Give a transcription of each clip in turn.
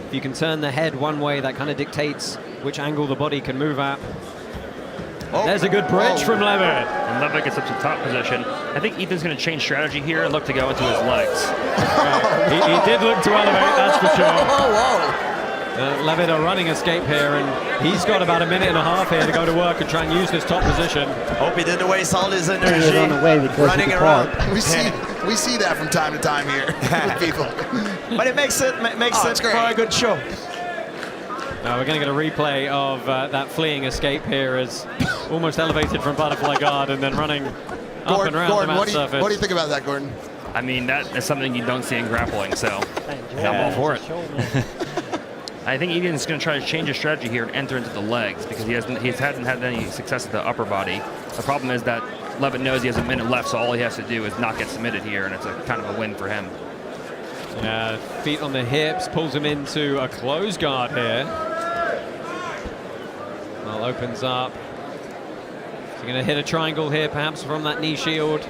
If you can turn the head one way, that kind of dictates which angle the body can move at. Oh, there's a good bridge from Levitt. And Levitt gets up to top position. I think Ethan's going to change strategy here and look to go into his legs. He did look to elevate, that's for sure. Levitt a running escape here, and he's got about a minute and a half here to go to work and try and use this top position. Hope he didn't waste all his energy running around. We see that from time to time here with people. But it makes it for a good show. Now we're going to get a replay of that fleeing escape here as almost elevated from butterfly guard and then running up and around the mat surface. What do you think about that, Gordon? I mean, that is something you don't see in grappling, so I'm all for it. I think Ethan's going to try to change his strategy here and enter into the legs because he hasn't had any success at the upper body. The problem is that Levitt knows he has a minute left, so all he has to do is not get submitted here, and it's a kind of a win for him. Yeah, feet on the hips, pulls him into a close guard here. Well, opens up. He's going to hit a triangle here, perhaps from that knee shield.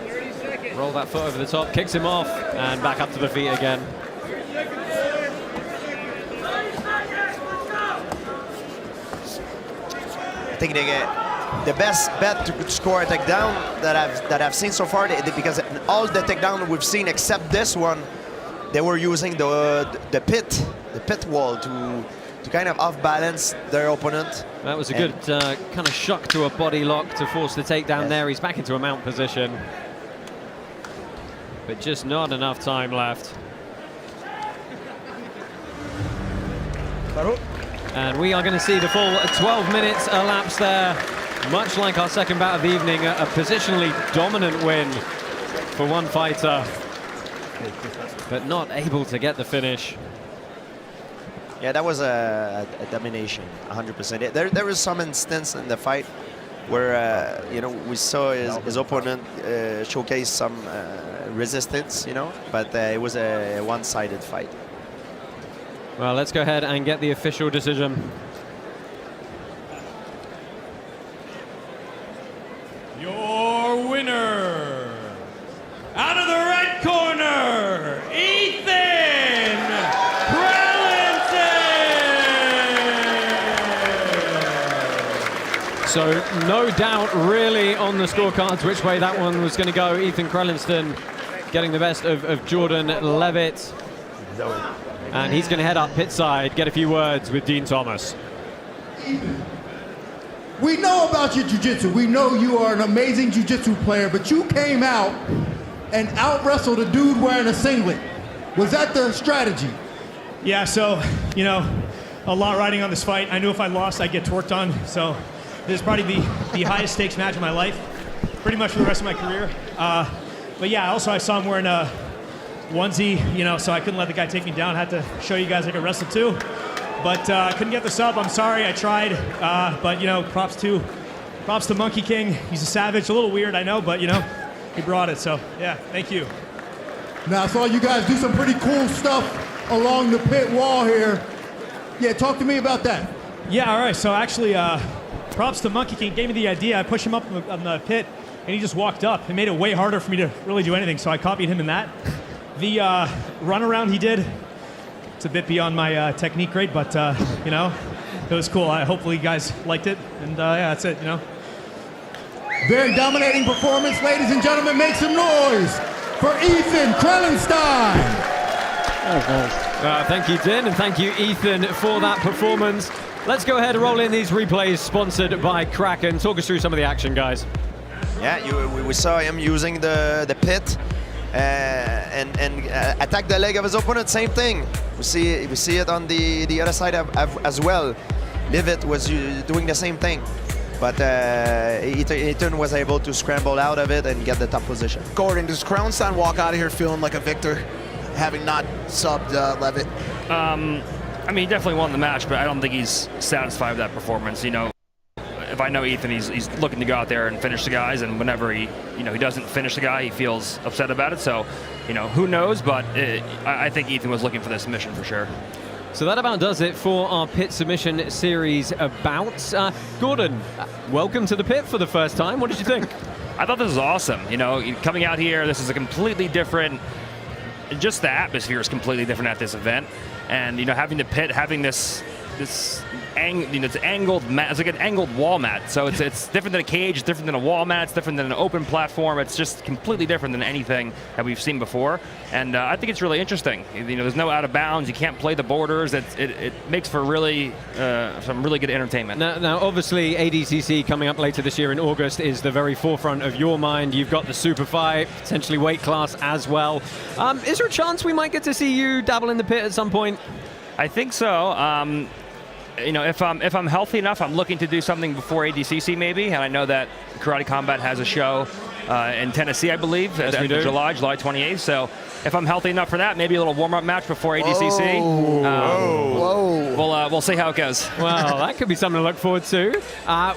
Roll that foot over the top, kicks him off, and back up to the feet again. I think the best bet to score a takedown that I've seen so far, because all the takedown we've seen except this one, they were using the pit wall to kind of off balance their opponent. That was a good kind of shock to a body lock to force the takedown there. He's back into a mount position, but just not enough time left. And we are going to see the full 12 minutes elapse there. Much like our second bout of the evening, a positionally dominant win for one fighter, but not able to get the finish. Yeah, that was a domination, 100%. There was some instance in the fight where we saw his opponent showcase some resistance, but it was a one-sided fight. Well, let's go ahead and get the official decision. Your winner, out of the red corner, Ethan Krellinston. So no doubt really on the scorecards which way that one was going to go. Ethan Krellinston getting the best of Jordan Levitt. And he's going to head up pit side, get a few words with Dean Thomas. We know about your jiu-jitsu. We know you are an amazing jiu-jitsu player, but you came out and out-wrestled a dude wearing a singlet. Was that the strategy? Yeah, so, a lot riding on this fight. I knew if I lost, I'd get torqued on. So this is probably the highest stakes match of my life, pretty much for the rest of my career. But yeah, also I saw him wearing a onesie, so I couldn't let the guy take me down. Had to show you guys I could wrestle too. But I couldn't get the sub. I'm sorry, I tried. But props to Monkey King. He's a savage, a little weird, I know, but he brought it. So yeah, thank you. Now I saw you guys do some pretty cool stuff along the pit wall here. Yeah, talk to me about that. Yeah, all right. So actually, props to Monkey King. Gave me the idea. I pushed him up on the pit, and he just walked up. It made it way harder for me to really do anything. So I copied him in that. The runaround he did, it's a bit beyond my technique grade, but it was cool. Hopefully you guys liked it, and yeah, that's it. Very dominating performance, ladies and gentlemen. Make some noise for Ethan Krellinston. Thank you, Din, and thank you, Ethan, for that performance. Let's go ahead and roll in these replays sponsored by Kraken. Talk us through some of the action, guys. Yeah, we saw him using the pit. And attack the leg of his opponent, same thing. We see it on the other side as well. Levitt was doing the same thing, but Ethan was able to scramble out of it and get the top position. Gordon, does Krellinston walk out of here feeling like a victor, having not subbed Levitt? I mean, he definitely won the match, but I don't think he's satisfied with that performance. If I know Ethan, he's looking to go out there and finish the guys, and whenever he doesn't finish the guy, he feels upset about it. So, who knows? But I think Ethan was looking for the submission for sure. So that about does it for our pit submission series bouts. Gordon, welcome to the pit for the first time. What did you think? I thought this was awesome. Coming out here, this is a completely different. Just the atmosphere is completely different at this event. And having the pit, having it's angled mat. It's like an angled wall mat. So it's different than a cage. It's different than a wall mat. It's different than an open platform. It's just completely different than anything that we've seen before. And I think it's really interesting. There's no out of bounds. You can't play the borders. It makes for really some really good entertainment. Now, obviously, ADCC coming up later this year in August is the very forefront of your mind. You've got the super fight, potentially weight class as well. Is there a chance we might get to see you dabble in the pit at some point? I think so. If I'm healthy enough, I'm looking to do something before ADCC maybe, and I know that Karate Combat has a show in Tennessee, I believe, at the end of July 28th. So if I'm healthy enough for that, maybe a little warm-up match before ADCC. We'll see how it goes. Well, that could be something to look forward to.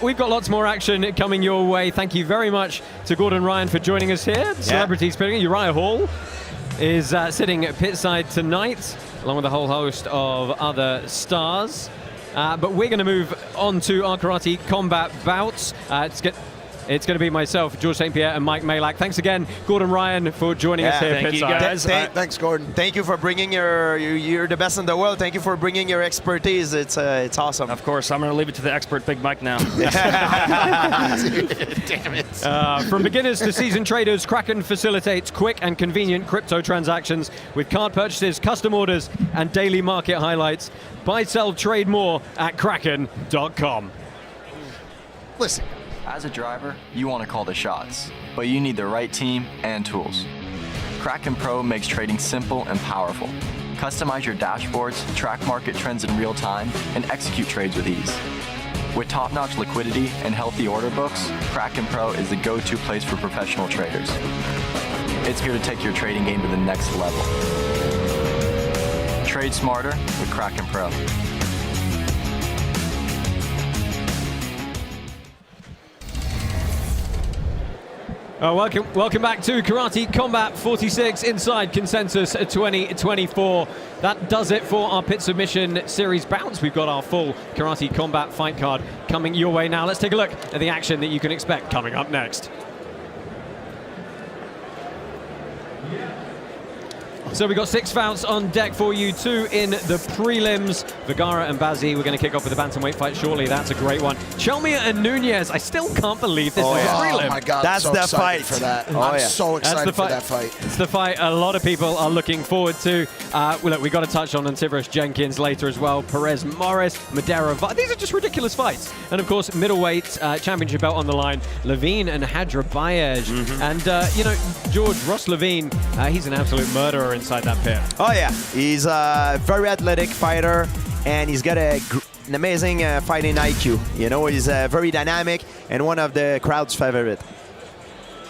We've got lots more action coming your way. Thank you very much to Gordon Ryan for joining us here. Celebrity Spitting. Uriah Hall is sitting at pitside tonight, along with a whole host of other stars. But we're going to move on to our Karate Combat bouts. It's going to be myself, George St. Pierre, and Mike Malak. Thanks again, Gordon Ryan, for joining us here. Thank you, guys. Thanks, Gordon. Thank you for bringing you're the best in the world. Thank you for bringing your expertise. It's awesome. Of course, I'm going to leave it to the expert, Big Mike, now. Damn it. From beginners to seasoned traders, Kraken facilitates quick and convenient crypto transactions with card purchases, custom orders, and daily market highlights. Buy, sell, trade more at kraken.com. Listen. As a driver, you want to call the shots, but you need the right team and tools. Kraken Pro makes trading simple and powerful. Customize your dashboards, track market trends in real time, and execute trades with ease. With top-notch liquidity and healthy order books, Kraken Pro is the go-to place for professional traders. It's here to take your trading game to the next level. Trade smarter with Kraken Pro. Welcome back to Karate Combat 46 inside Consensus 2024. That does it for our Pit Submission Series bouts. We've got our full Karate Combat fight card coming your way now. Let's take a look at the action that you can expect coming up next. So we've got 6 bouts on deck for you, 2 in the prelims. Vergara and Bazzi, we're going to kick off with the bantamweight fight shortly. That's a great one. Chelmia and Nunez, I still can't believe this is a prelim. Oh my God, that's so the excited fight for that. Oh, I'm yeah. so excited for that fight. It's the fight a lot of people are looking forward to. Look, we got to touch on Antivirus Jenkins later as well. Perez Morris, Madera. These are just ridiculous fights. And of course, middleweight championship belt on the line. Levine and Hadra Baez. And George Ross Levine, he's an absolute murderer inside that pit. Oh yeah, he's a very athletic fighter, and he's got an amazing fighting IQ. He's very dynamic and one of the crowd's favorite.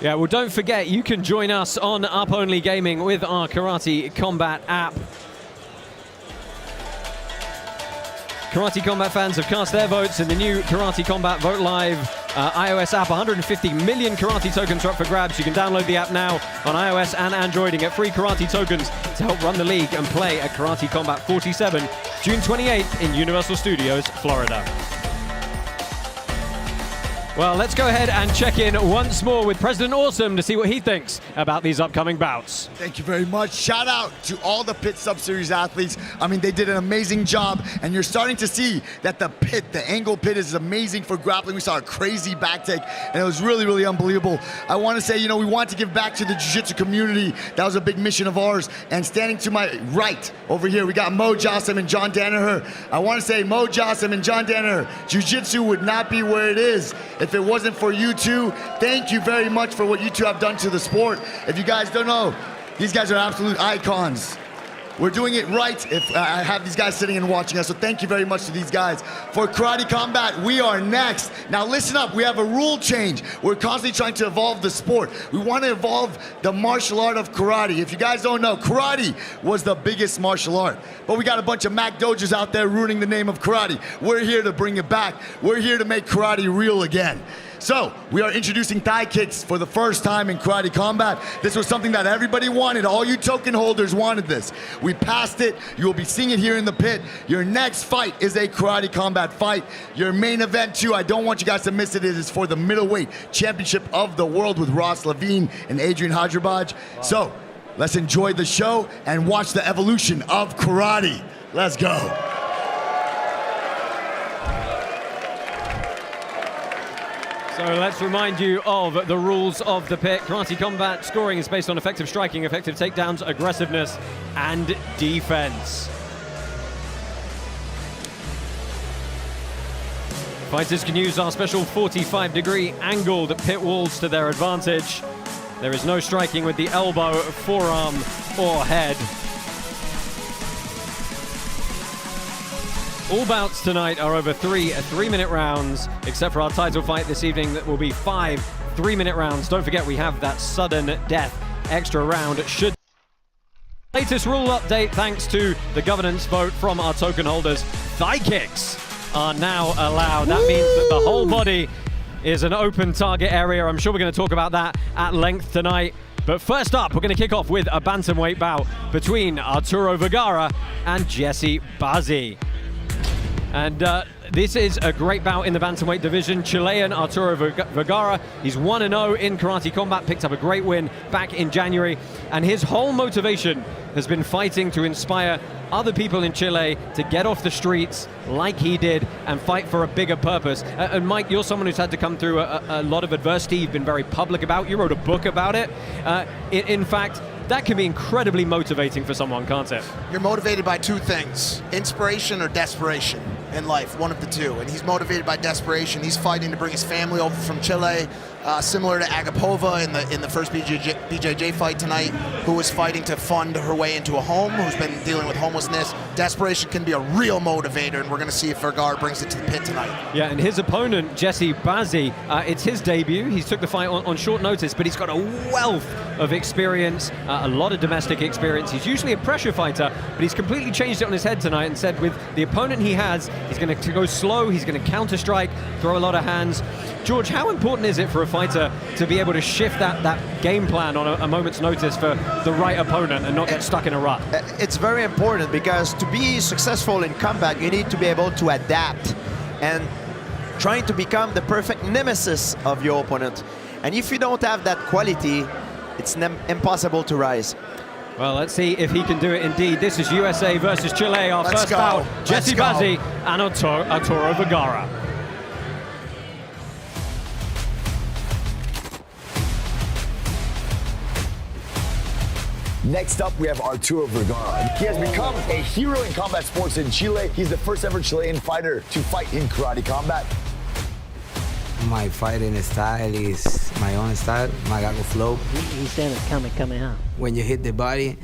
Yeah, well, don't forget, you can join us on Up Only Gaming with our Karate Combat app. Karate Combat fans have cast their votes in the new Karate Combat Vote Live iOS app. 150 million Karate tokens are up for grabs. You can download the app now on iOS and Android and get free Karate tokens to help run the league and play at Karate Combat 47, June 28th in Universal Studios, Florida. Well, let's go ahead and check in once more with President Awesome to see what he thinks about these upcoming bouts. Thank you very much. Shout out to all the Pit Sub-Series athletes. I mean, they did an amazing job, and you're starting to see that the angle pit is amazing for grappling. We saw a crazy back take, and it was really, really unbelievable. I want to say, we want to give back to the jiu-jitsu community. That was a big mission of ours. And standing to my right over here, we got Mo Jossam and John Danaher. I want to say, Mo Jossam and John Danaher, jiu-jitsu would not be where it is if it wasn't for you two. Thank you very much for what you two have done to the sport. If you guys don't know, these guys are absolute icons. We're doing it right if I have these guys sitting and watching us, so thank you very much to these guys. For Karate Combat, we are next. Now listen up, we have a rule change. We're constantly trying to evolve the sport. We want to evolve the martial art of karate. If you guys don't know, karate was the biggest martial art. But we got a bunch of Mac Dojos out there ruining the name of karate. We're here to bring it back. We're here to make karate real again. So, we are introducing thigh kicks for the first time in Karate Combat. This was something that everybody wanted. All you token holders wanted this. We passed it. You will be seeing it here in the pit. Your next fight is a Karate Combat fight. Your main event, too, I don't want you guys to miss it. It is for the middleweight championship of the world with Ross Levine and Adrian Hadrabaj. So, Let's enjoy the show and watch the evolution of karate. Let's go. So let's remind you of the rules of the pit. Karate combat scoring is based on effective striking, effective takedowns, aggressiveness, and defense. Fighters can use our special 45-degree angled pit walls to their advantage. There is no striking with the elbow, forearm, or head. All bouts tonight are over three-minute rounds, except for our title fight this evening that will be 5 3-minute rounds. Don't forget we have that sudden death extra round. Latest rule update thanks to the governance vote from our token holders. Thigh kicks are now allowed. That means that the whole body is an open target area. I'm sure we're going to talk about that at length tonight. But first up, we're going to kick off with a bantamweight bout between Arturo Vergara and Jesse Bazzi. And this is a great bout in the bantamweight division. Chilean Arturo Vergara, he's 1-0 in karate combat, picked up a great win back in January. And his whole motivation has been fighting to inspire other people in Chile to get off the streets like he did and fight for a bigger purpose. And Mike, you're someone who's had to come through a lot of adversity. You've been very public about it. You wrote a book about it. In fact, that can be incredibly motivating for someone, can't it? You're motivated by two things, inspiration or desperation in life, one of the two. And he's motivated by desperation. He's fighting to bring his family over from Chile, similar to Agapova in the first BJJ fight tonight, who was fighting to fund her way into a home, who's been dealing with homelessness. Desperation can be a real motivator, and we're going to see if Vergara brings it to the pit tonight. Yeah, and his opponent, Jesse Bazzi, it's his debut. He took the fight on short notice, but he's got a wealth of experience, a lot of domestic experience. He's usually a pressure fighter, but he's completely changed it on his head tonight and said with the opponent he has, he's going to go slow, he's going to counter-strike, throw a lot of hands. George, how important is it for a fighter to be able to shift that game plan on a moment's notice for the right opponent and not get stuck in a rut? It's very important because to be successful in combat, you need to be able to adapt and trying to become the perfect nemesis of your opponent. And if you don't have that quality, it's impossible to rise. Well, let's see if he can do it indeed. This is USA versus Chile, our first bout. Jesse Bazzi and Arturo Vergara. Next up, we have Arturo Vergara. He has become a hero in combat sports in Chile. He's the first ever Chilean fighter to fight in karate combat. My fighting style is my own style, Magago flow. He's saying it's coming out. When you hit the body,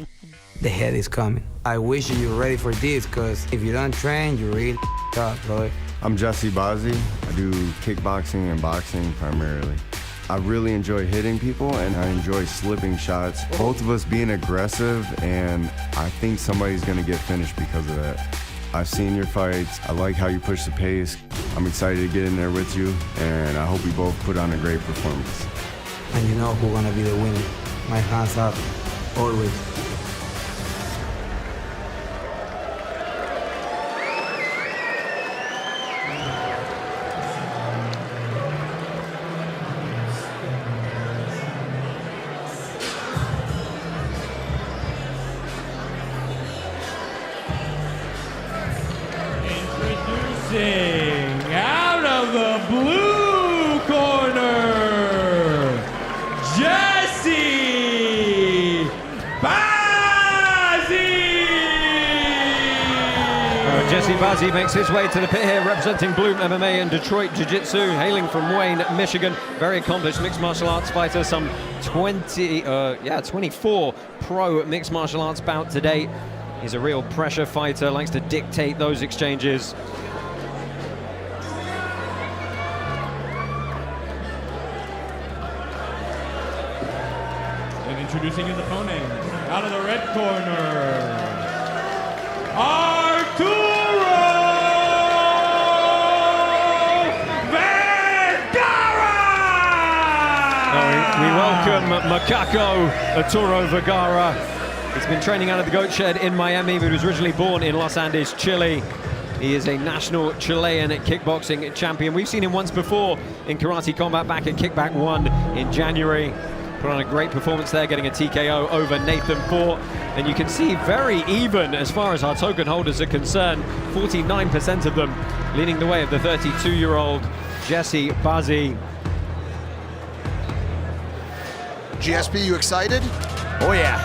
the head is coming. I wish you're ready for this, because if you don't train, you're really tough, bro. I'm Jesse Bazzi. I do kickboxing and boxing primarily. I really enjoy hitting people and I enjoy slipping shots. Both of us being aggressive, and I think somebody's gonna get finished because of that. I've seen your fights. I like how you push the pace. I'm excited to get in there with you, and I hope we both put on a great performance. And you know who's gonna be the winner. My hands up, always. Out of the blue corner, Jesse Bazzi! Jesse Bazzi makes his way to the pit here, representing Bloom MMA and Detroit Jiu-Jitsu, hailing from Wayne, Michigan. Very accomplished mixed martial arts fighter, some 24 pro mixed martial arts bout to date. He's a real pressure fighter, likes to dictate those exchanges. Introducing his opponent, out of the red corner, Arturo Vergara! We welcome Macaco Arturo Vergara. He's been training out of the Goat Shed in Miami, but he was originally born in Los Andes, Chile. He is a national Chilean kickboxing champion. We've seen him once before in karate combat back at Kickback 1 in January. Put on a great performance there, getting a TKO over Nathan Fort. And you can see very even as far as our token holders are concerned. 49% of them leading the way of the 32-year-old Jesse Bazzi. GSP, you excited? Oh yeah,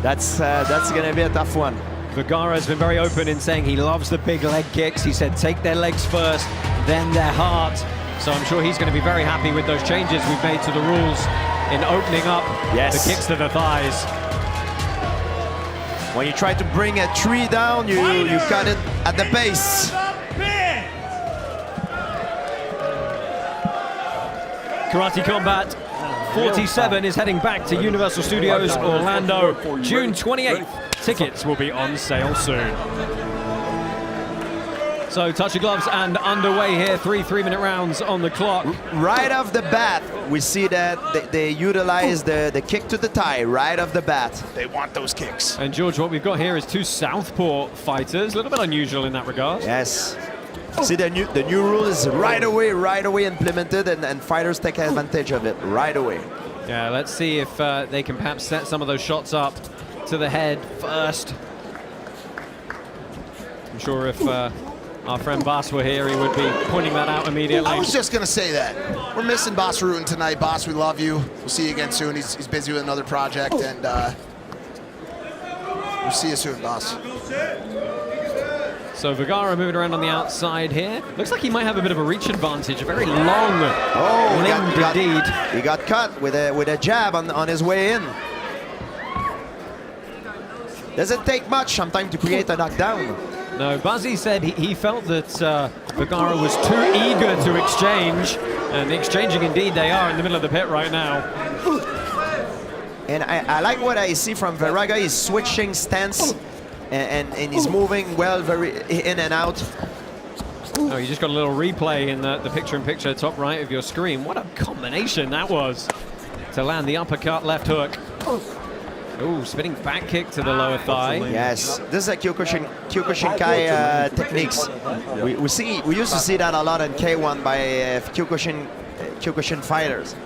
that's gonna be a tough one. Vergara has been very open in saying he loves the big leg kicks. He said take their legs first, then their heart. So I'm sure he's going to be very happy with those changes we've made to the rules in opening up the kicks to the thighs. When you try to bring a tree down, you cut it at the base. Karate Combat 47 is heading back to Universal Studios Orlando, June 28th. Tickets will be on sale soon. So touch of gloves and underway here, 3 3-minute rounds on the clock. Right off the bat, we see that they utilize the kick to the thigh right off the bat. They want those kicks. And George, what we've got here is 2 southpaw fighters, a little bit unusual in that regard. Yes. See, the new rule is right away implemented, and fighters take advantage of it right away. Yeah, let's see if they can perhaps set some of those shots up to the head first. I'm sure if our friend Boss were here, he would be pointing that out immediately. I was just going to say that. We're missing Boss Rutan tonight. Boss, we love you. We'll see you again soon. He's busy with another project, and we'll see you soon, Boss. So Vergara moving around on the outside here. Looks like he might have a bit of a reach advantage. A very long limb indeed. He got cut with a jab on his way in. Doesn't take much sometimes to create a knockdown. No, Bazzi said he felt that Vergara was too eager to exchange, and exchanging indeed they are in the middle of the pit right now. And I like what I see from Vergara. He's switching stance, and he's moving well, very in and out. Oh, you just got a little replay in the picture-in-picture top right of your screen. What a combination that was to land the uppercut, left hook. Ooh, spinning back kick to the lower thigh. Yes, this is a Kyokushinkai techniques. We used to see that a lot in K1 by Kyokushin fighters.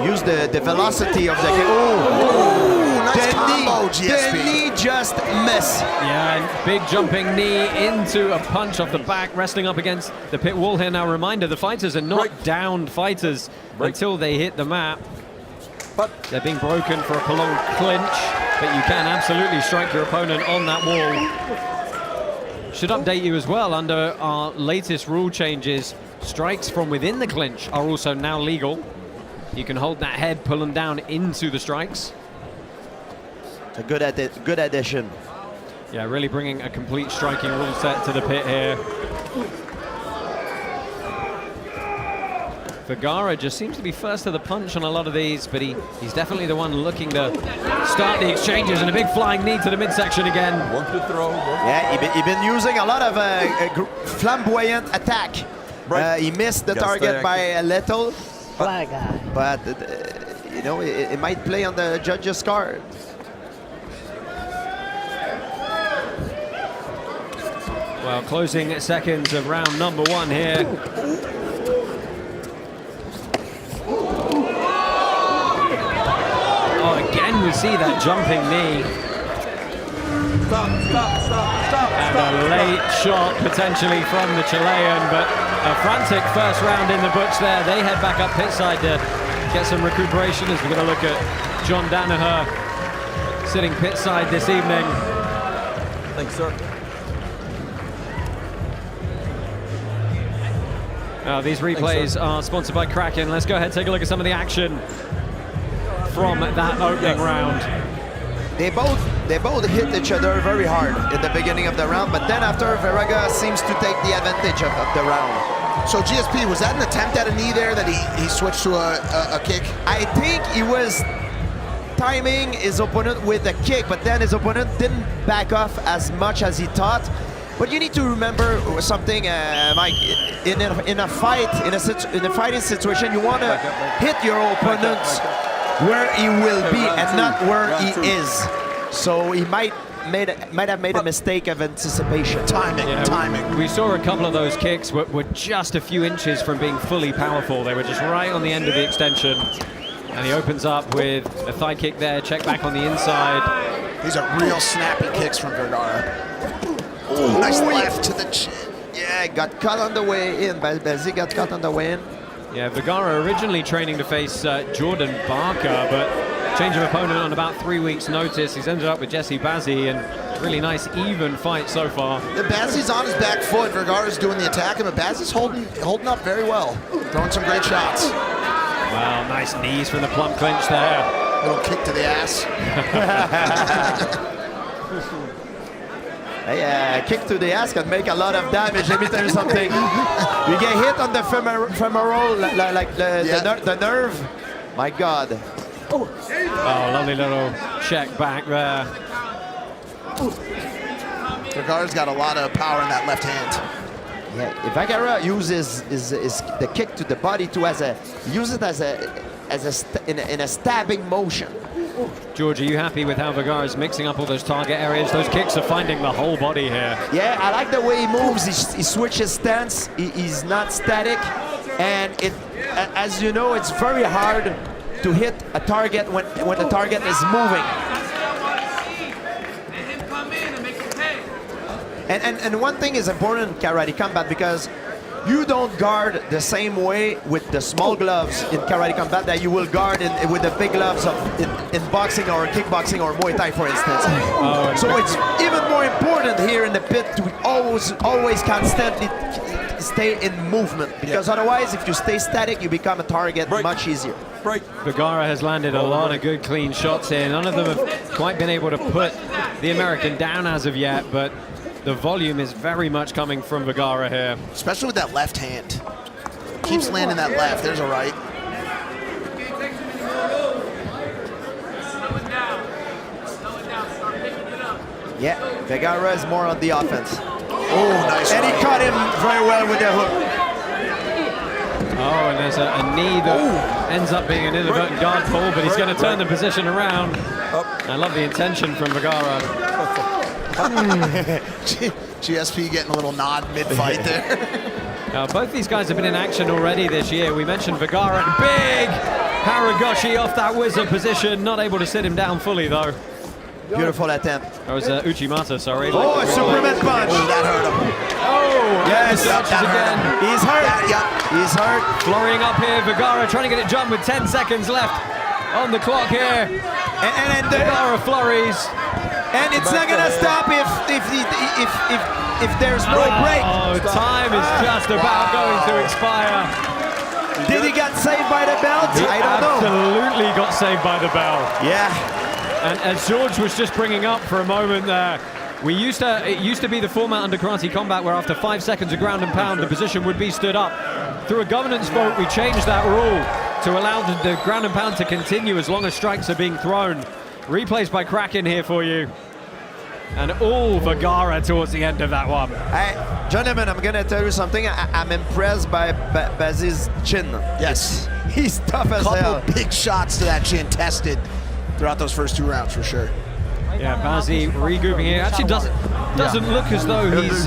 Use the velocity of the kick. Oh, nice combo, GSP. The knee just missed. Yeah, and big jumping knee into a punch off the back, wrestling up against the pit wall here. Now, reminder, the fighters are not downed fighters until they hit the mat. They're being broken for a prolonged clinch, but you can absolutely strike your opponent on that wall. Should update you as well, under our latest rule changes, strikes from within the clinch are also now legal. You can hold that head, pull them down into the strikes. It's a good addition. Yeah, really bringing a complete striking rule set to the pit here. Vergara just seems to be first to the punch on a lot of these, but he's definitely the one looking to start the exchanges, and a big flying knee to the midsection again. Work the throw. Yeah, he's been using a lot of flamboyant attack. He missed the target by a little. Fly guy. But you know, it might play on the judge's card. Well, closing seconds of round number 1 here. Oh, again we see that jumping knee. And a late shot potentially from the Chilean, but a frantic first round in the books there. They head back up pitside to get some recuperation as we're going to look at John Danaher sitting pitside this evening. Thanks, sir. These replays are sponsored by Kraken. Let's go ahead and take a look at some of the action from that opening round. They both hit each other very hard in the beginning of the round, but then after, Vergara seems to take the advantage of the round. So GSP, was that an attempt at a knee there that he switched to a kick? I think he was timing his opponent with a kick, but then his opponent didn't back off as much as he thought. But you need to remember something, Mike. In a fighting situation, you want to hit your opponent where he will be and not where he is. So he might might have made a mistake of anticipation. Timing. We saw a couple of those kicks were just a few inches from being fully powerful. They were just right on the end of the extension. And he opens up with a thigh kick there, check back on the inside. These are real snappy kicks from Vergara. Oh, nice left to the chin. Yeah, got caught on the way in. Bazzi got caught on the way in. Yeah, Vergara originally training to face Jordan Barker, but change of opponent on about 3 weeks' notice. He's ended up with Jesse Bazzi, and really nice, even fight so far. The Bazzi's on his back foot. Vergara's doing the attacking, but Bazzi's holding up very well, throwing some great shots. Wow, nice knees from the plump clinch there. Little kick to the ass. Hey, kick to the ass can make a lot of damage. Let me tell you something. You get hit on the femoral, like the nerve. My God. Oh, lovely little check back there. Vergara's got a lot of power in that left hand. Yeah, Vergara uses the kick to the body to use it in a stabbing motion. George, are you happy with how Vergara's mixing up all those target areas? Those kicks are finding the whole body here. Yeah, I like the way he moves. He switches stance. He's not static, and as you know, it's very hard to hit a target when the target is moving. And one thing is important in karate combat, because you don't guard the same way with the small gloves in karate combat that you will guard with the big gloves in boxing or kickboxing or Muay Thai, for instance. So it's even more important here in the pit to always constantly stay in movement, because otherwise, if you stay static, you become a target much easier. Vergara has landed a lot of good clean shots here. None of them have quite been able to put the American down as of yet, but the volume is very much coming from Vergara here. Especially with that left hand. Keeps landing that left. There's a right. Yeah, Vergara is more on the offense. Oh, nice. And he caught him very well with the hook. Oh, and there's a knee that ends up being an inadvertent guard pull, but he's going to turn the position around. I love the intention from Vergara. GSP getting a little nod mid-fight there. Both these guys have been in action already this year. We mentioned Vergara, big Haragoshi off that wizard position. Not able to sit him down fully, though. Beautiful attempt. That was Uchimata, sorry. Oh, a Superman punch. Oh, that hurt him. Oh, yes, that again. He's hurt. He's hurt. Flurrying up here, Vergara trying to get it jumped with 10 seconds left on the clock here. And Vergara flurries. And it's not gonna stop if there's no break. Oh, time is just about going to expire. Did he get saved by the bell? I don't know. Absolutely got saved by the bell. Yeah. And as George was just bringing up for a moment there, it used to be the format under Karate Combat where after 5 seconds of ground and pound, the position would be stood up. Through a governance vote, we changed that rule to allow the ground and pound to continue as long as strikes are being thrown. Replays by Kraken here for you. And all Vergara towards the end of that one. Hey, gentlemen, I'm going to tell you something. I'm impressed by Bazzi's chin. Yes. He's tough as hell. Couple big shots to that chin tested throughout those first 2 rounds, for sure. Yeah, Bazzi regrouping here. Actually doesn't look as though he's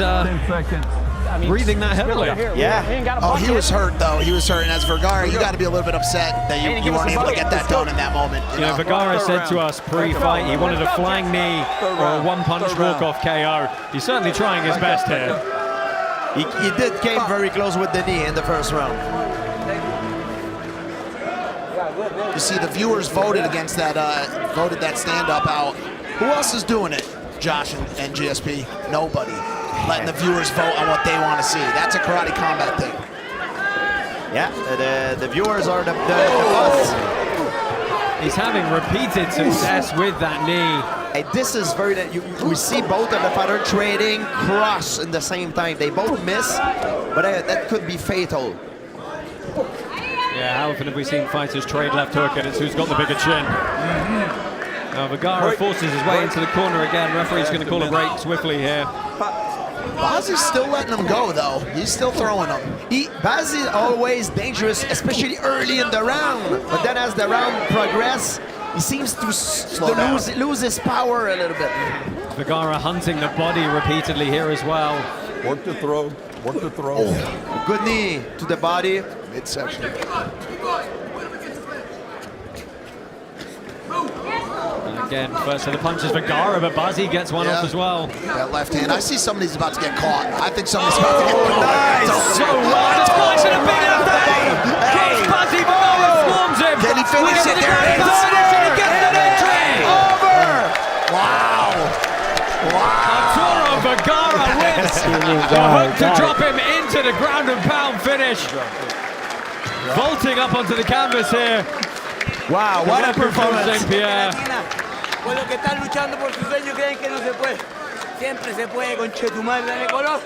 breathing that heavily. Yeah. Oh, he was hurt, though. He was hurt. And as Vergara, you got to be a little bit upset that you weren't able to get that done in that moment. You know, Vergara said to us pre-fight he wanted a flying knee or a one-punch walk-off KO. He's certainly trying his best here. He did came very close with the knee in the first round. You see, the viewers voted against that, voted that stand-up out. Who else is doing it? Josh and GSP? Nobody. Letting the viewers vote on what they want to see. That's a Karate Combat thing. Yeah, the viewers are the boss. He's having repeated success with that knee. Hey, this is very, we see both of the fighters trading cross in the same time. They both miss, but that could be fatal. Yeah, how often have we seen fighters trade left hook and it's who's got the bigger chin? Now Vergara forces his way into the corner again. Referee's going to call a break swiftly here. Bazzi's still letting him go, though. He's still throwing him. Bazzi is always dangerous, especially early in the round. But then as the round progresses, he seems to lose his power a little bit. Vergara hunting the body repeatedly here as well. Work the throw. Work the throw. Oh, good knee to the body. Midsection. And again, first of the punches Vergara, but Bazzi gets one off as well. That left hand. I see somebody's about to get caught. I think somebody's about to get caught. Nice. So well, it's a big left hand. Keeps Bazzi, Vergara swarms him. Can he finish it? There it is. He gets the victory. Over. Wow. Arturo Vergara wins. The hook to drop him into the ground and pound finish. Vaulting up onto the canvas here. Wow, what a performance. St. Pierre. Por lo que están luchando por su sueño creen que no se puede. Siempre se puede, conchetumal, dale color.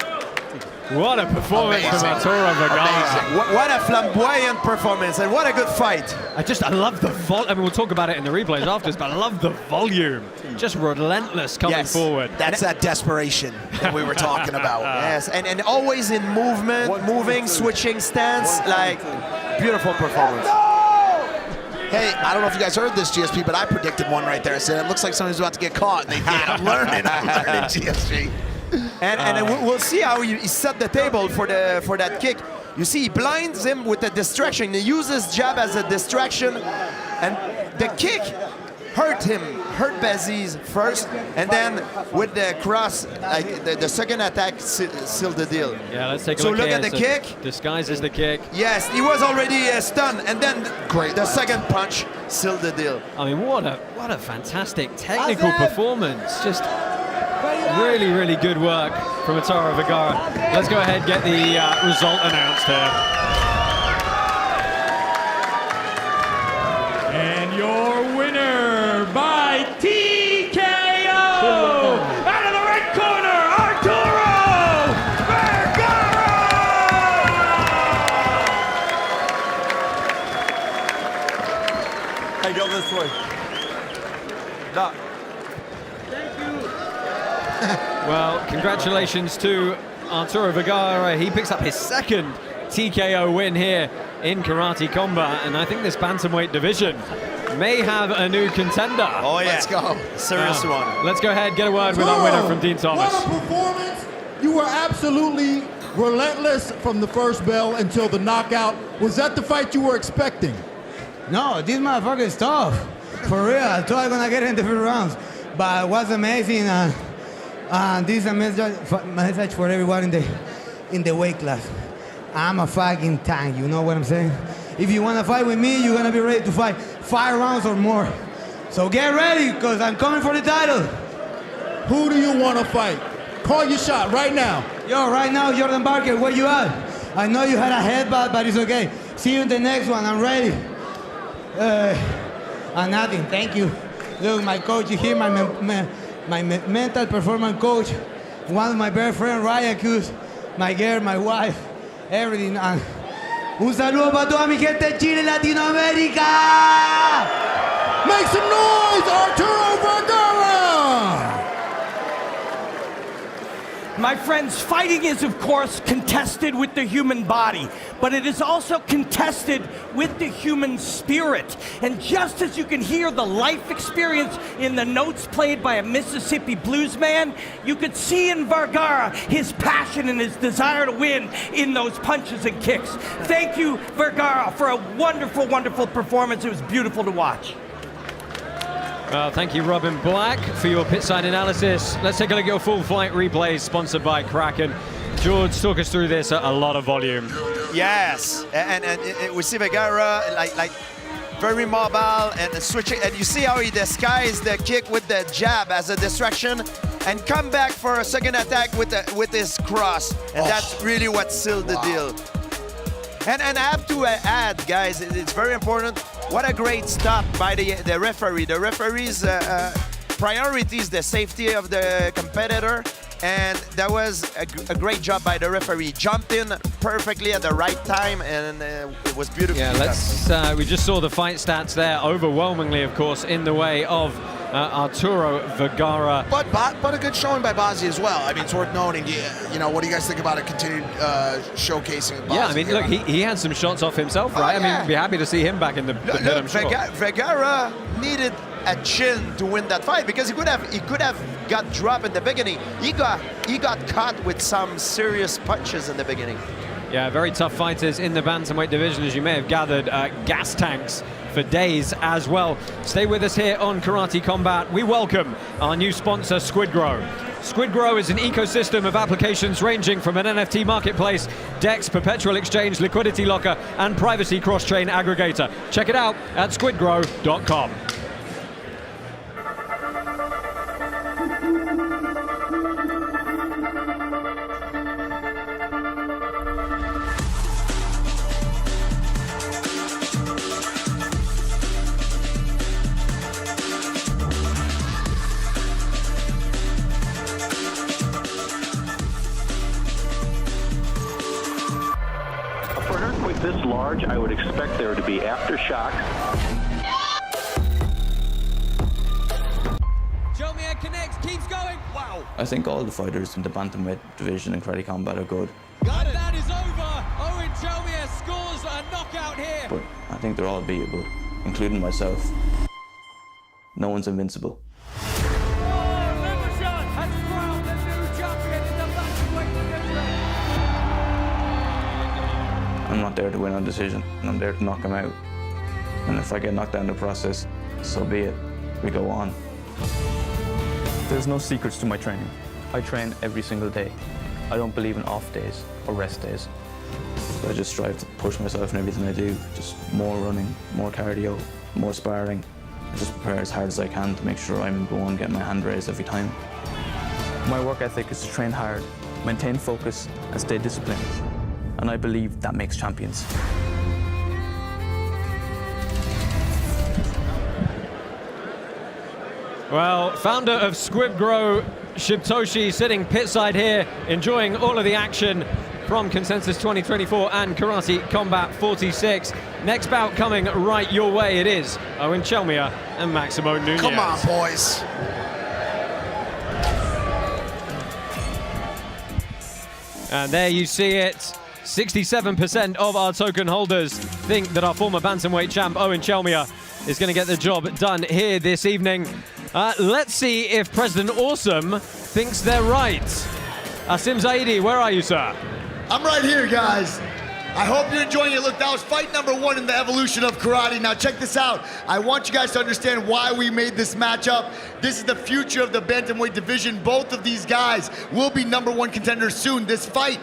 What a performance from Arturo Vergara. What a flamboyant performance and what a good fight. I love the volume. I mean, we'll talk about it in the replays afterwards, but I love the volume. Just relentless coming forward. That's that desperation that we were talking about. Yes, and always in movement, moving, switching stance, like beautiful performance. Hey, I don't know if you guys heard this, GSP, but I predicted one right there. I said, it looks like somebody's about to get caught, and they did. I'm learning, GSP. And we'll see how he set the table for that kick. You see, he blinds him with a distraction. He uses jab as a distraction, and the kick hurt him, hurt Bazzi's first, and then with the cross, like the second attack sealed the deal. Yeah, let's take a look. look So look here. at the kick. Disguises the kick. Yes, he was already stunned, and then the second punch sealed the deal. I mean, what a fantastic technical performance. Just really, really good work from Arturo Vergara. Let's go ahead and get the result announced here. And your winner by TKO, out of the red corner, Arturo Vergara! Hey, go this way. Doc. Well, congratulations to Arturo Vergara. He picks up his second TKO win here in Karate Combat, and I think this bantamweight division may have a new contender. Oh yeah, Let's go. Serious one. Let's go ahead and get a word with our winner from Dean Thomas. What a performance! You were absolutely relentless from the first bell until the knockout. Was that the fight you were expecting? No, this motherfucker is tough. For real, I thought I was gonna get in different rounds. But it was amazing. This is a message for everyone in the weight class. I'm a fucking tank, you know what I'm saying? If you wanna fight with me, you're gonna be ready to fight 5 rounds or more. So get ready, because I'm coming for the title. Who do you want to fight? Call your shot right now. Yo, right now, Jordan Barker, where you at? I know you had a headbutt, but it's okay. See you in the next one, I'm ready. Nothing, thank you. Look, my coach is here, my mental performance coach, one of my best friends, Ryan Cruz, my girl, my wife, everything. Un saludo para toda mi gente de Chile, Latinoamérica! Make some noise, Arturo Vergara! My friends, fighting is, of course, contested with the human body, but it is also contested with the human spirit. And just as you can hear the life experience in the notes played by a Mississippi blues man, you could see in Vergara his passion and his desire to win in those punches and kicks. Thank you, Vergara, for a wonderful, wonderful performance. It was beautiful to watch. Well, thank you, Robin Black, for your pitside analysis. Let's take a look at your full flight replays sponsored by Kraken. George, talk us through this at a lot of volume. Yes, and we see Vergara like very mobile and switching, and you see how he disguised the kick with the jab as a distraction, and come back for a second attack with his cross, and that's really what sealed the deal. And I have to add, guys, it's very important. What a great stop by the referee. The referee's priority is the safety of the competitor, and that was a great job by the referee. Jumped in perfectly at the right time, and it was beautiful. Yeah, we just saw the fight stats there, overwhelmingly, of course, in the way of Arturo Vergara. But a good showing by Bazzi as well. I mean, it's worth noting. You know, what do you guys think about a continued showcasing of Bazzi? Yeah, I mean, look, he had some shots off himself, right? I mean, be happy to see him back in the pit, I'm sure. Vergara needed a chin to win that fight, because he could have got dropped in the beginning. He got caught with some serious punches in the beginning. Yeah, very tough fighters in the bantamweight division, as you may have gathered. Gas tanks for days as well. Stay with us here on Karate Combat. We welcome our new sponsor, SquidGrow. SquidGrow is an ecosystem of applications ranging from an NFT marketplace, DEX, perpetual exchange, liquidity locker, and privacy cross-chain aggregator. Check it out at squidgrow.com. For an earthquake this large, I would expect there to be aftershocks. Jomia connects, keeps going. Wow. I think all the fighters in the bantamweight division in Karate Combat are good, And that is over. Owen Jomia scores a knockout here. but I think they're all beatable, including myself. No one's invincible. I'm not there to win on decision, and I'm there to knock him out. And if I get knocked out in the process, so be it. We go on. There's no secrets to my training. I train every single day. I don't believe in off days or rest days. So I just strive to push myself in everything I do. Just more running, more cardio, more sparring. I just prepare as hard as I can to make sure I'm the one getting my hand raised every time. My work ethic is to train hard, maintain focus, and stay disciplined. And I believe that makes champions. Well, founder of SquidGrow, Shibtoshi, sitting pitside here, enjoying all of the action from Consensus 2024 and Karate Combat 46. Next bout coming right your way. It is Owen Chelmia and Maximo Nunez. Come on, boys. And there you see it. 67% of our token holders think that our former bantamweight champ Owen Chelmia is going to get the job done here this evening. Let's see if President Awesome thinks they're right. Asim Zaidi, where are you, sir? I'm right here, guys. I hope you're enjoying it. Look, that was fight number 1 in the evolution of karate. Now check this out. I want you guys to understand why we made this matchup. This is the future of the bantamweight division. Both of these guys will be #1 contenders soon. This fight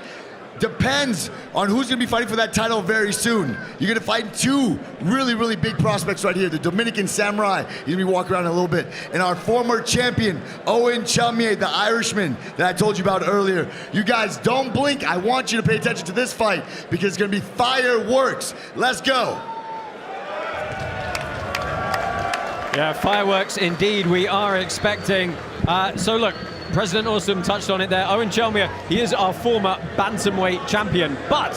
depends on who's going to be fighting for that title very soon. You're going to fight 2 really, really big prospects right here. The Dominican Samurai, he's going to be walking around in a little bit. And our former champion, Owen Chelmia, the Irishman that I told you about earlier. You guys, don't blink. I want you to pay attention to this fight because it's going to be fireworks. Let's go. Yeah, fireworks indeed we are expecting. So look, President Awesome touched on it there. Owen Chelmia, he is our former bantamweight champion, but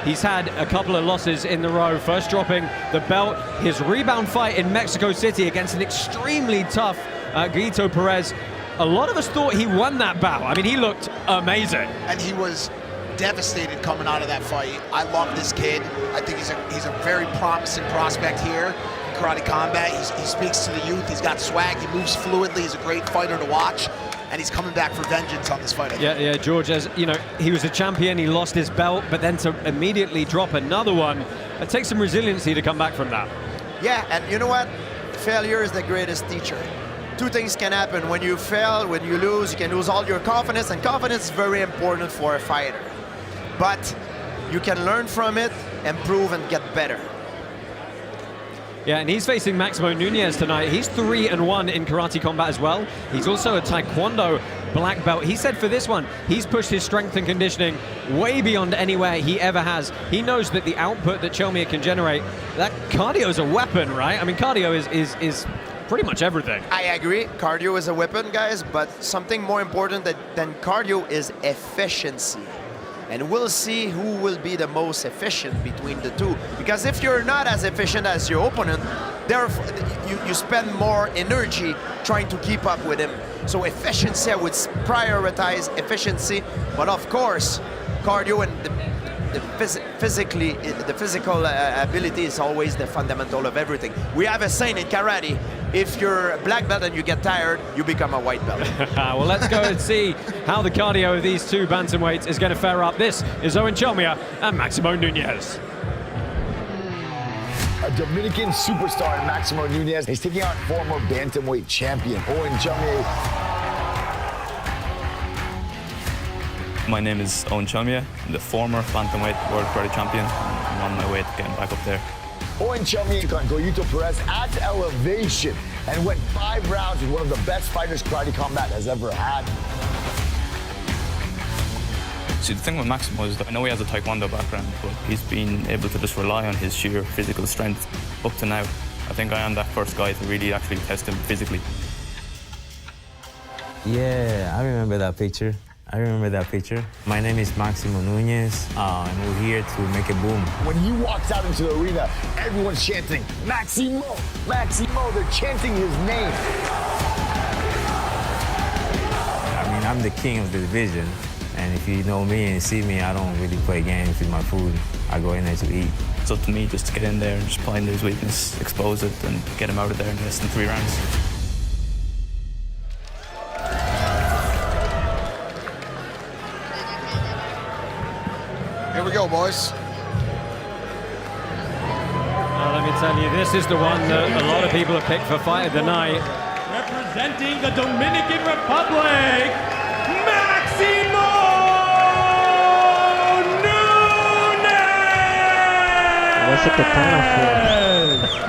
he's had a couple of losses in the row. First dropping the belt, his rebound fight in Mexico City against an extremely tough Guito Perez. A lot of us thought he won that bout. I mean, he looked amazing. And he was devastated coming out of that fight. I love this kid. I think he's a very promising prospect here. Karate Combat, he speaks to the youth. He's got swag. He moves fluidly. He's a great fighter to watch. And he's coming back for vengeance on this fight. Yeah, George, as you know, he was a champion, he lost his belt, but then to immediately drop another one, it takes some resiliency to come back from that. Yeah, and you know what? Failure is the greatest teacher. 2 things can happen. When you fail, when you lose, you can lose all your confidence, and confidence is very important for a fighter. But you can learn from it, improve, and get better. Yeah, and he's facing Maximo Nunez tonight. He's 3-1 in Karate Combat as well. He's also a Taekwondo black belt. He said for this one, he's pushed his strength and conditioning way beyond anywhere he ever has. He knows that the output that Chelmia can generate, that cardio is a weapon, right? I mean, cardio is pretty much everything. I agree. Cardio is a weapon, guys, but something more important than cardio is efficiency. And we'll see who will be the most efficient between the two. Because if you're not as efficient as your opponent, therefore you spend more energy trying to keep up with him. So efficiency, I would prioritize efficiency. But of course, cardio and the physical ability is always the fundamental of everything. We have a saying in karate, if you're a black belt and you get tired, you become a white belt. Well, let's go and see how the cardio of these two bantamweights is going to fare up. This is Owen Chalmier and Maximo Nunez. A Dominican superstar, Maximo Nunez, is taking on former bantamweight champion Owen Chalmier. My name is Owen Chalmier. I'm the former bantamweight world karate champion. I'm on my way to getting back up there. Owen Chalmier took on Goyito Perez at elevation and went 5 rounds with one of the best fighters Karate Combat has ever had. See, the thing with Maximo is that I know he has a Taekwondo background, but he's been able to just rely on his sheer physical strength up to now. I think I am that first guy to really actually test him physically. Yeah, I remember that picture. My name is Maximo Nunez, and we're here to make a boom. When he walks out into the arena, everyone's chanting, Maximo, Maximo, they're chanting his name. I mean, I'm the king of the division, and if you know me and see me, I don't really play games with my food. I go in there to eat. It's up to me just to get in there and just find his weakness, expose it, and get him out of there in less than 3 rounds. Here we go, boys. Let me tell you, this is the one that a lot of people have picked for fight of the night. Representing the Dominican Republic, Maximo Nunez! What's the katana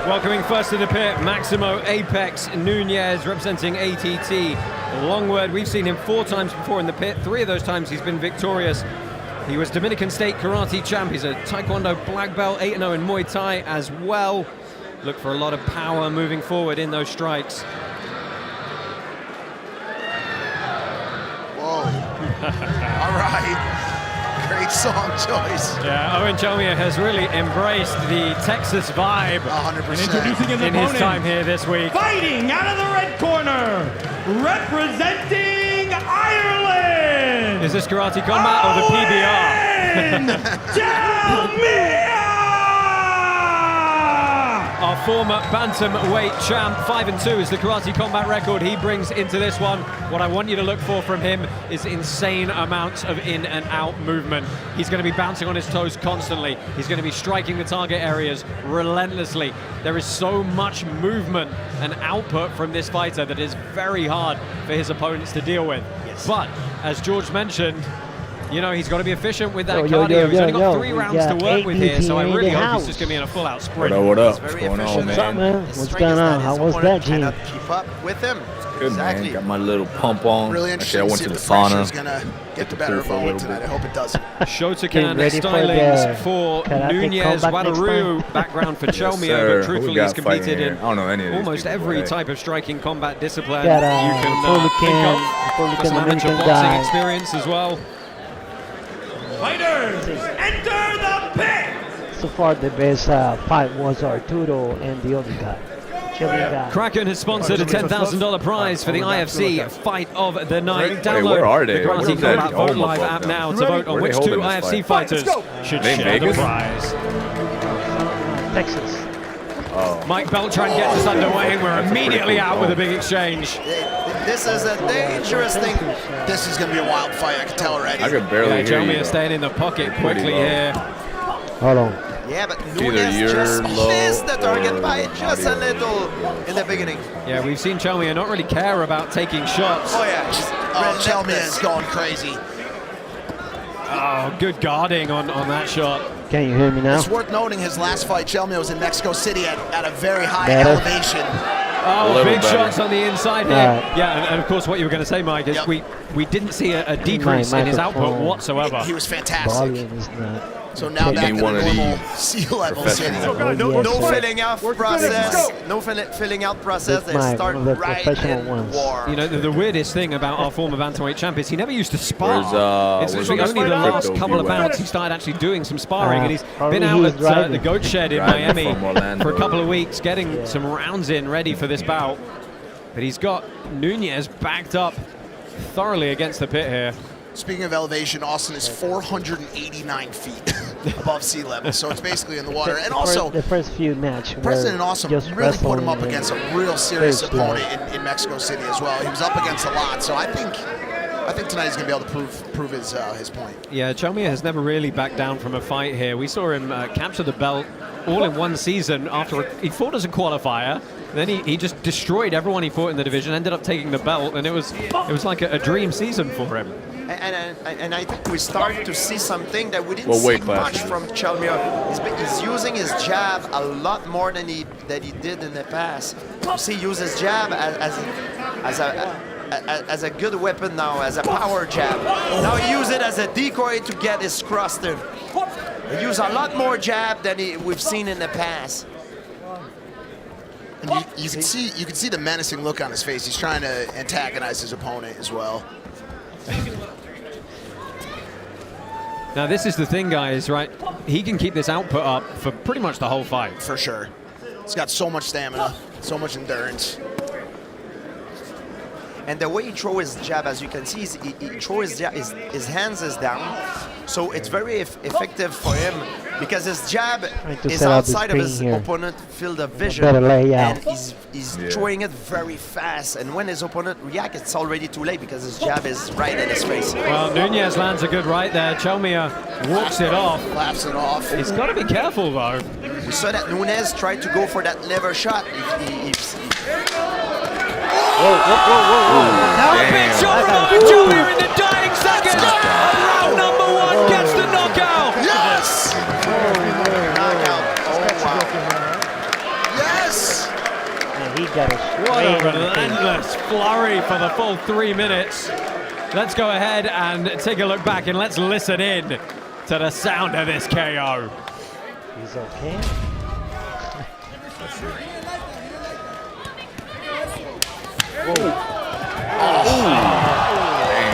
for? Welcoming first to the pit, Maximo Apex Nunez, representing ATT Longwood. We've seen him 4 times before in the pit. 3 of those times he's been victorious. He was Dominican State Karate champ. He's a Taekwondo black belt, 8-0 in Muay Thai as well. Look for a lot of power moving forward in those strikes. Whoa. All right. Great song choice. Yeah, Owen Chalmier has really embraced the Texas vibe 100%. And introducing his in his opponent, time here this week. fighting out of the red corner, representing Ireland. Is this Karate Combat or the PBR? Chalmier! Our former bantamweight champ, 5-2 is the Karate Combat record he brings into this one. What I want you to look for from him is insane amounts of in and out movement. He's going to be bouncing on his toes constantly. He's going to be striking the target areas relentlessly. There is so much movement and output from this fighter that is very hard for his opponents to deal with. Yes. But, as George mentioned, you know, he's got to be efficient with that cardio. He's only got 3 rounds to work with here, so I really hope he's just going to be in a full-out sprint. What up? He's What's very going on, efficient. man? What's going on? How was that, Gene? Cannot keep up with him. Good, Exactly. man. Got my little pump on. Really Actually, I interesting to went see to if the the pressure is sauna. going to get the Get better the of for a Owen little tonight. bit. I hope it doesn't. Shotokan ready for stylings the for karate Nunez, combat next Wadaru, background for Chalmier, sir. but truthfully Who he's got fighting competed in here? I don't know any of these almost people, every but type of striking combat discipline Got you can think of. Got some amateur Dominican boxing guy. experience as well. Fighters, enter the pit! So far, the best fight was Arturo and the other guy, Chilean guy. Kraken has sponsored a $10,000 prize for the IFC Fight of the Night. Hey, where are Download they? the Karate Where's that? Combat Oh, Vote my Live fuck, app no. now to Where vote on they which 2 holding this IFC fight? fighters should Are they in share the Vegas? prize. Texas. Oh. Mike Beltran gets us underway and we're immediately out with a big exchange. This is a dangerous thing. This is going to be a wild fight, I can tell already. I could barely hear Chalmier you. staying in the pocket quickly low. here. Hold on. Yeah, but Either Nunez you're just low missed the target or by just a audio. little in the beginning. Yeah, we've seen Chalmier not really care about taking shots. Oh yeah, just Chalmier is going crazy. Oh, good guarding on that shot. Can you hear me now? It's worth noting his last fight, Chalmier was in Mexico City at a very high Better. elevation. Oh, big better. shots on the inside here. Right. Yeah, and of course what you were going to say, Mike, is we didn't see a decrease in his output microphone. whatsoever. He was fantastic. Volume is not. So now Okay. back to the one of normal these sea level professionals. city. No filling out process. No filling out process. They Big Mike, start one of the right professional in ones. war. You know, the weirdest thing about our former bantamweight champ is he never used to spar. Where's, It's where's literally only the Crypto last couple of View at? bouts he started actually doing some sparring, and he's probably been out he at was driving. the Goat Shed in Driving Miami from Orlando. for a couple of weeks, getting some rounds in ready for this bout. But he's got Nunez backed up thoroughly against the pit here. Speaking of elevation, Austin is 489 feet above sea level, so it's basically in the water. And also, the first few matches, President Austin really put him up against a real serious opponent in Mexico City as well. He was up against a lot, so I think tonight he's going to be able to prove his point. Yeah, Chomia has never really backed down from a fight here. We saw him capture the belt all in one season after he fought as a qualifier. Then he just destroyed everyone he fought in the division, ended up taking the belt, and it was like a dream season for him. And I think we started to see something that we didn't see much from Chalmia. He's using his jab a lot more than he did in the past. You see, he uses jab as a good weapon now, as a power jab. Now he uses it as a decoy to get his crusted. He uses a lot more jab than we've seen in the past. And you can see the menacing look on his face. He's trying to antagonize his opponent as well. Now this is the thing, guys, right? He can keep this output up for pretty much the whole fight. For sure. He's got so much stamina, so much endurance. And the way he throws his jab, as you can see, he throws his hands is down. So it's very effective for him because his jab is outside of his opponent's field of vision. And he's throwing it very fast. And when his opponent reacts, it's already too late because his jab is right in his face. Well, Nunez lands a good right there. Chalmia walks it off. Laps it off. He's got to be careful, though. We saw that Nunez tried to go for that lever shot. Now big shot from Junior in the dying seconds. Round number 1 gets the knockout. Yes! Knockout. Oh, wow. Yes! Yeah, he got a What a relentless flurry for the full 3 minutes. Let's go ahead and take a look back and let's listen in to the sound of this KO. He's okay.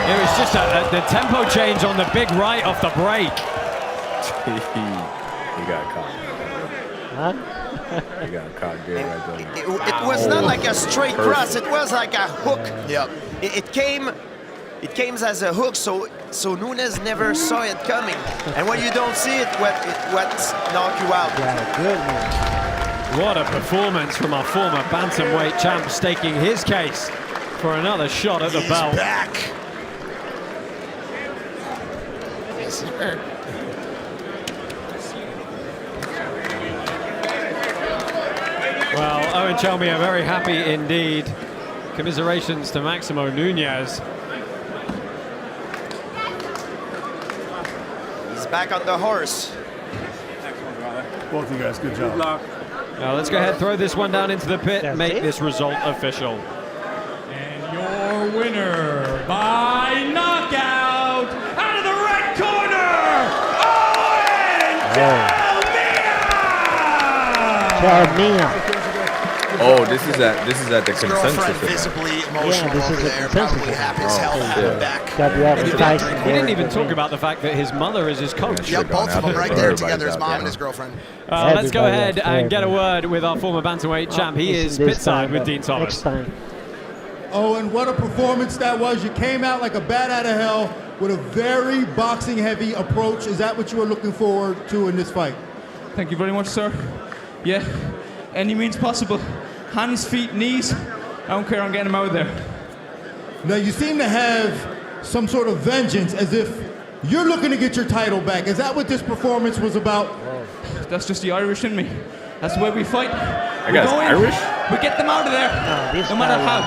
It was just the tempo change on the big right off the break. He got caught. Huh? He got caught good right there. It was not like a straight cross. It was like a hook. Yep. It came as a hook, so Nunez never saw it coming. And when you don't see it, what knock you out. Yeah, good man. What a performance from our former bantamweight champ, staking his case for another shot at the belt. Back. Well, Owen Chalmia very happy indeed. Commiserations to Maximo Nunez. He's back on the horse. Both of you guys, good job. Now let's go ahead, throw this one down into the pit, make this result official. And your winner by knockout out of the red corner, Owen Chalmia. Oh, this is at the His consensus girlfriend event. visibly emotional this over is a there, consensus probably event. happy as hell to have him back. We didn't even talk about the fact that his mother is his coach. Yep, both of them right there together, his mom and his girlfriend. Let's go ahead and get a word with our former bantamweight champ. He is pitside with Dean Thomas. Next time. Oh, and what a performance that was. You came out like a bat out of hell with a very boxing-heavy approach. Is that what you were looking forward to in this fight? Thank you very much, sir. Yeah, any means possible. Hands, feet, knees. I don't care, I'm getting him out of there. Now, you seem to have some sort of vengeance, as if you're looking to get your title back. Is that what this performance was about? That's just the Irish in me. That's the way we fight. I got Irish? We get them out of there, no matter how.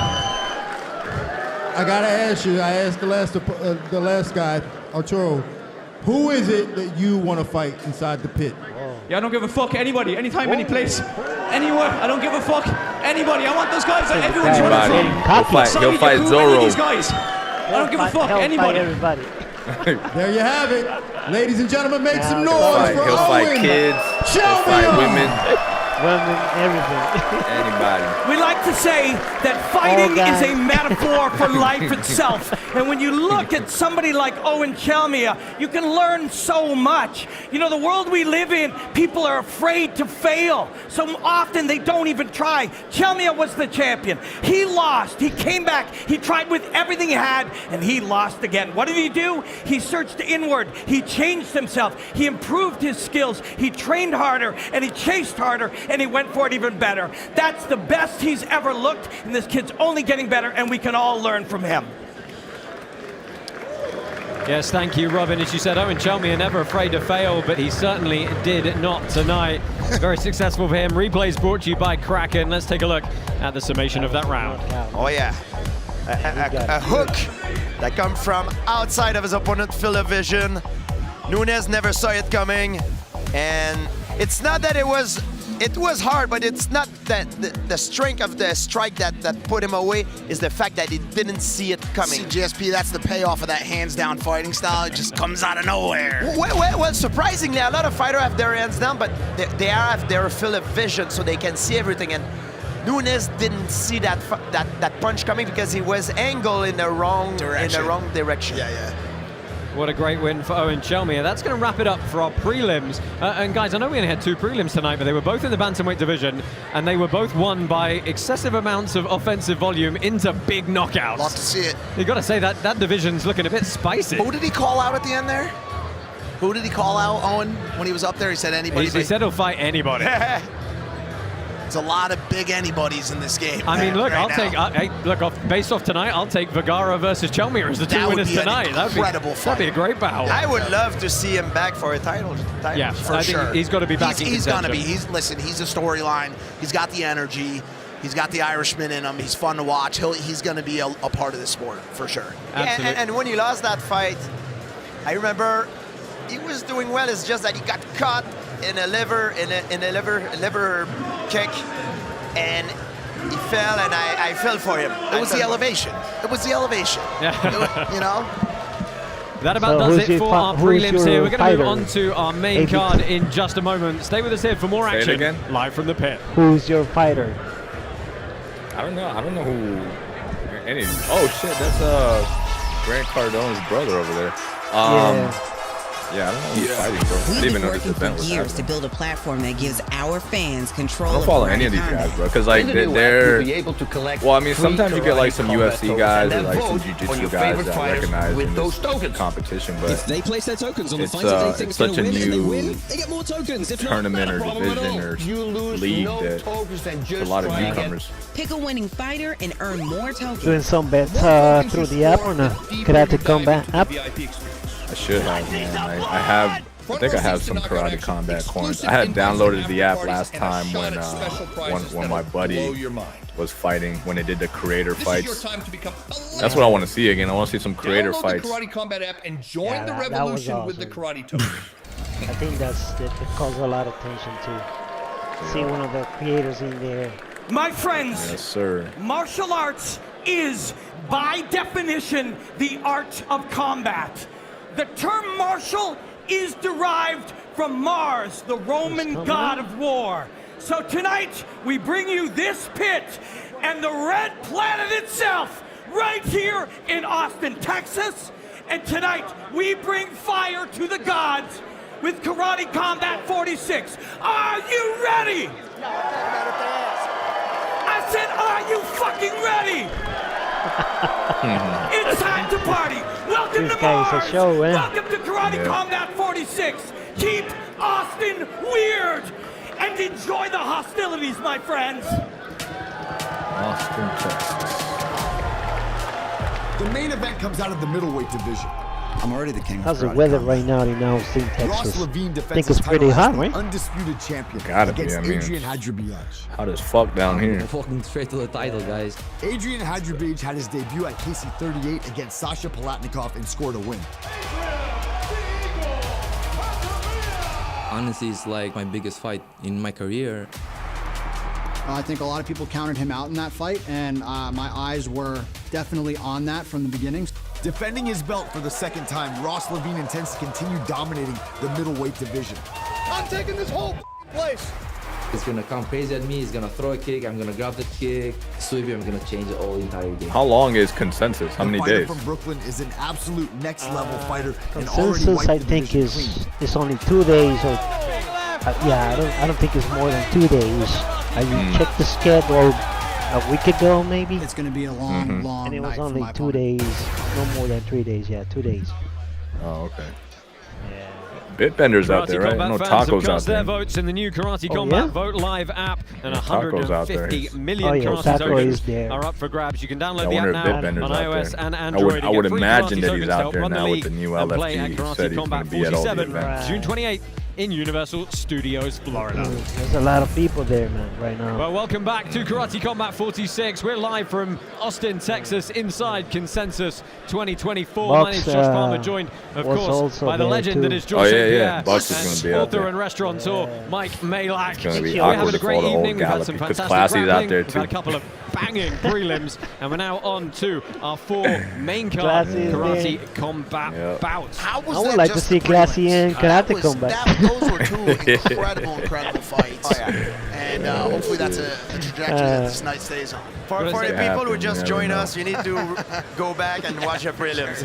I gotta ask you, I asked the last guy, Arturo, who is it that you want to fight inside the pit? Yeah, I don't give a fuck. Anybody, anytime, any place, anywhere. I don't give a fuck. Anybody. I want those guys that everyone's running from. He'll fight Zorro. These guys. I don't give a fuck. Anybody. There you have it. Ladies and gentlemen, make some noise for He'll Owen. fight kids. He'll fight women. women, everything. Anybody. We like to say that fighting is a metaphor for life itself. And when you look at somebody like Owen Chelmia, you can learn so much. You know, the world we live in, people are afraid to fail. So often they don't even try. Chelmia was the champion. He lost. He came back. He tried with everything he had, and he lost again. What did he do? He searched inward. He changed himself. He improved his skills. He trained harder, and he chased harder, and he went for it even better. That's the best he's ever looked, and this kid's only getting better, and we can all learn from him. Yes, thank you, Robin. As you said, Owen Chelmia never afraid to fail, but he certainly did not tonight. Very successful for him. Replays brought to you by Kraken. Let's take a look at the summation of that round. Oh yeah, a hook that come from outside of his opponent's field of vision. Nunes never saw it coming, and it's not that it was hard, but it's not that the strength of the strike that put him away is the fact that he didn't see it coming. See, GSP, that's the payoff of that hands-down fighting style. It just comes out of nowhere. Well, surprisingly, a lot of fighters have their hands down, but they have their field of vision, so they can see everything. And Nunes didn't see that punch coming because he was angled in the wrong direction. Yeah. What a great win for Owen Chelmia. That's going to wrap it up for our prelims. And guys, I know we only had 2 prelims tonight, but they were both in the bantamweight division, and they were both won by excessive amounts of offensive volume into big knockouts. Love to see it. You got to say that division's looking a bit spicy. Who did he call out at the end there? Who did he call out, Owen, when he was up there? He said anybody. He said he'll fight anybody. There's a lot of big anybody's in this game. I mean, look, based off tonight, I'll take Vergara versus Chelmia as the 2 winners tonight. That'd be a great battle. I would love to see him back for a title. Yeah, for sure. He's got to be back. He's going to be. Listen, he's a storyline. He's got the energy. He's got the Irishman in him. He's fun to watch. He's going to be a part of the sport for sure. Yeah, and when he lost that fight, I remember he was doing well. It's just that he got caught in a liver kick, and he fell, and I fell for him. It was the elevation. Yeah. You know. That about does it for our prelims here. We're going to move on to our main card in just a moment. Stay with us here for more action live from the pit. Who's your fighter? I don't know who. Oh shit, that's Grant Cardone's brother over there. Yeah, I don't know who's fighting, bro. I didn't even know this event was happening. To build a platform that gives our fans control. I don't follow any of these guys, bro, because like they're. Well, I mean, sometimes you get like some UFC guys or like some jiu-jitsu guys that recognize in this competition, but if they place their tokens on the fighter they think it's such a new they get more tokens. If tournament or division or league that a lot of newcomers. Pick a winning fighter and earn more tokens. Doing some bets through the app or not? Karate Combat app? I should have, man. I think I have some Karate Combat coins. I had downloaded the app last time when my buddy was fighting, when they did the creator fights. That's what I want to see again. I want to see some creator fights. Download the Karate Combat app and join the revolution with the Karate token. I think it calls a lot of attention to see one of the creators in there. My friends, yes, sir. Martial arts is, by definition, the art of combat. The term martial is derived from Mars, the Roman god of war. So tonight, we bring you this pit and the red planet itself right here in Austin, Texas. And tonight, we bring fire to the gods with Karate Combat 46. Are you ready? I said, are you fucking ready? It's time to party. Welcome to Mars. Welcome to Karate Combat 46. Keep Austin weird and enjoy the hostilities, my friends. Austin, Texas. The main event comes out of the middleweight division. I'm already the king. How's the weather right now in Austin, Texas? I think it's pretty hot, right? Undisputed champion. Gotta be. I mean, Adrian Hadjibetesh. Hot as fuck down here. Walking straight to the title, guys. Adrian Hadjibetesh had his debut at KC 38 against Sasha Palatnikov and scored a win. Honestly, it's like my biggest fight in my career. I think a lot of people counted him out in that fight, and my eyes were definitely on that from the beginning. Defending his belt for the second time, Ross Levine intends to continue dominating the middleweight division. I'm taking this whole place. He's gonna come crazy at me. He's gonna throw a kick. I'm gonna grab the kick, sweep him. I'm gonna change the whole entire game. How long is consensus? How many days? From Brooklyn is an absolute next level fighter. Consensus, I think, is only 2 days or yeah. I don't think it's more than 2 days. I checked the schedule a week ago, maybe. It's going to be a long, long and it was night only for my 2 days, no more than 3 days. Yeah, 2 days. Oh, okay. Bitbenders out there, right? No tacos out their there. votes in the new Karate Combat Vote Live app, and 150 million Karate tokens are up for grabs. You can download the app now on iOS and Android. I would imagine that he's out there now with the new LFG. He said he's going to be at all the events. June 28th in Universal Studios, Florida. There's a lot of people there, man, right now. Well, welcome back to Karate Combat 46. We're live from Austin, Texas, inside Consensus 2024. My name's Josh Palmer, joined, of course, by the legend that is George St. Pierre, Bucks is going to be out there. Author and restaurateur Mike Malak. It's going to be We're awkward having a to great follow the whole evening. We've had some gallop because fantastic Classy's out grappling. there We've had a too. couple of banging prelims, and we're now on to our 4 main card Karate Combat bouts. How was I would that like to just see the Classy prelims? and Karate Combat. Those were 2 incredible fights. And hopefully that's a trajectory that this night stays on. For the people who just joined us, you need to go back and watch the prelims.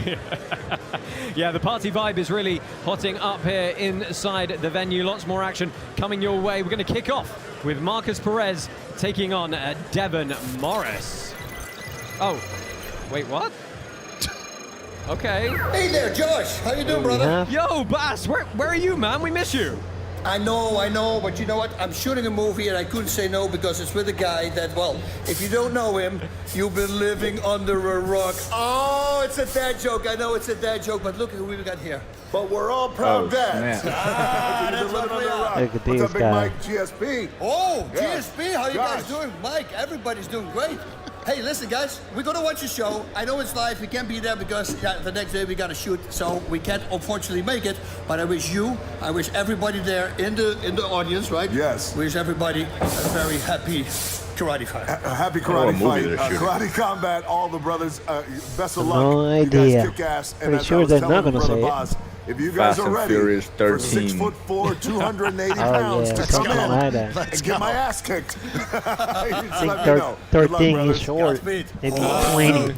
Yeah, the party vibe is really hotting up here inside the venue. Lots more action coming your way. We're going to kick off with Marcus Perez taking on Devin Morris. Oh, wait, what? Okay. Hey there, Josh. How you doing, brother? Yo, Bass, where are you, man? We miss you. I know, but you know what? I'm shooting a movie and I couldn't say no because it's with a guy that, well, if you don't know him, you've been living under a rock. Oh, it's a dad joke. I know it's a dad joke, but look at who we got here. But we're all proud dads. That's what we are. Look at What's these up, Big guys. Mike, GSP? Oh, Yeah. GSP, how you guys doing? Mike, everybody's doing great. Hey, listen, guys, we're gonna watch the show. I know it's live. We can't be there because the next day we gotta shoot, so we can't unfortunately make it. But I wish everybody there in the audience, right? Yes. Wish everybody a very happy karate fight. A happy karate fight. Karate Combat, all the brothers. Best of luck. No You guys idea. kick ass. And Pretty as I sure was they're telling not gonna Brother say it. Boz, if you guys Fast are and ready Furious for 13. 6'4", 280 Oh, pounds yeah, to come something in like that. and get my ass kicked, I think 13 is short, maybe 20.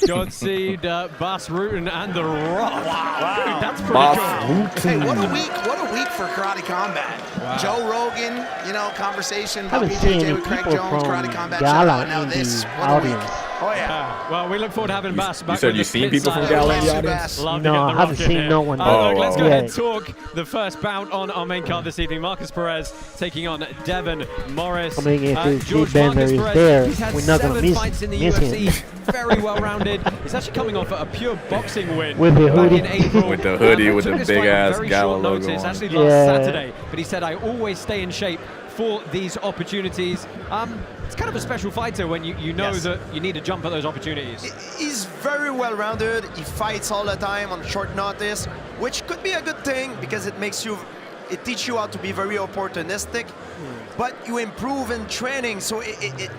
Godspeed, Bas Rutten and The Rock. Wow. That's pretty Bas cool. Hey, what a week for Karate Combat. Wow. Joe Rogan, conversation I about haven't seen BJJ any with Craig people Jones, from Karate Combat Gala show. Now in this, the what a week. audience. Oh yeah. Well, we look forward to having Bas back. said with you've the seen pit people from side. Gala in the Yes, audience? Bass. Love to No, get I The haven't Rock in seen here. no one. Look, let's go ahead and Yes. talk the first bout on our main card this evening. Marcus Perez taking on Devin Morris. I mean, if the George Bender Marcus is Perez, there, he's had we're not gonna 7 miss fights in the him. UFC. Very well rounded. He's actually coming off a pure boxing win With the back hoodie. in April. With the hoodie, with Took the this big fight on ass very Gala short logo notice, on actually it. last Yeah. Saturday. But he said, I always stay in shape for these opportunities. It's kind of a special fighter when you know that you need to jump at those opportunities. He's very well-rounded. He fights all the time on short notice, which could be a good thing because it teaches you how to be very opportunistic. But you improve in training, so it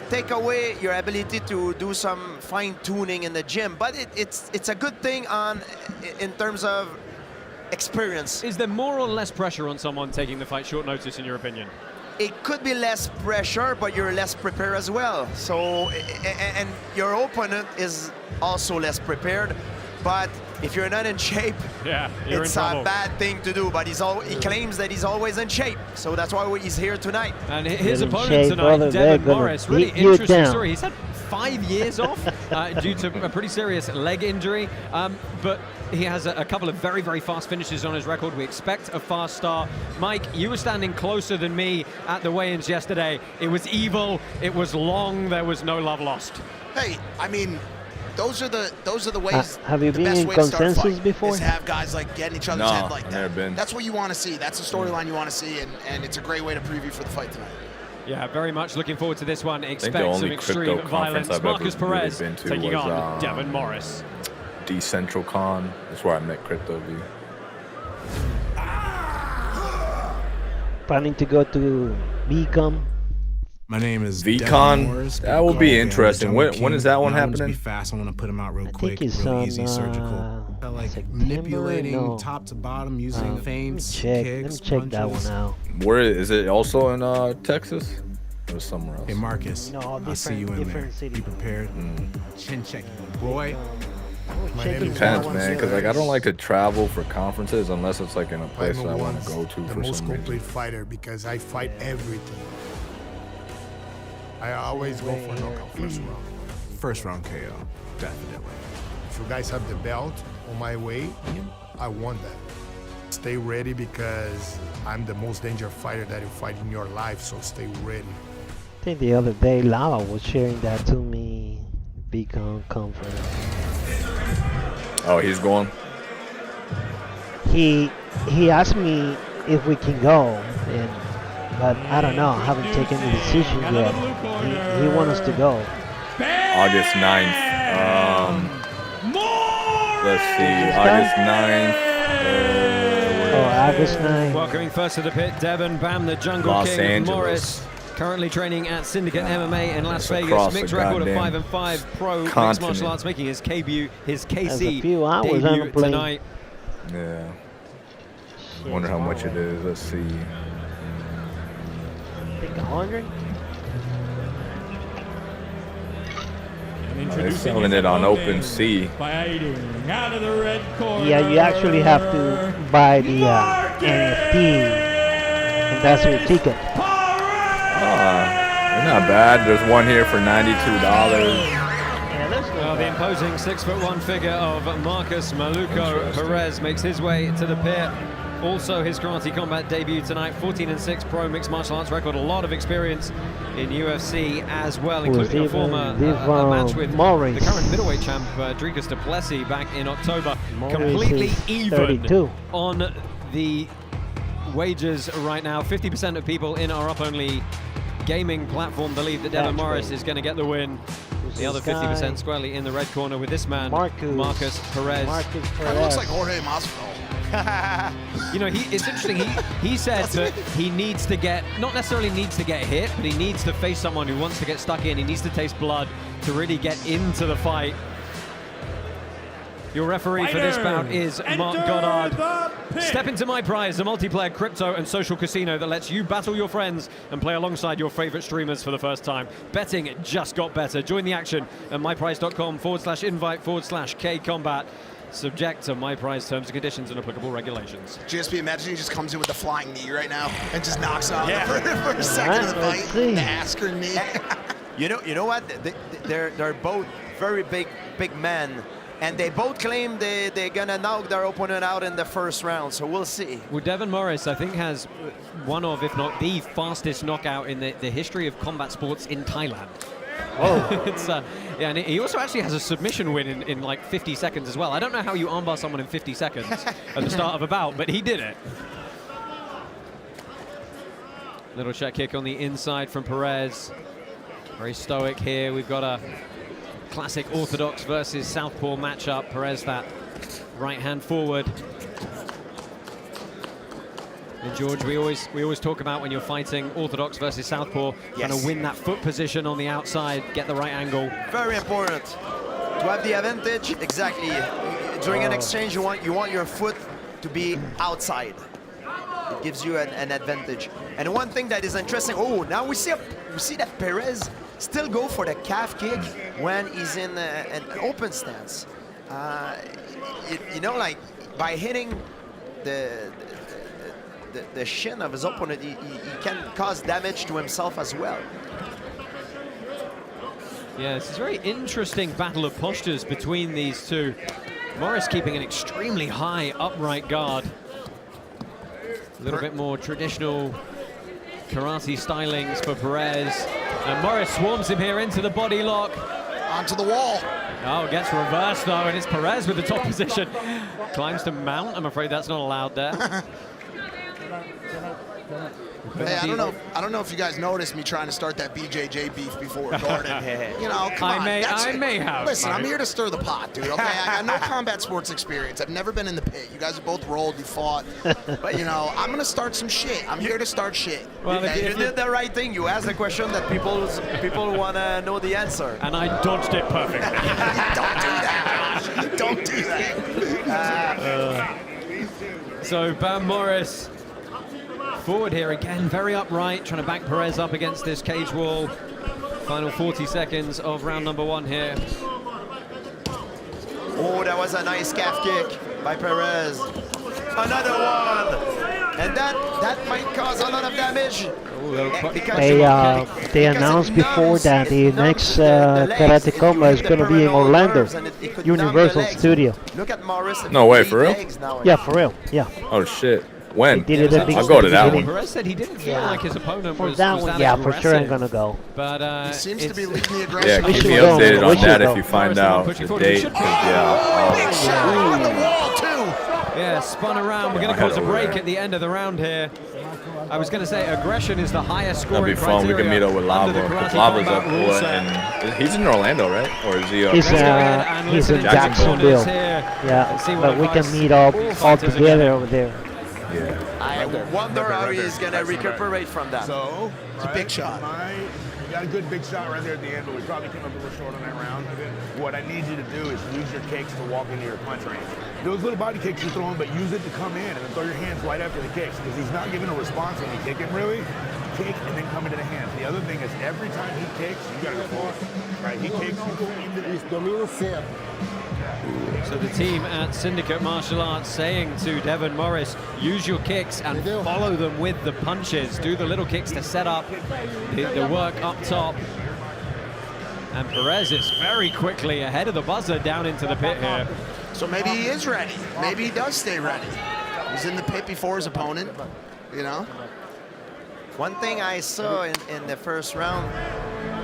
take away your ability to do some fine-tuning in the gym. But it's a good thing in terms of experience. Is there more or less pressure on someone taking the fight short notice, in your opinion? It could be less pressure, but you're less prepared as well. So, and your opponent is also less prepared. But if you're not in shape, you're it's in a trouble. bad thing to do. But he claims that he's always in shape. So that's why he's here tonight. And his in opponent shape, tonight, brother, they're Devin gonna Morris, really beat you interesting down. story. He's had 5 years off due to a pretty serious leg injury, but he has a couple of very, very fast finishes on his record. We expect a fast start. Mike, you were standing closer than me at the weigh-ins yesterday. It was evil, it was long, there was no love lost. Hey, I mean, those are the ways. Have you the been best in way to start a consensus fight before? Is to have guys like get in each other's No, head like I've that. never been. That's what you want to see. That's the storyline you want to see, and it's a great way to preview for the fight tonight. Yeah, very much looking forward to this one. the Expect some only extreme crypto violence. conference I've Marcus ever really Perez been to taking was, on Devin Morris. Decentral Con. That's where I met Crypto V. Planning to go to BCOM. My name is VCon. That will be interesting. When is that one happening? Be fast. I want to put him out real I quick. think it's real on easy, surgical. September? manipulating No. top to bottom using feints, Let me kicks, check that one punches. out. Where is it? Also in Texas, or somewhere else? Hey Marcus, No, I'll see you in there. different city. Be prepared. Chin check, boy. My check name it is Depends, out. man. Because like I don't like to travel for conferences unless it's like in a place I'm that I want once to go to the for most some reason. complete fighter because I fight everything. I always go for knockout first round. First round KO, definitely. If you guys have the belt on my way, I want that. Stay ready because I'm the most dangerous fighter that you fight in your life, so stay ready. I think the other day Lava was sharing that to me. Beacon Conference. Oh, he's going. He asked me if we can go, but I don't know. I haven't taken the decision yet. He wants us to go. August 9th. Let's see. August 9th. August 9th. Welcoming first to the pit, Devon Bam, the Jungle Los King Angeles. Morris. Currently training at Syndicate MMA in Las It's Vegas. across Mixed the record of goddamn 5-5 pro mixed continent. martial arts, making his KC There's a few hours on debut the plane. tonight. Yeah. Wonder how much it is. Let's see. I think 100. They're selling it on OpenSea. Fighting out of the red corner. Yeah, you actually have to buy the NFT, and that's your ticket. They're not bad. There's one here for $92. Well, the imposing 6'1" figure of Marcus Maluco Perez makes his way to the pit. Also his karate combat debut tonight, 14-6 pro mixed martial arts record, a lot of experience in UFC as well, including a former match with the current middleweight champ, Dricus du Plessis, back in October. Completely even 32. on the wagers right now. 50% of people in our up-only gaming platform believe that Devon Morris is going to get the win. The other 50% squarely in the red corner with this man, Marcus Perez. Kind of looks like Jorge Masvidal. You know, it's interesting. He said that he needs to get, not necessarily needs to get hit, but he needs to face someone who wants to get stuck in. He needs to taste blood to really get into the fight. Your referee for this bout is Mark Goddard. Step into My Prize, a multiplayer crypto and social casino that lets you battle your friends and play alongside your favorite streamers for the first time. Betting just got better. Join the action at myprize.com/invite/KCombat. Subject to My Prize terms and conditions and applicable regulations. GSP, imagine he just comes in with the flying knee right now and just knocks out the first second of the fight. The Asker knee. You know what? They're both very big men. And they both claim they're gonna knock their opponent out in the first round, so we'll see. Well, Devon Morris, I think, has one of, if not the fastest knockout in the history of combat sports in Thailand. Oh, it's yeah, and he also actually has a submission win in like 50 seconds as well. I don't know how you armbar someone in 50 seconds at the start of a bout, but he did it. Little check kick on the inside from Perez. Very stoic here. We've got a classic orthodox versus southpaw matchup. Perez, that right hand forward. And George, we always talk about when you're fighting orthodox versus southpaw, trying to win that foot position on the outside, get the right angle. Very important to have the advantage. Exactly. During an exchange, you want your foot to be outside. It gives you an advantage. And one thing that is interesting. Oh, now we see that Perez still go for the calf kick when he's in an open stance. You know, like by hitting the shin of his opponent, he can cause damage to himself as well. Yeah, this is a very interesting battle of postures between these two. Morris keeping an extremely high upright guard. A little bit more traditional karate stylings for Perez. And Morris swarms him here into the body lock. Onto the wall. Oh, gets reversed though, and it's Perez with the top position. Climbs to mount. I'm afraid that's not allowed there. Hey, I don't know if you guys noticed me trying to start that BJJ beef before Gordon. You know, come on. I may have. Listen, I'm here to stir the pot, dude, okay? I got no combat sports experience. I've never been in the pit. You guys have both rolled, you fought. But, you know, I'm going to start some shit. I'm here to start shit. Well, you did the right thing. You asked a question that people want to know the answer. And I dodged it perfectly. Don't do that. Don't do that. So Bam Morris forward here again, very upright, trying to back Perez up against this cage wall. Final 40 seconds of round number 1 here. Oh, that was a nice calf kick by Perez. Another one, and that might cause a lot of damage. They announced before that the next Karate Combat is going to be in Orlando, Universal Studio. Look at Morris. No way, for real? Yeah, for real. Yeah. Oh shit. When? They did it I'll go to that one. Perez said he didn't feel like his opponent For was that was one, that yeah, aggressive. for sure I'm going to go. But He seems to be leading the Yeah, aggression. keep me go. updated We on should that go. if you find out the date. 'Cause, yeah. Big shot on the wall, too. Yeah, spun around. We're going to I'll cause a head over break there. at the end of the round here. I was going to say aggression is the highest That'll scoring be fun. We criteria can meet up with under Lava. the Because Karate Lava's Combat up, rule set. and he's in Orlando, right? Or is he up? He's, Let's go ahead and he's listen in into the Jacksonville. corners here and Yeah, see what but we can advice meet all fighters are together getting. over there. Yeah. I wonder how he's going to recuperate from that. So, It's a big shot. You got a good big shot right there at the end, but we probably came up a little short on that round. What I need you to do is use your kicks to walk into your punch range. Those little body kicks you're throwing, but use it to come in and then throw your hands right after the kicks because he's not giving a response when you kick him really. Kick and then come into the hands. The other thing is every time he kicks, you got to go forward. Right? He kicks, you go into the So the team at Syndicate Martial Arts saying to Devon Morris, use your kicks and follow them with the punches. Do the little kicks to set up the work up top. And Perez is very quickly ahead of the buzzer down into the pit here. So maybe he is ready. Maybe he does stay ready. He's in the pit before his opponent, you know? One thing I saw in the first round,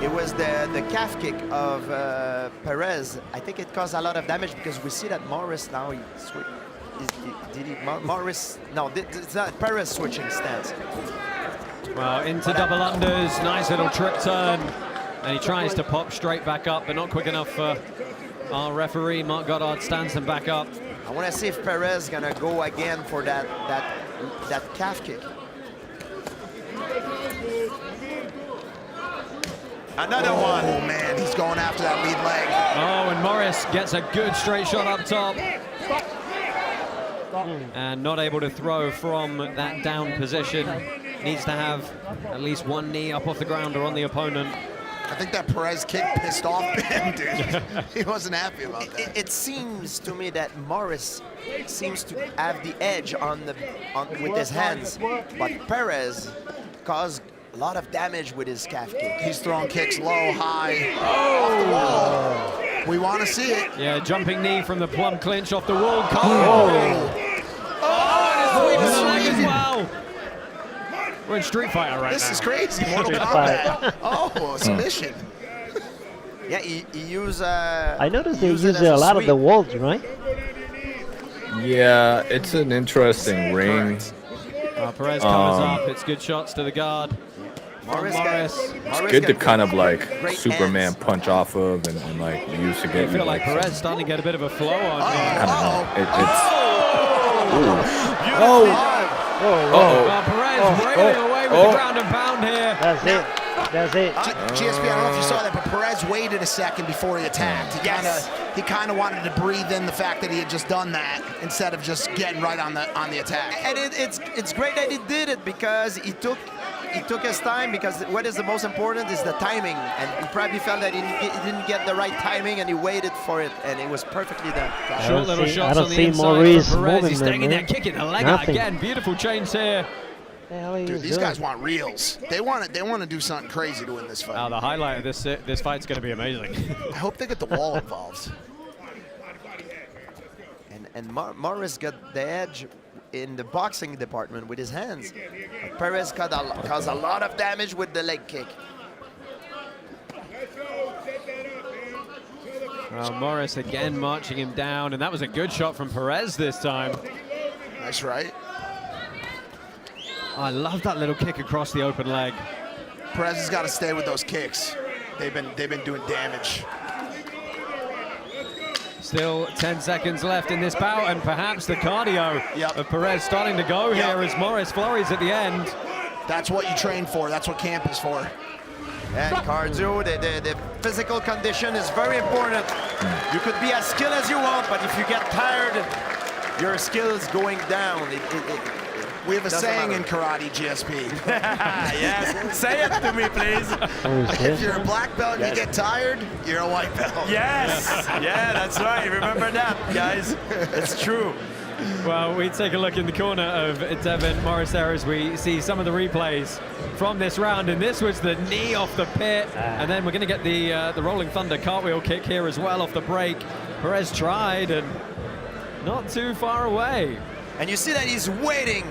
it was the calf kick of Perez. I think it caused a lot of damage because we see that Morris now, Morris, no, it's not Perez switching stance. Well, into double unders, nice little trip turn. And he tries to pop straight back up, but not quick enough for our referee. Mark Goddard stands him back up. I want to see if Perez is gonna go again for that calf kick. Another one. Oh man, he's going after that lead leg. Oh, and Morris gets a good straight shot up top. And not able to throw from that down position. Needs to have at least one knee up off the ground or on the opponent. I think that Perez kick pissed off him, dude. He wasn't happy about that. It seems to me that Morris seems to have the edge with his hands, but Perez caused a lot of damage with his calf kick. He's throwing kicks low, high, off the wall. We want to see it. Yeah, jumping knee from the plum clinch off the wall. Oh, and his leg as well. We're in Street Fighter right now. This is crazy. Mortal Kombat. Oh, submission. Yeah, he used. I noticed they use a lot of the walls, right? Yeah, it's an interesting ring. Perez covers up. It's good shots to the guard. Morris. It's good to kind of like Superman punch off of and like use to I get feel you like like Perez starting to get a bit of a flow on. I don't know. Perez railing away with the ground and pound here. That's it. That's it. GSP, I don't know if you saw that, but Perez waited a second before he attacked. He kind of wanted to breathe in the fact that he had just done that instead of just getting right on the attack. And it's great that he did it because he took his time, because what is the most important is the timing, and he probably felt that he didn't get the right timing and he waited for it, and it was perfectly done. Short little shots on the inside for Perez. He's staying in there, kicking the leg out Nothing. again. Beautiful chains here. Dude, these guys want reels. They want to do something crazy to win this fight. Now the highlight of this fight's going to be amazing. I hope they get the wall involved. And Morris got the edge in the boxing department with his hands. Perez caused a lot of damage with the leg kick. Well, Morris again marching him down, and that was a good shot from Perez this time. Nice right. I love that little kick across the open leg. Perez has got to stay with those kicks. They've been doing damage. Still 10 seconds left in this bout, and perhaps the cardio of Perez starting to go here as Morris flurries at the end. That's what you train for. That's what camp is for. And cardio, the physical condition is very important. You could be as skilled as you want, but if you get tired, your skills going down. We have a doesn't saying matter. in karate, GSP. Yes, say it to me, please. If you're a black belt and you get tired, you're a white belt. Yes, yeah, that's right. Remember that, guys. It's true. Well, we take a look in the corner of Devin Morris there as we see some of the replays from this round, and this was the knee off the pit, and then we're going to get the Rolling Thunder cartwheel kick here as well off the break. Perez tried, and not too far away. And you see that he's waiting.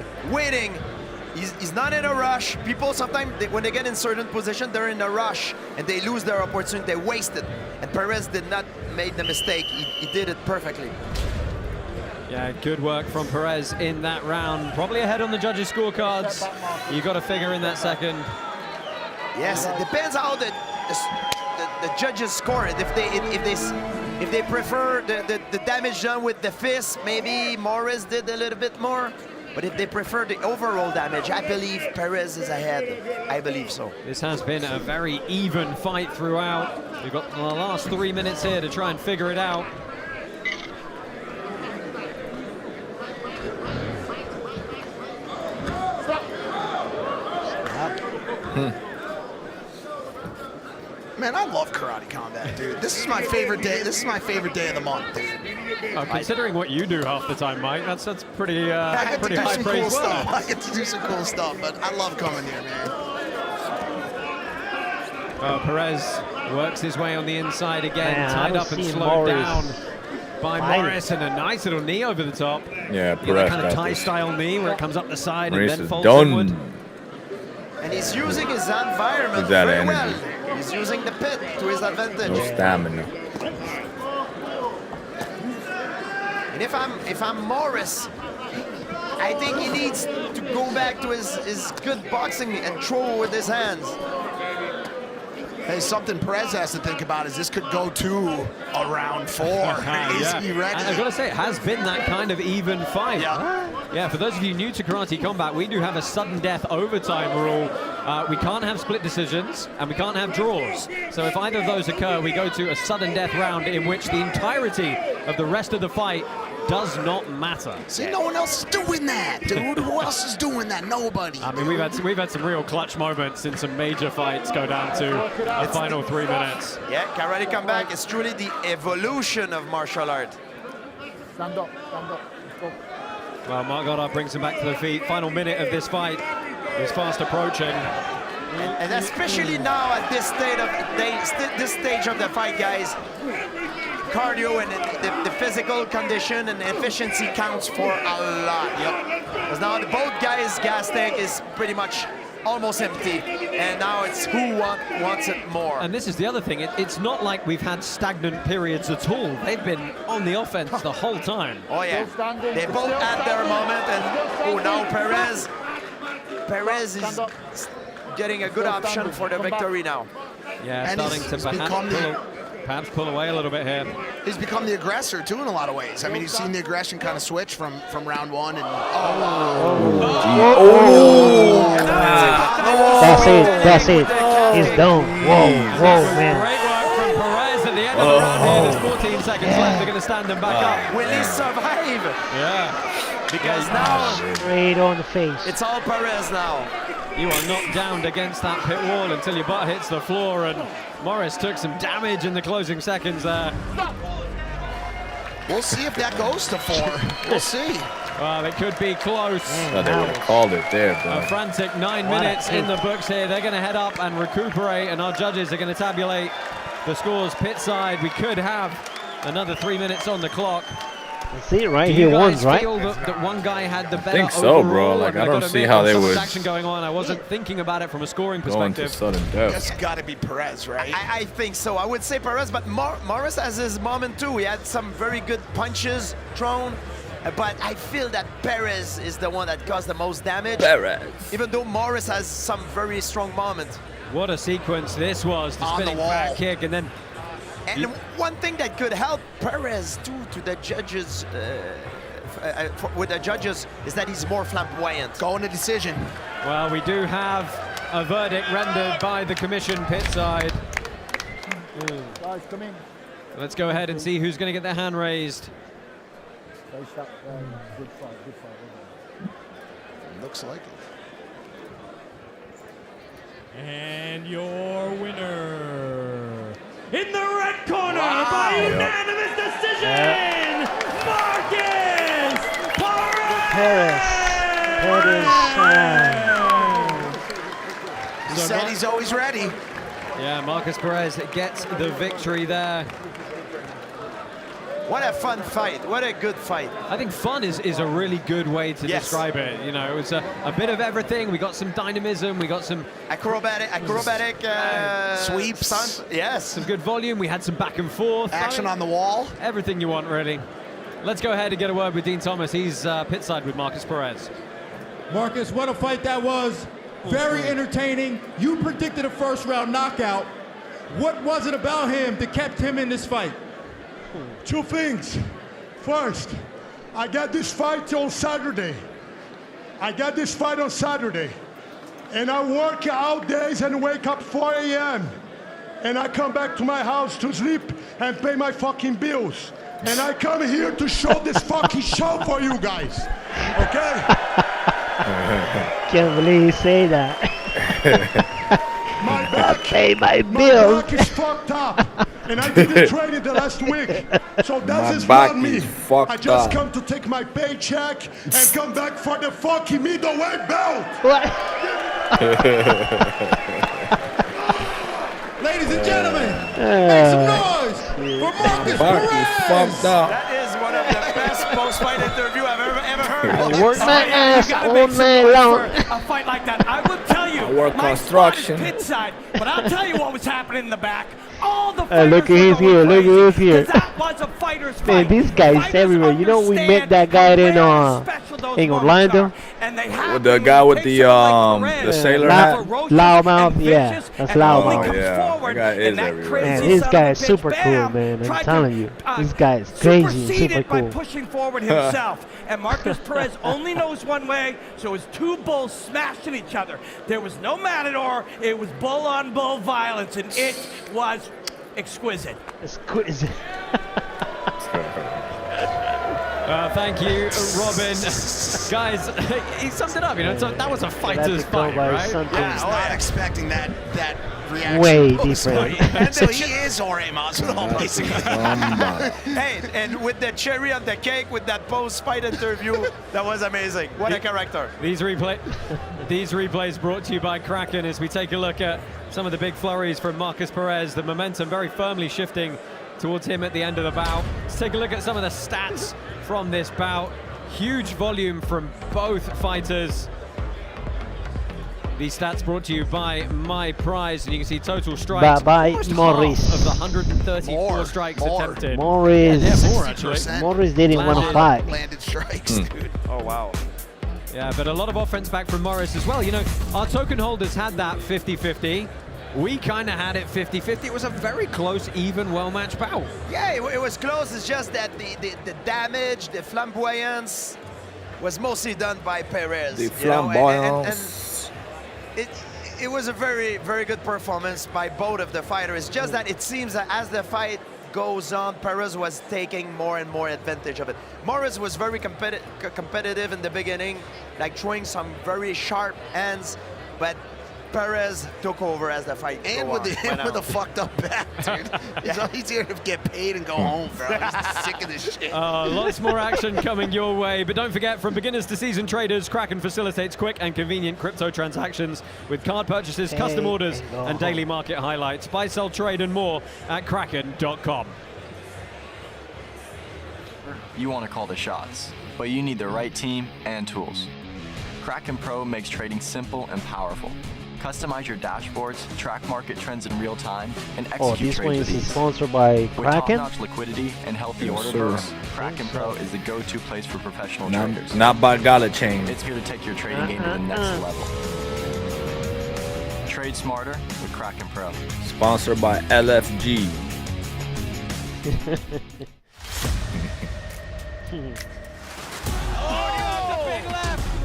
He's not in a rush. People sometimes, when they get in certain position, they're in a rush and they lose their opportunity, they waste it. And Perez did not make the mistake. He did it perfectly. Yeah, good work from Perez in that round. Probably ahead on the judges' scorecards. You got to figure in that second. Yes, it depends how the judges score it. If they prefer the damage done with the fist, maybe Morris did a little bit more. But if they prefer the overall damage, I believe Perez is ahead. I believe so. This has been a very even fight throughout. We've got the last 3 minutes here to try and figure it out. Man, I love karate combat, dude. This is my favorite day. This is my favorite day of the month, dude. Considering what you do half the time, Mike, that's pretty I get pretty to do high some praise. cool stuff. I get to do some cool stuff, but I love coming here, man. Perez works his way on the inside again, Man, tied up and slowed down by Morris, and a nice little knee over the top. Yeah, That Perez kind of got Thai this. style knee where it comes up the side Maurice and then is folds done. inward. And he's using his environment With that very energy. well. He's using the pit to his advantage. No stamina. And if I'm Morris, I think he needs to go back to his good boxing and throw with his hands. Hey, something Perez has to think about is this could go to a round 4. Is he ready? And I've got to say, it has been that kind of even fight. Yeah, for those of you new to Karate Combat, we do have a sudden death overtime rule. We can't have split decisions, and we can't have draws. So if either of those occur, we go to a sudden death round in which the entirety of the rest of the fight does not matter. See, no one else is doing that, dude. Who else is doing that? Nobody. I mean, we've had some real clutch moments in some major fights go down to a final 3 minutes. Yeah, Karate Comeback is truly the evolution of martial art. Stand up, stand up. Let's go. Well, Mark Goddard brings him back to the feet. Final minute of this fight is fast approaching. And especially now at this stage of the fight, guys, cardio and the physical condition and efficiency counts for a lot. Yep. Because now both guys' gas tank is pretty much almost empty, and now it's who wants it more. And this is the other thing. It's not like we've had stagnant periods at all. They've been on the offense the whole time. Oh yeah, they both had their moment, and now Perez is getting a good option for the victory now. Yeah, And starting to perhaps pull away a little bit here. He's become the aggressor too in a lot of ways. I mean, he's seen the aggression kind of switch from round 1 and That's it. He's done. Whoa, man. Great work from Perez at the end of the round here. There's 14 seconds left. They're going to stand him back up. Will he survive? Yeah. Because now Straight on the face. it's all Perez now. You are knocked down against that pit wall until your butt hits the floor, and Morris took some damage in the closing seconds there. we'll see if that goes to 4. We'll see. Well, it could be close. Oh, they would have called it there, bro. A frantic 9 minutes in the books here. They're going to head up and recuperate, and our judges are going to tabulate the scores pit side. We could have another 3 minutes on the clock. See it right Do here, you guys ones, right? feel that one guy had the better think so, bro. overall? Like, And I don't gotta see admit, how on they some of the would action going on. I wasn't thinking about it from a scoring Going to perspective. sudden death. That's got to be Perez, right? I think so. I would say Perez, but Morris has his moment too. He had some very good punches thrown, but I feel that Perez is the one that caused the most damage. Perez. Even though Morris has some very strong moments. What a sequence this was. The On the spinning wall. back kick, and then And one thing that could help Perez too to the judges, with the judges, is that he's more flamboyant. Going to decision. well, we do have a verdict rendered by the commission pit side. Guys, come in. Let's go ahead and see who's going to get their hand raised. Nice shot. Good fight. Looks like it. And your winner, in the red corner, by unanimous decision, Marcus Perez! He said he's always ready. Yeah, Marcus Perez gets the victory there. What a fun fight. What a good fight. I think fun is a really good way to describe it. You know, it was a bit of everything. We got some dynamism. We got some acrobatic sweeps. Yes. Some good volume. We had some back and forth. Action on the wall. Everything you want, really. Let's go ahead and get a word with Dean Thomas. He's pitside with Marcus Perez. Marcus, what a fight that was. Very entertaining. You predicted a first round knockout. What was it about him that kept him in this fight? Two things. First, I got this fight on Saturday. And I work out days and wake up 4 a.m. And I come back to my house to sleep and pay my fucking bills. And I come here to show this fucking show for you guys. Okay? Can't believe you say that. My back, pay my bills. My back is fucked up. And I didn't train it the last week. So that is not me. I just come to take my paycheck and come back for the fucking middleweight belt. Ladies and gentlemen, make some noise for Marcus Perez. That is one of the best post-fight interview I've ever heard. I work my ass all day long. A fight like that, I will tell you. I work construction. Pit side, but I'll tell you what was happening in the back. All the fighters look at his here. Look at his here. that was a fighter's fight. Man, these guys everywhere. You know, we met that guy in Orlando. With the guy with the sailor hat. Loudmouth, yeah, that's Loudmouth. Yeah, that guy is everywhere. Man, this guy is super cool, man. I'm telling you, this guy is crazy and super by cool. pushing forward himself. And Marcus Perez only knows one way, so his two bulls smashed at each other. There was no matador. It was bull-on-bull violence, and it was exquisite. Exquisite. Thank you, Robin. Guys, he summed it up. You know, so that was a fighter's fight, right? Yeah, I was not expecting that reaction. Way different. He is Jorge Masvidal, basically. Hey, and with the cherry on the cake with that post-fight interview, that was amazing. What a character. These replays brought to you by Kraken as we take a look at some of the big flurries from Marcus Perez. The momentum very firmly shifting towards him at the end of the bout. Let's take a look at some of the stats from this bout. Huge volume from both fighters. These stats brought to you by My Prize, and you can see total strikes. By Half Morris. of the 134 strikes attempted. Morris. Yeah, more actually. Morris didn't want to fight. Landed strikes, dude. Oh, wow. Yeah, but a lot of offense back from Morris as well. You know, our token holders had that 50-50. We kind of had it 50-50. It was a very close, even, well-matched bout. Yeah, it was close. It's just that the damage, the flamboyance was mostly done by Perez. The flamboyance. It was a very, very good performance by both of the fighters. It's just that it seems that as the fight goes on, Perez was taking more and more advantage of it. Morris was very competitive in the beginning, like throwing some very sharp hands, but Perez took over as the fight and with a fucked up back, dude. He's here to get paid and go home, bro. He's sick of this shit. Lots more action coming your way, but don't forget, from beginners to seasoned traders, Kraken facilitates quick and convenient crypto transactions with card purchases, custom orders, and daily market highlights. Buy, sell, trade, and more at kraken.com. You want to call the shots, but you need the right team and tools. Kraken Pro makes trading simple and powerful. Customize your dashboards, track market trends in real time, and execute this one trades with is ease. sponsored by With Kraken. top-notch liquidity and healthy order books, Kraken Pro is the go-to place for professional traders. Not by Gala Chain. It's here to take your trading game to the next level. Trade smarter with Kraken Pro. Sponsored by LFG.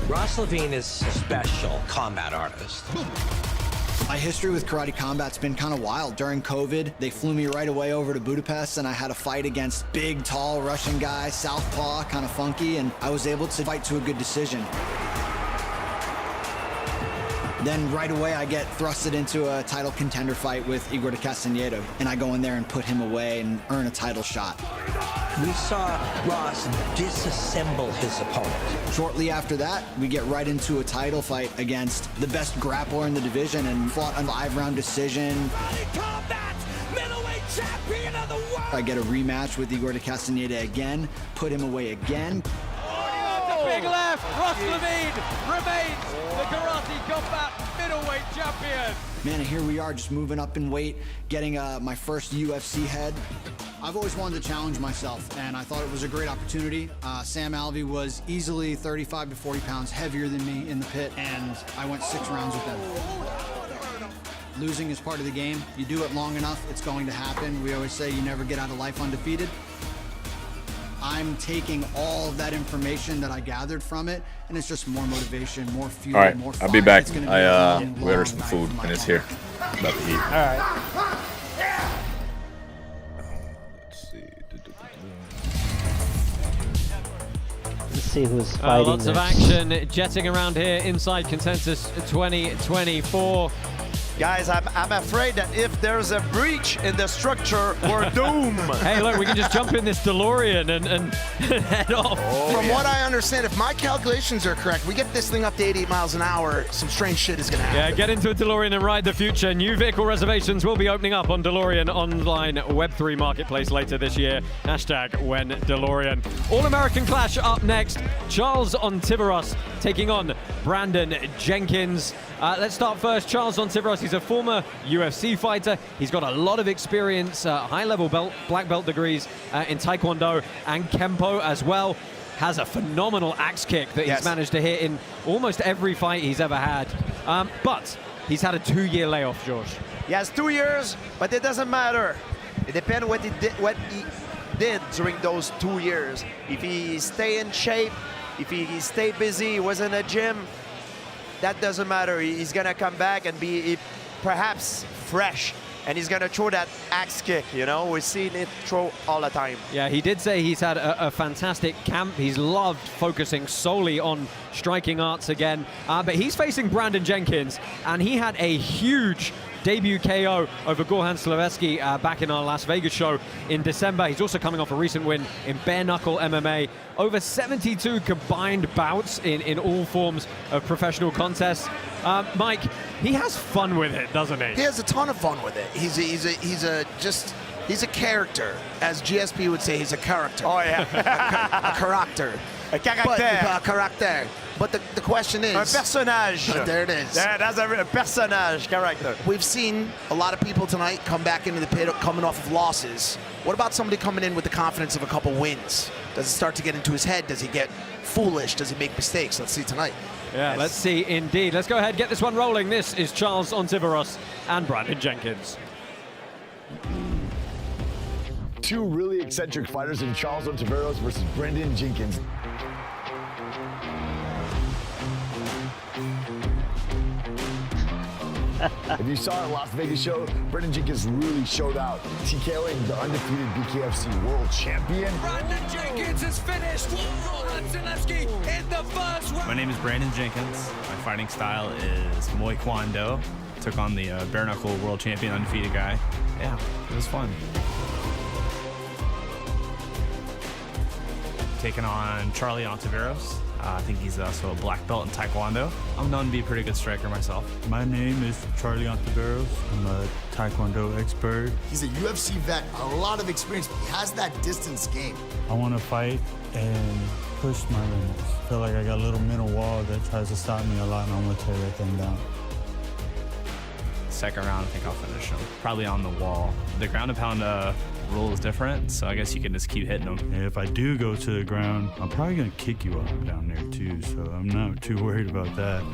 Ross Levine is a special combat artist. My history with karate combat's been kind of wild. During COVID, they flew me right away over to Budapest, and I had a fight against big, tall Russian guy, southpaw, kind of funky, and I was able to fight to a good decision. Then right away, I get thrusted into a title contender fight with Igor de Castañeda, and I go in there and put him away and earn a title shot. We saw Ross disassemble his opponent. Shortly after that, we get right into a title fight against the best grappler in the division and fought a 5-round decision. Middleweight champion of the world! I get a rematch with Igor de Castañeda again, put him away again. Big left, Ross Levine remains the Karate Combat middleweight champion. Man, and here we are just moving up in weight, getting my first UFC head. I've always wanted to challenge myself, and I thought it was a great opportunity. Sam Alvey was easily 35 to 40 pounds heavier than me in the pit, and I went 6 rounds with him. Losing is part of the game. You do it long enough, it's going to happen. We always say you never get out of life undefeated. I'm taking all of that information that I gathered from it, and it's just more motivation, more fuel, All right, more fire. I'll be back. It's gonna be We ordered some food, and it's here. About to eat. All right. Let's see who's fighting Lots of next. action jetting around here inside Consensus 2024. Guys, I'm afraid that if there's a breach in the structure, we're doomed. Hey, look, we can just jump in this DeLorean and head off. From what I understand, if my calculations are correct, we get this thing up to 88 miles an hour, some strange shit is going to happen. Yeah, get into a DeLorean and ride the future. New vehicle reservations will be opening up on DeLorean Online Web3 Marketplace later this year. Hashtag when DeLorean. All-American Clash up next. Charles Ontiveros taking on Brandon Jenkins. Let's start first. Charles Ontiveros, he's a former UFC fighter. He's got a lot of experience, high-level black belt degrees in Taekwondo and Kempo as well. Has a phenomenal axe kick that he's managed to hit in almost every fight he's ever had. But he's had a 2-year layoff, George. He has 2 years, but it doesn't matter. It depends what he did during those 2 years. If he stay in shape, if he stay busy, he was in a gym, that doesn't matter. He's gonna come back and be perhaps fresh, and he's gonna throw that axe kick, you know? We've seen it throw all the time. Yeah, he did say he's had a fantastic camp. He's loved focusing solely on striking arts again. But he's facing Brandon Jenkins, and he had a huge debut KO over Gorhan Slavetsky back in our Las Vegas show in December. He's also coming off a recent win in bare knuckle MMA. Over 72 combined bouts in all forms of professional contests. Mike, he has fun with it, doesn't he? He has a ton of fun with it. He's a character, as GSP would say. He's a character. Oh yeah, a character. A caractère. A character. But the question is... Un personnage. There it is. Yeah, that's a personnage, character. We've seen a lot of people tonight come back into the pit coming off of losses. What about somebody coming in with the confidence of a couple wins? Does it start to get into his head? Does he get foolish? Does he make mistakes? Let's see tonight. Yeah, let's see indeed. Let's go ahead, get this one rolling. This is Charles Ontiveros and Brandon Jenkins. Two really eccentric fighters in Charles Ontiveros versus Brandon Jenkins. If you saw the Las Vegas show, Brandon Jenkins really showed out, TKOing the undefeated BKFC world champion. Brandon Jenkins is finished. Roland Zalewski in the first round. My name is Brandon Jenkins. My fighting style is Muay Kwan Do. Took on the bare knuckle world champion undefeated guy. Yeah, it was fun. Taking on Charlie Ontiveros. I think he's also a black belt in Taekwondo. I'm known to be a pretty good striker myself. My name is Charlie Ontiveros. I'm a Taekwondo expert. He's a UFC vet, a lot of experience, but he has that distance game. I want to fight and push my limits. I feel like I got a little mental wall that tries to stop me a lot, and I'm going to tear that thing down. Second round, I think I'll finish him. Probably on the wall. The ground and pound rule is different, so I guess you can just keep hitting them. And if I do go to the ground, I'm probably going to kick you out down there too, so I'm not too worried about that.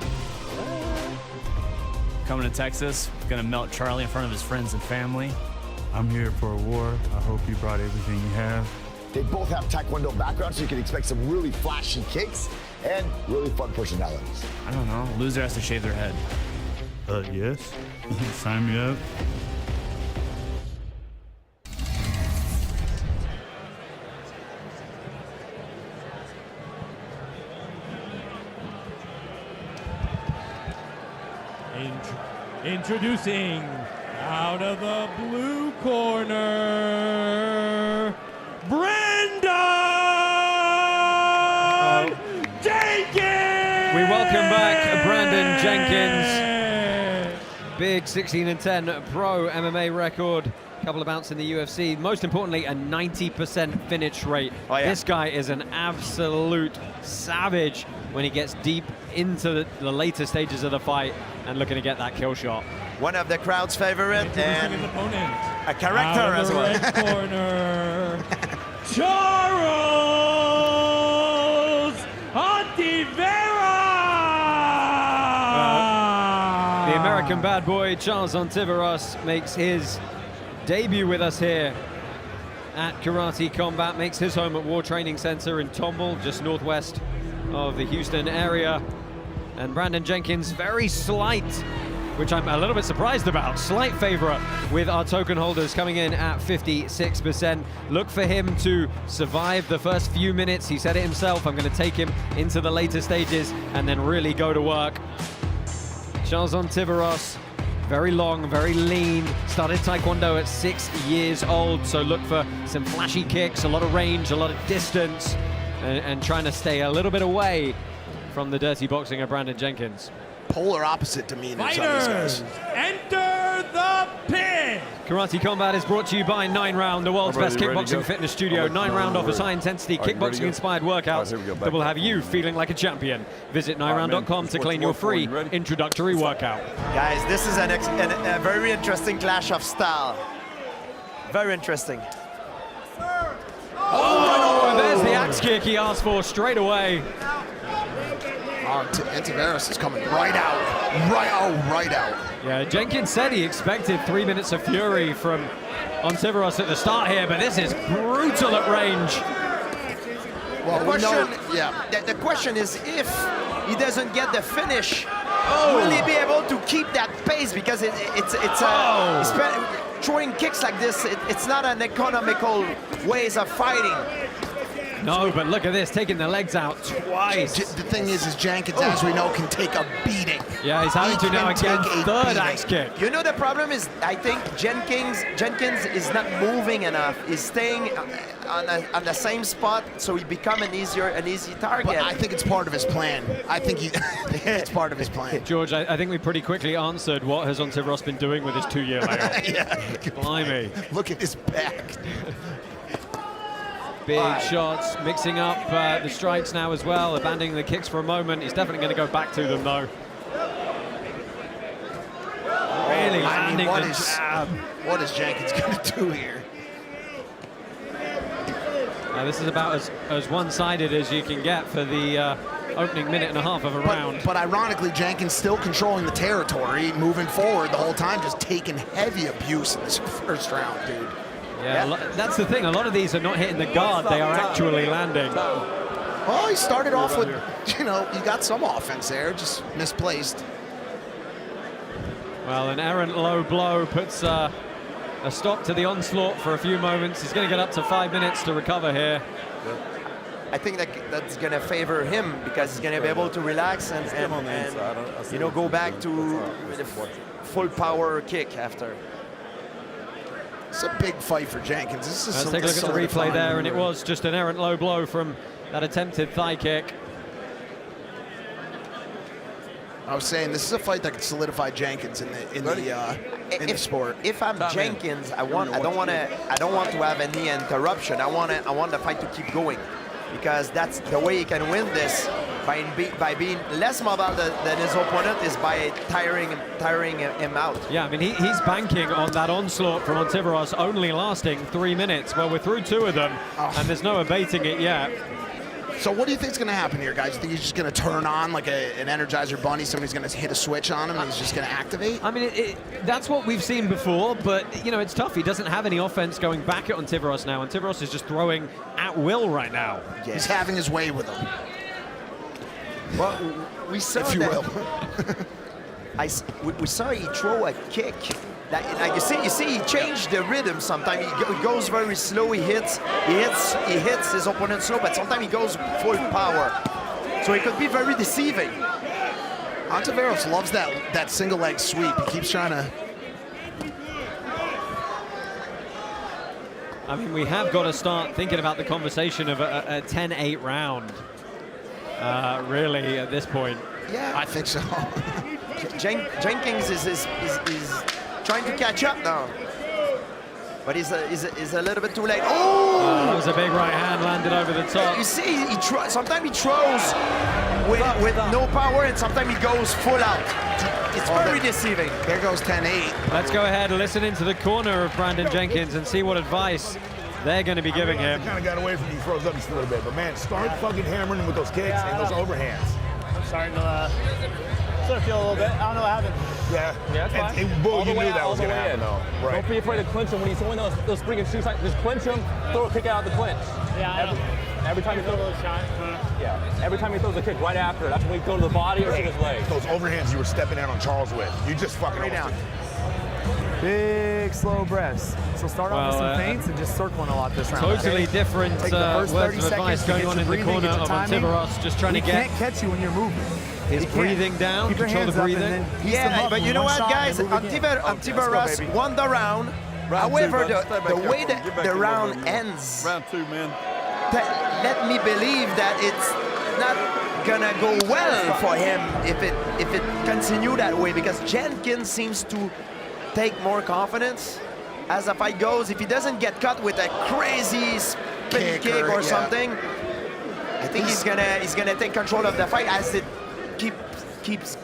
Coming to Texas, gonna melt Charlie in front of his friends and family. I'm here for a war. I hope you brought everything you have. They both have Taekwondo backgrounds, so you can expect some really flashy kicks and really fun personalities. I don't know. Loser has to shave their head. Yes. Sign me up. Introducing out of the blue corner, Brandon Jenkins! We welcome back Brandon Jenkins. Big 16-10 pro MMA record. Couple of bouts in the UFC. Most importantly, a 90% finish rate. Oh, yeah. This guy is an absolute savage when he gets deep into the later stages of the fight and looking to get that kill shot. One of the crowd's favorite and his opponent. a character as well. Red corner, Charles Ontivera! The American bad boy Charles Ontiveros makes his debut with us here at Karate Combat, makes his home at War Training Center in Tomball, just northwest of the Houston area. And Brandon Jenkins, very slight, which I'm a little bit surprised about, slight favorite with our token holders coming in at 56%. Look for him to survive the first few minutes. He said it himself, I'm going to take him into the later stages and then really go to work. Charles Ontiveros, very long, very lean, started Taekwondo at 6 years old, so look for some flashy kicks, a lot of range, a lot of distance, and trying to stay a little bit away from the dirty boxing of Brandon Jenkins. Polar opposite demeanors on these Fighters, guys. enter the pit! Karate Combat is brought to you by 9 Round, the world's best kickboxing fitness studio. 9 Round offers high-intensity kickboxing-inspired workouts that will have you feeling like a champion. Visit 9round.com to claim your free introductory workout. Guys, this is a very interesting clash of style. Very interesting. Oh, there's the axe kick he asked for straight away. Ontiveros is coming right out. Right out. Yeah, Jenkins said he expected 3 minutes of fury from Ontiveros at the start here, but this is brutal at range. Well, the question is if he doesn't get the finish, will he be able to keep that pace? Because throwing kicks like this, it's not an economical ways of fighting. No, but look at this, taking the legs out twice. The thing is Jenkins, as we know, can take a beating. Yeah, he's having to now again, third axe kick. You know the problem is, I think Jenkins is not moving enough. He's staying on the same spot, so he become an easy target. But I think it's part of his plan. I think it's part of his plan. George, I think we pretty quickly answered what has Ontiveros been doing with his 2-year layoff. Yeah. Blimey. Look at his back. Big shots, mixing up the strikes now as well, abandoning the kicks for a moment. He's definitely going to go back to them though. Really landing the jab. What is Jenkins going to do here? This is about as one-sided as you can get for the opening minute and a half of a round. But ironically, Jenkins still controlling the territory, moving forward the whole time, just taking heavy abuse in this first round, dude. Yeah, that's the thing. A lot of these are not hitting the guard. They are actually landing. Well, he started off with, he got some offense there, just misplaced. Well, an errant low blow puts a stop to the onslaught for a few moments. He's going to get up to 5 minutes to recover here. I think that's going to favor him because he's going to be able to relax and go back to the full power kick after. It's a big fight for Jenkins. Let's take a look at the replay there, and it was just an errant low blow from that attempted thigh kick. I was saying this is a fight that could solidify Jenkins in the sport. If I'm Jenkins, I don't want to have any interruption. I want the fight to keep going because that's the way he can win this by being less mobile than his opponent is by tiring him out. Yeah, I mean he's banking on that onslaught from Ontiveros only lasting 3 minutes. Well, we're through 2 of them, and there's no abating it yet. So what do you think is going to happen here, guys? You think he's just going to turn on like an Energizer Bunny? Somebody's going to hit a switch on him and he's just going to activate? I mean, that's what we've seen before, but, it's tough. He doesn't have any offense going back at Ontiveros now. Ontiveros is just throwing at will right now. Yeah. He's having his way with him. Well, we saw if you will. we saw he throw a kick. That, like you see, he changed the rhythm. Sometimes he goes very slow. He hits his opponent slow, but sometimes he goes full power. So it could be very deceiving. Ontiveros loves that single leg sweep. He keeps trying to. I mean, we have got to start thinking about the conversation of a 10-8 round. Really, at this point. Yeah, I think so. Jenkins is trying to catch up now, but he's a little bit too late. Oh! That was a big right hand landed over the top. You see, sometimes he throws with no power, and sometimes he goes full out. It's very deceiving. There goes 10-8. Let's go ahead and listen into the corner of Brandon Jenkins and see what advice they're going to be giving him. Kind of got away from these throws up just a little bit, but man, start fucking hammering him with those kicks and those overhands. I'm starting to feel a little bit. I don't know what happened. Yeah, that's fine. You knew that was going to happen, though. Right. Don't be afraid to clinch him when he's throwing those springing shoes. Just clinch him, throw a kick out of the clinch. Yeah, every time you throw a shot. Yeah, every time he throws a kick right after, that's when he throws to the body or to his legs. Those overhands you were stepping out on Charles with, you just fucking right down. Big slow breaths. So start off with some feints and just circling a lot this round. Totally different words of advice going on in the corner of Ontiveros, just trying to get. He can't catch you when you're moving. His breathing down, control the breathing. Yeah, but you know what, guys? Ontiveros won the round. However, the way that the round ends, round 2, man. Let me believe that it's not gonna go well for him if it continue that way, because Jenkins seems to take more confidence as the fight goes. If he doesn't get caught with a crazy spin kick or something, I think he's gonna take control of the fight as it keeps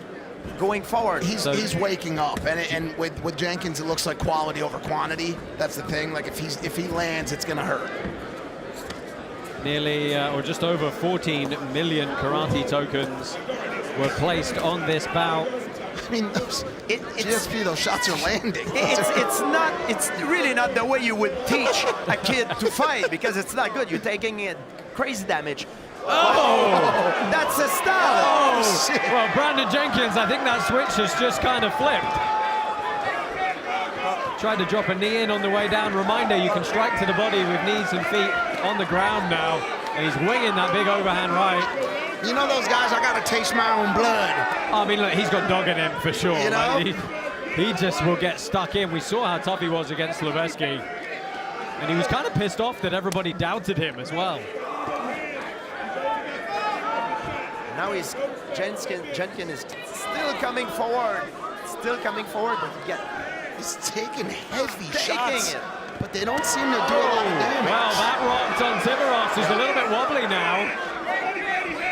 going forward. He's waking up, and with Jenkins, it looks like quality over quantity. That's the thing. Like if he lands, it's gonna hurt. Nearly or just over 14 million karate tokens were placed on this bout. I mean, GSP, those shots are landing. It's really not the way you would teach a kid to fight, because it's not good. You're taking crazy damage. Oh! That's a style. Oh, shit. Well, Brandon Jenkins, I think that switch has just kind of flipped. Tried to drop a knee in on the way down. Reminder, you can strike to the body with knees and feet on the ground now. And he's winging that big overhand right. You know those guys, I gotta taste my own blood. I mean, look, he's got dog in him for sure. You know? Like, he just will get stuck in. We saw how tough he was against Sloveski. And he was kind of pissed off that everybody doubted him as well. Now Jenkins is still coming forward. But he's taking heavy shots. But they don't seem to do a lot of damage. Well, that rocked Ontiveros, who's a little bit wobbly now.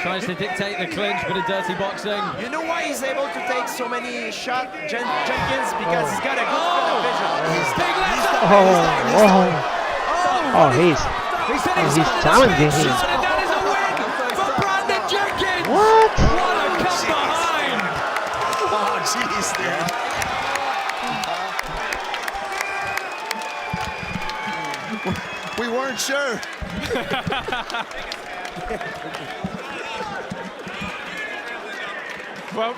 Tries to dictate the clinch, bit of dirty boxing. You know why he's able to take so many shots, Jenkins? Because he's got a good field of vision. He's challenging him. That is a win for Brandon Jenkins. What? What a come behind. Oh, jeez, dude. We weren't sure. Well,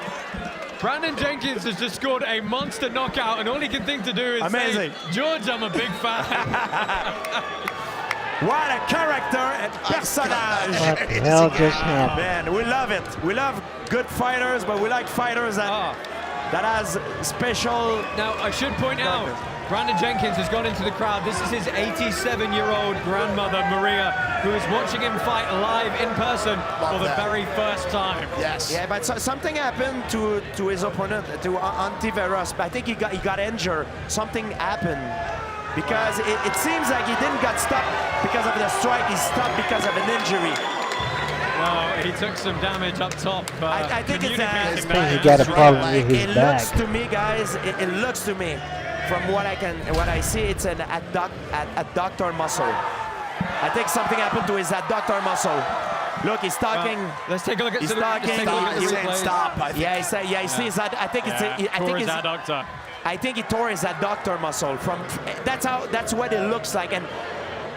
Brandon Jenkins has just scored a monster knockout, and all he can think to do is say, George, I'm a big fan. What a character and personage. What the hell just happened? Man, we love it. We love good fighters, but we like fighters that has special... Now, I should point out, Brandon Jenkins has gone into the crowd. This is his 87-year-old grandmother, Maria, who is watching him fight live in person for the very first time. Yes. Yeah, but something happened to his opponent, to Ontiveros. I think he got injured. Something happened because it seems like he didn't get stopped because of the strike. He stopped because of an injury. Well, he took some damage up top. I think it's he got a problem with his back. Looks to me, guys. It looks to me. From what I see, it's an adductor muscle. I think something happened to his adductor muscle. Look, he's talking. Let's take a look at. He's talking. Stop. Yeah, he sees that. I think it's. I think his adductor. I think he tore his adductor muscle. That's what it looks like. And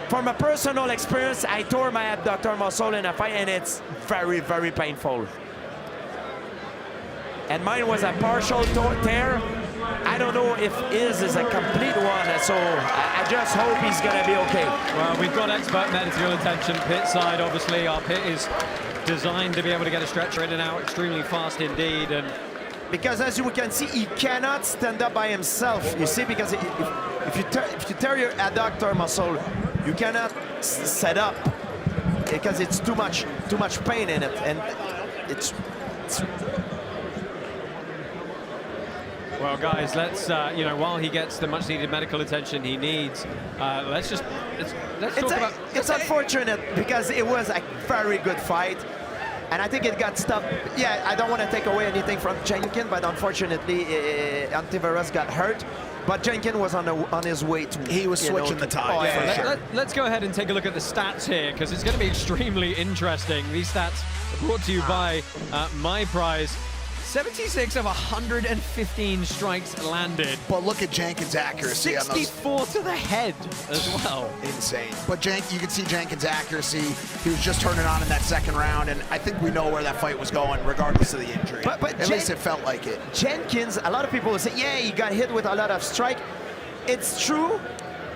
from a personal experience, I tore my adductor muscle in a fight, and it's very, very painful. and mine was a partial tear. I don't know if his is a complete one, so I just hope he's gonna be okay. Well, we've got expert medical attention pit side, obviously. Our pit is designed to be able to get a stretcher in and out extremely fast indeed. And because as you can see, he cannot stand up by himself. You see, because if you tear your adductor muscle, you cannot set up because it's too much pain in it, and it's well, guys, let's while he gets the much-needed medical attention he needs, let's talk about. It's unfortunate because it was a very good fight, and I think it got stopped. Yeah, I don't want to take away anything from Jenkins, but unfortunately, Antivirus got hurt. But Jenkins was on his way to. He was switching the tide. Let's go ahead and take a look at the stats here, because it's going to be extremely interesting. These stats are brought to you by My Prize. 76 of 115 strikes landed. But look at Jenkins' accuracy. 64 to the head as well. Insane. But you can see Jenkins' accuracy. He was just turning on in that second round, and I think we know where that fight was going, regardless of the injury. But at least it felt like it. Jenkins, a lot of people will say, yeah, he got hit with a lot of strike. It's true,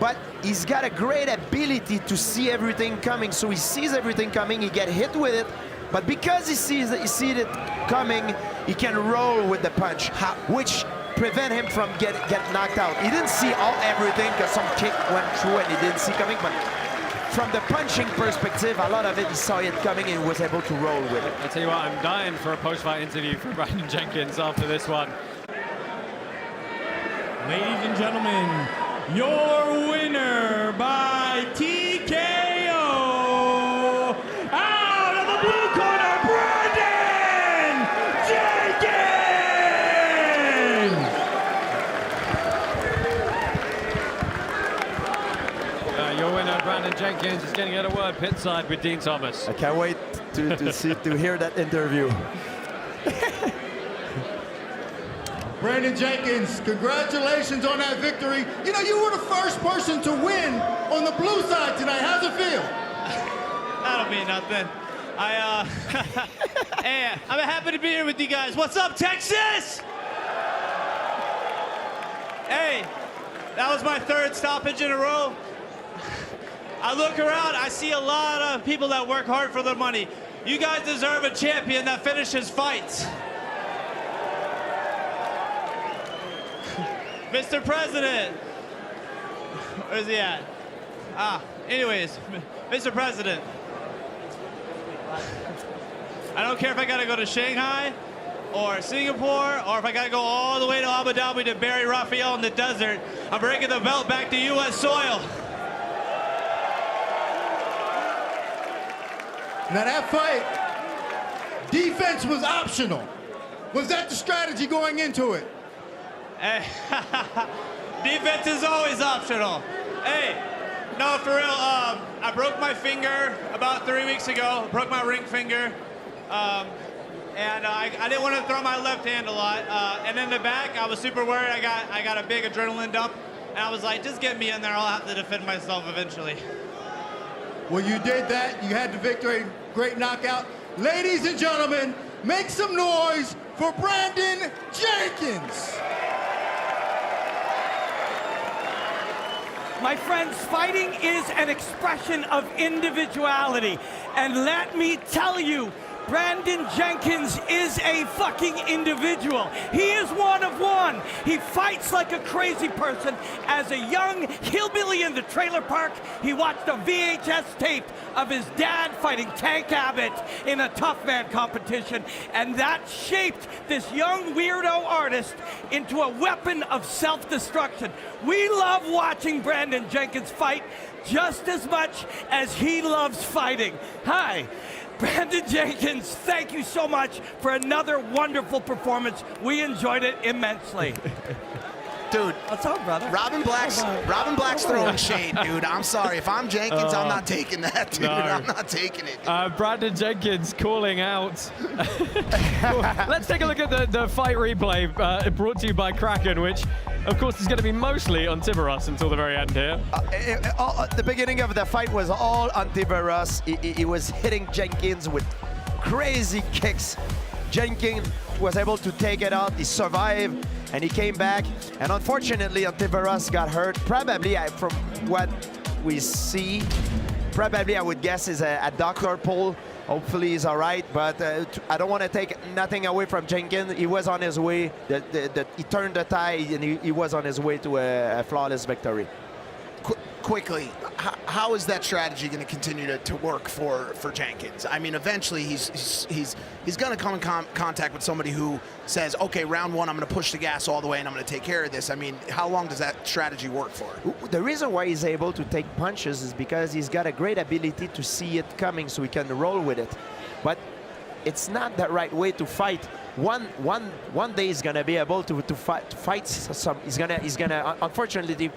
but he's got a great ability to see everything coming. So he sees everything coming, he get hit with it, but because he sees it coming, he can roll with the punch, which prevent him from get knocked out. He didn't see everything because some kick went through and he didn't see coming, but from the punching perspective, a lot of it, he saw it coming and was able to roll with it. I tell you what, I'm dying for a post-fight interview from Brandon Jenkins after this one. Ladies and gentlemen, your winner by TKO, out of the blue corner, Brandon Jenkins! Your winner, Brandon Jenkins, is getting out a word pit side with Dean Thomas. I can't wait to hear that interview. Brandon Jenkins, congratulations on that victory. You know, you were the first person to win on the blue side tonight. How's it feel? That don't mean nothing. Hey, I'm happy to be here with you guys. What's up, Texas? Hey, that was my third stoppage in a row. I look around, I see a lot of people that work hard for their money. You guys deserve a champion that finishes fights. Mr. President. Where's he at? Anyways, Mr. President. I don't care if I gotta go to Shanghai or Singapore or if I gotta go all the way to Abu Dhabi to bury Raphael in the desert. I'm bringing the belt back to U.S. soil. Now that fight, defense was optional. Was that the strategy going into it? Hey, defense is always optional. Hey, no, for real, I broke my finger about 3 weeks ago, broke my ring finger, and I didn't want to throw my left hand a lot. And in the back, I was super worried. I got a big adrenaline dump, and I was like, just get me in there, I'll have to defend myself eventually. Well, you did that. You had the victory. Great knockout. Ladies and gentlemen, make some noise for Brandon Jenkins. My friends, fighting is an expression of individuality. And let me tell you, Brandon Jenkins is a fucking individual. He is one of one. He fights like a crazy person. As a young hillbilly in the trailer park, he watched a VHS tape of his dad fighting Tank Abbott in a tough man competition, and that shaped this young weirdo artist into a weapon of self-destruction. We love watching Brandon Jenkins fight just as much as he loves fighting. Hi. Brandon Jenkins, thank you so much for another wonderful performance. We enjoyed it immensely. Dude, what's up, brother? Robin Black's throwing shade, dude. I'm sorry. If I'm Jenkins, I'm not taking that, dude. No. I'm not taking it. Brandon Jenkins calling out. Let's take a look at the fight replay brought to you by Kraken, which, of course, is going to be mostly on Tiburos until the very end here. The beginning of the fight was all on Tiburos. He was hitting Jenkins with crazy kicks. Jenkins was able to take it out. He survived, and he came back. And unfortunately, Antivirus got hurt. Probably, from what we see, probably I would guess is a doctor pull. Hopefully he's all right, but I don't want to take nothing away from Jenkins. He was on his way. He turned the tide, and he was on his way to a flawless victory. Quickly, how is that strategy going to continue to work for Jenkins? I mean, eventually he's going to come in contact with somebody who says, okay, round one, I'm going to push the gas all the way and I'm going to take care of this. I mean, how long does that strategy work for? The reason why he's able to take punches is because he's got a great ability to see it coming, so he can roll with it. But it's not the right way to fight. One day he's going to be able to fight some. He's gonna unfortunately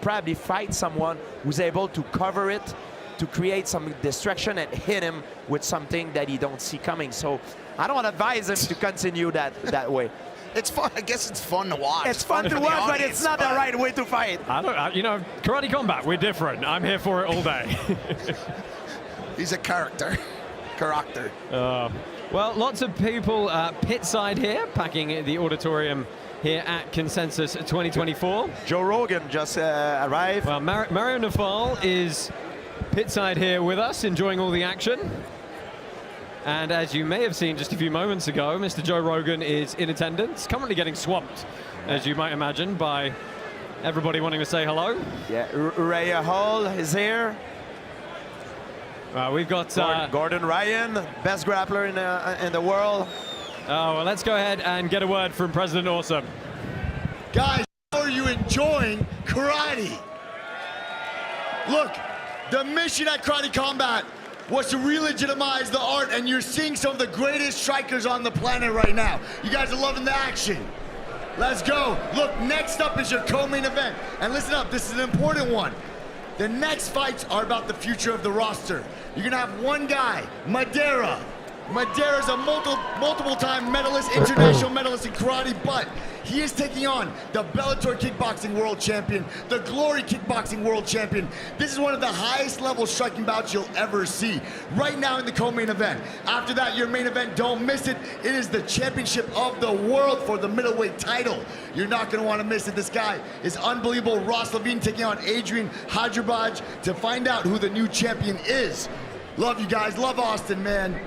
probably fight someone who's able to cover it, to create some distraction and hit him with something that he don't see coming. So I don't advise him to continue that way. It's fun. I guess it's fun to watch. It's fun to watch, but it's not the right way to fight. You know, Karate Combat, we're different. I'm here for it all day. He's a character. Well, lots of people pit side here, packing the auditorium here at Consensus 2024. Joe Rogan just arrived. Well, Mario Nafal is pit side here with us, enjoying all the action. And as you may have seen just a few moments ago, Mr. Joe Rogan is in attendance, currently getting swamped, as you might imagine, by everybody wanting to say hello. Yeah, Raya Hall is here. We've got Gordon Ryan, best grappler in the world. Oh, well, let's go ahead and get a word from President Awesome. Guys, how are you enjoying karate? Look, the mission at Karate Combat was to re-legitimize the art, and you're seeing some of the greatest strikers on the planet right now. You guys are loving the action. Let's go. Look, next up is your co-main event. And listen up, this is an important one. The next fights are about the future of the roster. You're gonna have one guy, Madeira. Madeira's a multiple-time medalist, international medalist in karate, but he is taking on the Bellator Kickboxing World Champion, the Glory Kickboxing World Champion. This is one of the highest level striking bouts you'll ever see. Right now in the co-main event. After that, your main event, don't miss it. It is the championship of the world for the middleweight title. You're not gonna wanna miss it. This guy is unbelievable. Ross Levine taking on Adrian Hyderabad to find out who the new champion is. Love you guys, love Austin, man.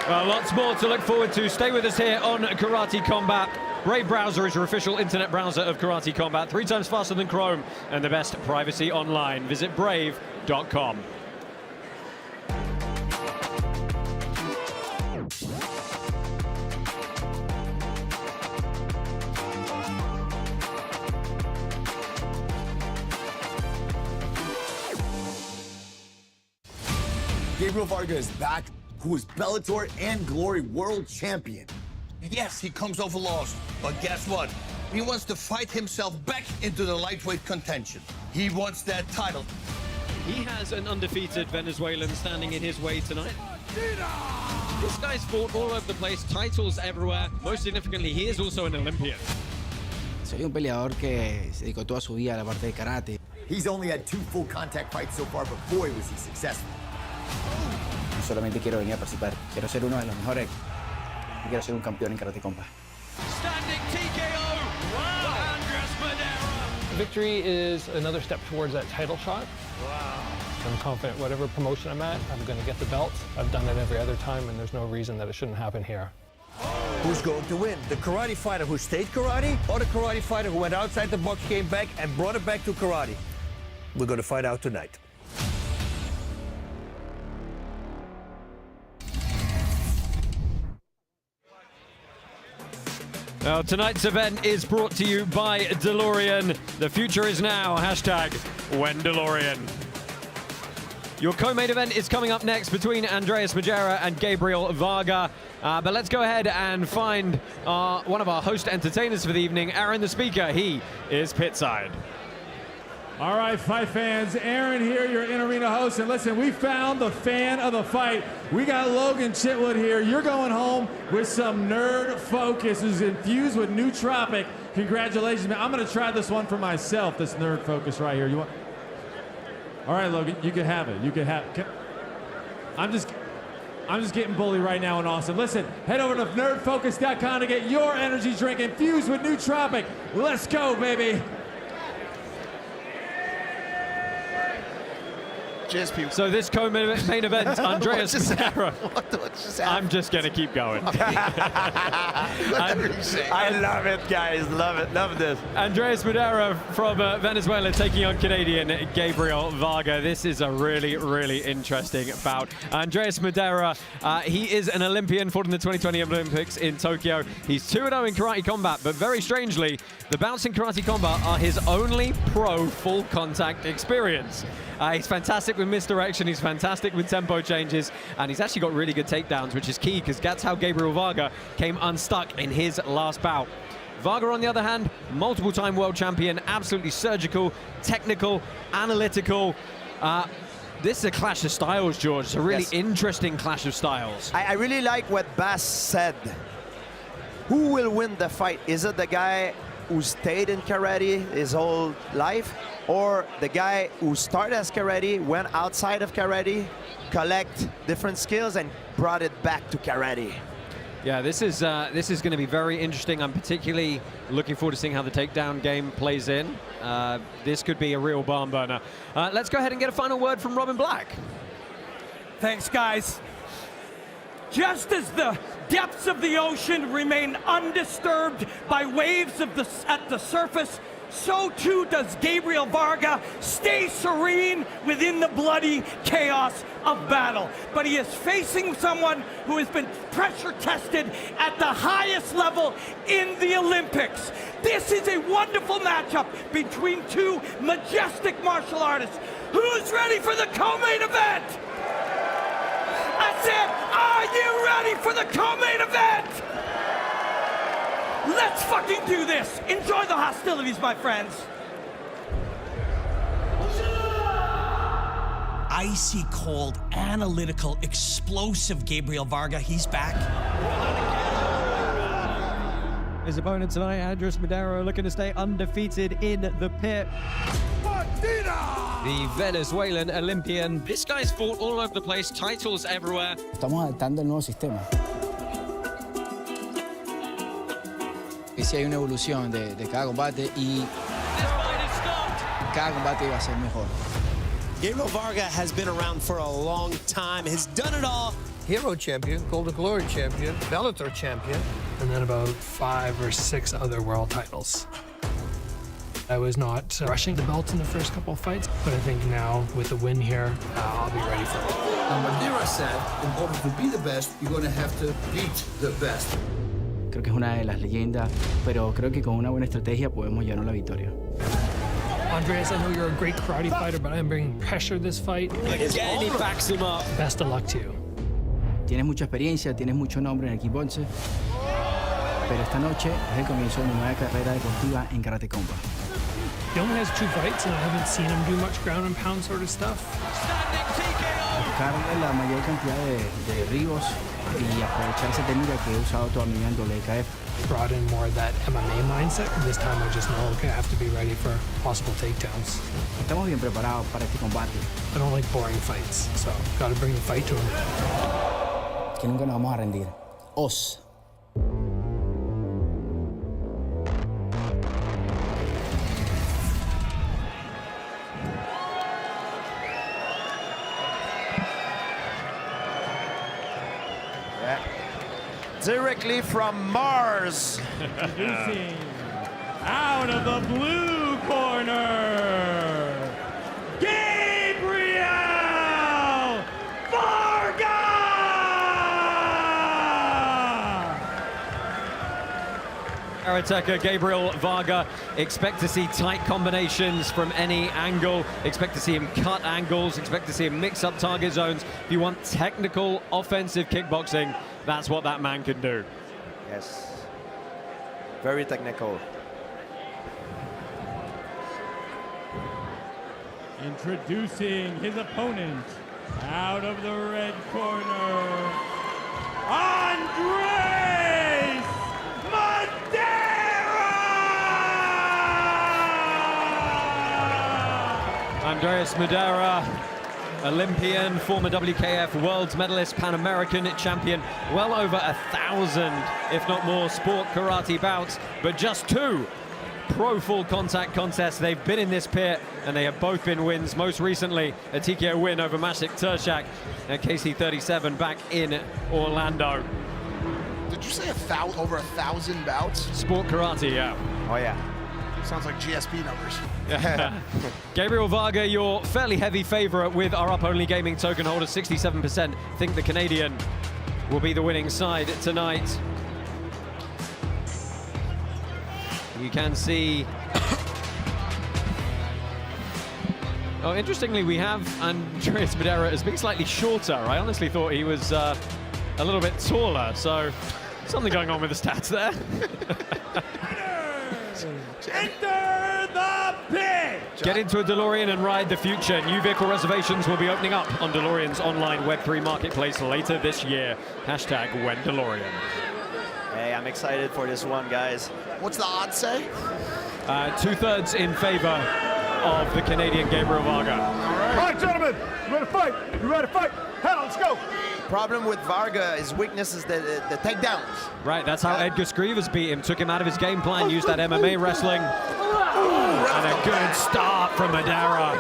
Well, lots more to look forward to. Stay with us here on Karate Combat. Brave Browser is your official internet browser of Karate Combat, 3 times faster than Chrome and the best privacy online. Visit brave.com. Gabriel Varga is back, who is Bellator and Glory World Champion. Yes, he comes over lost, but guess what? He wants to fight himself back into the lightweight contention. He wants that title. He has an undefeated Venezuelan standing in his way tonight. This guy's fought all over the place, titles everywhere. Most significantly, he is also an Olympian. Soy un peleador que se dedicó toda su vida a la parte de karate. He's only had 2 full contact fights so far, but boy was he successful. No solamente quiero venir a participar, quiero ser uno de los mejores y quiero ser un campeón en Karate Combat. Standing TKO! Wow! Andres Madera! Victory is another step towards that title shot. Wow. I'm confident whatever promotion I'm at, I'm going to get the belt. I've done it every other time, and there's no reason that it shouldn't happen here. Who's going to win? The karate fighter who stayed karate, or the karate fighter who went outside the box, came back, and brought it back to karate? We're going to find out tonight. Now, tonight's event is brought to you by DeLorean. The future is now. Hashtag when DeLorean. Your co-main event is coming up next between Andreas Majera and Gabriel Varga. But let's go ahead and find one of our host entertainers for the evening, Aaron the Speaker. He is pitside. All right, fight fans, Aaron here, your in-arena host. And listen, we found the fan of the fight. We got Logan Chitwood here. You're going home with some nerd focus who's infused with nootropic. Congratulations, man. I'm going to try this one for myself, this nerd focus right here. You want? All right, Logan, you can have it. You can have it. I'm just getting bully right now in Austin. Listen, head over to nerdfocus.com to get your energy drink infused with nootropic. Let's go, baby. So this co-main event, Andreas Medeiros. I'm just going to keep going. I love it, guys. Love it. Love this. Andreas Medeiros from Venezuela taking on Canadian Gabriel Varga. This is a really, really interesting bout. Andreas Medeiros, he is an Olympian, fought in the 2020 Olympics in Tokyo. He's 2-0 in karate combat, but very strangely, the bouts in karate combat are his only pro full contact experience. He's fantastic with misdirection, he's fantastic with tempo changes, and he's actually got really good takedowns, which is key because that's how Gabriel Varga came unstuck in his last bout. Varga, on the other hand, multiple-time world champion, absolutely surgical, technical, analytical. This is a clash of styles, George. It's a really interesting clash of styles. I really like what Bass said. Who will win the fight? Is it the guy who stayed in karate his whole life, or the guy who started as karate, went outside of karate, collect different skills, and brought it back to karate? Yeah, this is going to be very interesting. I'm particularly looking forward to seeing how the takedown game plays in. This could be a real barn burner. Let's go ahead and get a final word from Robin Black. Thanks, guys. Just as the depths of the ocean remain undisturbed by waves at the surface, so too does Gabriel Varga stay serene within the bloody chaos of battle. But he is facing someone who has been pressure tested at the highest level in the Olympics. This is a wonderful matchup between two majestic martial artists. Who's ready for the co-main event? I said, are you ready for the co-main event? Let's fucking do this. Enjoy the hostilities, my friends. Icy cold, analytical, explosive Gabriel Varga. He's back. His opponent tonight, Andreas Medeiros, looking to stay undefeated in the pit. The Venezuelan Olympian. This guy's fought all over the place, titles everywhere. Estamos adaptando el nuevo sistema. Y si hay una evolución de cada combate y cada combate va a ser mejor. Gabriel Varga has been around for a long time, has done it all. Hero champion, Golden Glory champion, Bellator champion, and then about 5 or 6 other world titles. I was not rushing the belt in the first couple of fights, but I think now with the win here, I'll be ready for it. Medeiros said, in order to be the best, you're going to have to beat the best. Creo que es una de las leyendas, pero creo que con una buena estrategia podemos llevarnos la victoria. Andreas, I know you're a great karate fighter, but I'm bringing pressure this fight. Again, he backs him up. Best of luck to you. Tienes mucha experiencia, tienes mucho nombre en el kickboxing, pero esta noche es el comienzo de mi nueva carrera deportiva en karate combat. He only has 2 fights, and I haven't seen him do much ground and pound sort of stuff. Buscar la mayor cantidad de derribos y aprovechar esa técnica que he usado toda mi vida en WKF. Brought in more of that MMA mindset, and this time I just know, okay, I have to be ready for possible takedowns. Estamos bien preparados para este combate. I don't like boring fights, so got to bring the fight to him. Que nunca nos vamos a rendir. Os. Directly from Mars. Introducing out of the blue corner, Gabriel Varga! Karateka Gabriel Varga, expect to see tight combinations from any angle, expect to see him cut angles, expect to see him mix up target zones. If you want technical offensive kickboxing, that's what that man can do. Yes, very technical. Introducing his opponent out of the red corner, Andres Andreas Medeiros Olympian, former WKF World's Medalist, Pan American champion, well over 1,000, if not more, sport karate bouts, but just 2 pro full contact contests. They've been in this pit, and they have both been wins. Most recently, a TKO win over Maciek Turczak at KC37 back in Orlando. Did you say over 1,000 bouts? Sport karate, yeah. Oh, yeah. Sounds like GSP numbers. Yeah. Gabriel Varga, your fairly heavy favorite with our up-only gaming token holder, 67% think the Canadian will be the winning side tonight. You can see... Oh, interestingly, we have Andreas Madera as being slightly shorter. I honestly thought he was a little bit taller, so something going on with the stats there. Enter the pit! Get into a DeLorean and ride the future. New vehicle reservations will be opening up on DeLorean's online Web3 marketplace later this year. Hashtag WhenDeLorean. Hey, I'm excited for this one, guys. What's the odds say? 2/3 in favor of the Canadian Gabriel Varga. All right, gentlemen, you ready to fight? You ready to fight? Hell, let's go. Problem with Varga, his weakness is the takedowns. Right, that's how Edgar Skrivers beat him. Took him out of his game plan, used that MMA wrestling. And a good start from Madera.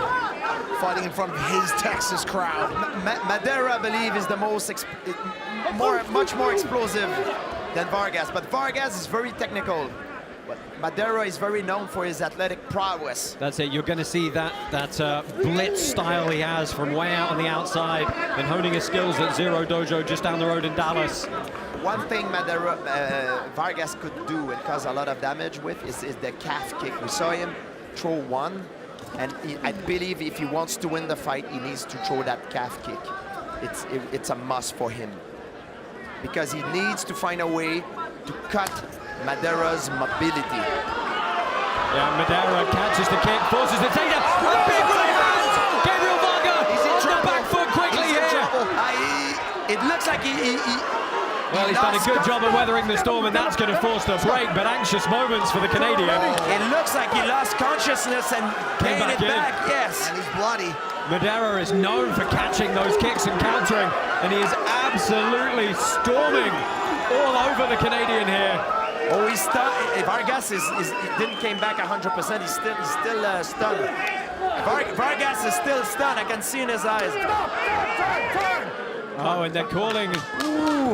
Fighting in front of his Texas crowd. Madera, I believe, is the much more explosive than Vargas, but Vargas is very technical. But Madera is very known for his athletic prowess. That's it. You're going to see that blitz style he has from way out on the outside and honing his skills at Zero Dojo just down the road in Dallas. One thing Vargas could do and cause a lot of damage with is the calf kick. We saw him throw one, and I believe if he wants to win the fight, he needs to throw that calf kick. It's a must for him, because he needs to find a way to cut Madera's mobility. Yeah, Madera catches the kick, forces the takedown. A big right hand! Gabriel Varga on the back foot quickly here. It looks like well, he's done a good job of weathering the storm, and that's going to force the break, but anxious moments for the Canadian. It looks like he lost consciousness and gained it back, yes. And he's bloody. Madera is known for catching those kicks and countering, and he is absolutely storming all over the Canadian here. Oh, he's stunned. Vargas didn't came back 100%. He's still stunned. Vargas is still stunned. I can see in his eyes. Oh, and they're calling,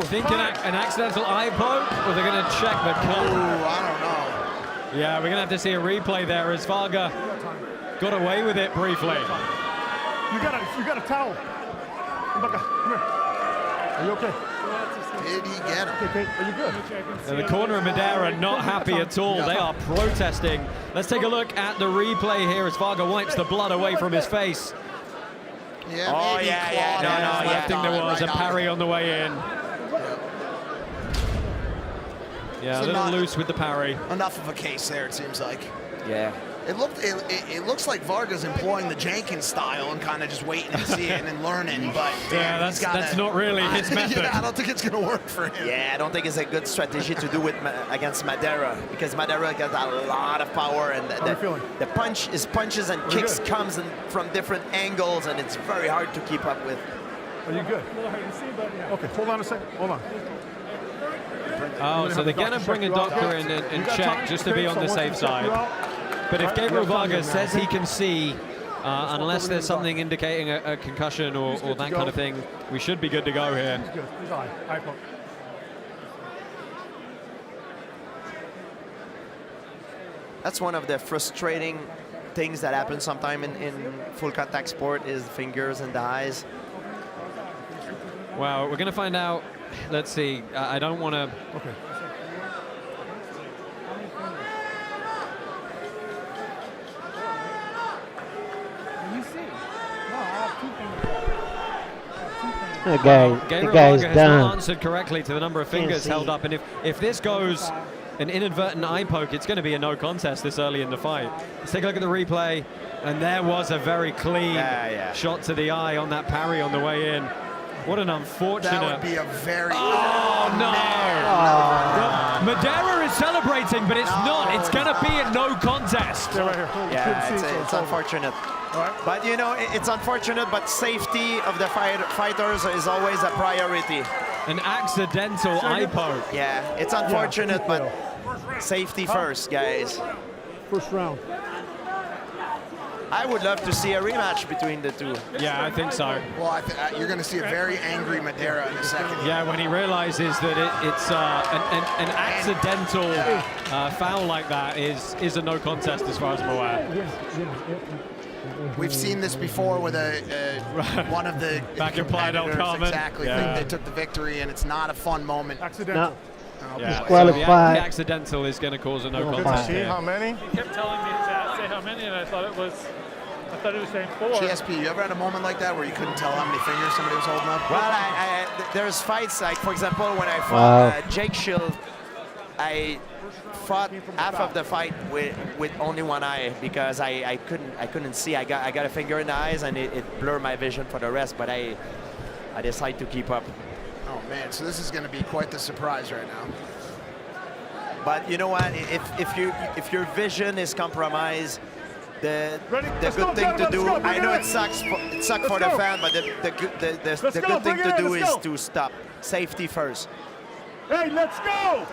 thinking an accidental eye poke, or they're going to check the cut. Ooh, I don't know. Yeah, we're going to have to see a replay there as Varga got away with it briefly. You got a towel. Come here. Are you okay? Did he get him? Okay, are you good? And the corner of Madera not happy at all. They are protesting. Let's take a look at the replay here as Varga wipes the blood away from his face. Yeah, No, I think there was a parry on the way in. Yeah, a little loose with the parry. Enough of a case there, it seems like. Yeah. It looks like Varga's employing the Jenkins style and kind of just waiting and seeing and learning, but yeah, that's not really his method. Yeah, I don't think it's going to work for him. Yeah, I don't think it's a good strategy to do against Madera, because Madera got a lot of power, and the punches and kicks comes from different angles, and it's very hard to keep up with. Are you good? Okay, hold on a second. Hold on. Oh, so they're going to bring a doctor in and check just to be on the safe side. But if Gabriel Varga says he can see, unless there's something indicating a concussion or that kind of thing, we should be good to go here. That's one of the frustrating things that happen sometimes in full contact sport, is fingers and the eyes. Well, we're going to find out. Let's see. I don't want to... Okay. The guy's has done. not answered correctly to the number of fingers held up, and if this goes an inadvertent eye poke, it's going to be a no contest this early in the fight. Let's take a look at the replay, and there was a very clean shot to the eye on that parry on the way in. What an unfortunate... That would be a very... Oh, no! Madera is celebrating, but it's not. It's going to be a no contest. Yeah, it's unfortunate. But you know, it's unfortunate, but safety of the fighters is always a priority. An accidental eye poke. Yeah, it's unfortunate, but safety first, guys. First round. I would love to see a rematch between the two. Yeah, I think so. Well, you're going to see a very angry Madera in a second. Yeah, when he realizes that it's an accidental foul like that is a no contest as far as I'm aware. We've seen this before with one of the back in Playa del Carmen. Exactly. Yeah. They took the victory, and it's not a fun moment. Accidental. No. Yeah, Disqualified. the accidental is going to cause a no contest. See how many? He kept telling me to say how many, and I thought he was saying 4. GSP, you ever had a moment like that where you couldn't tell how many fingers somebody was holding up? Well, there's fights like, for example, when I fought Jake Shield, I fought half of the fight with only one eye because I couldn't see. I got a finger in the eyes and it blurred my vision for the rest. But I decided to keep up. Oh man, so this is going to be quite the surprise right now. But you know what? If your vision is compromised, the good thing to do. I know it sucks for the fan, but the good thing to do is to stop. Safety first. Hey, let's go!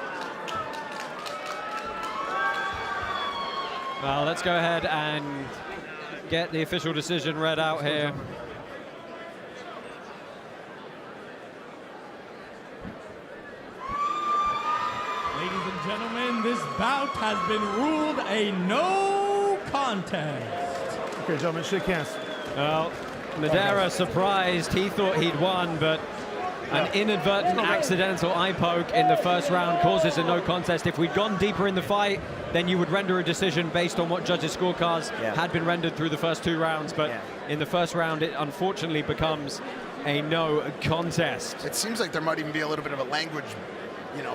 Well, let's go ahead and get the official decision read out here. Ladies and gentlemen, this bout has been ruled a no contest. Okay, gentlemen, shake hands. Well, Madera surprised. He thought he'd won, but an inadvertent accidental eye poke in the first round causes a no contest. If we'd gone deeper in the fight, then you would render a decision based on what judges' scorecards had been rendered through the first 2 rounds. But in the first round, it unfortunately becomes a no contest. It seems like there might even be a little bit of a language,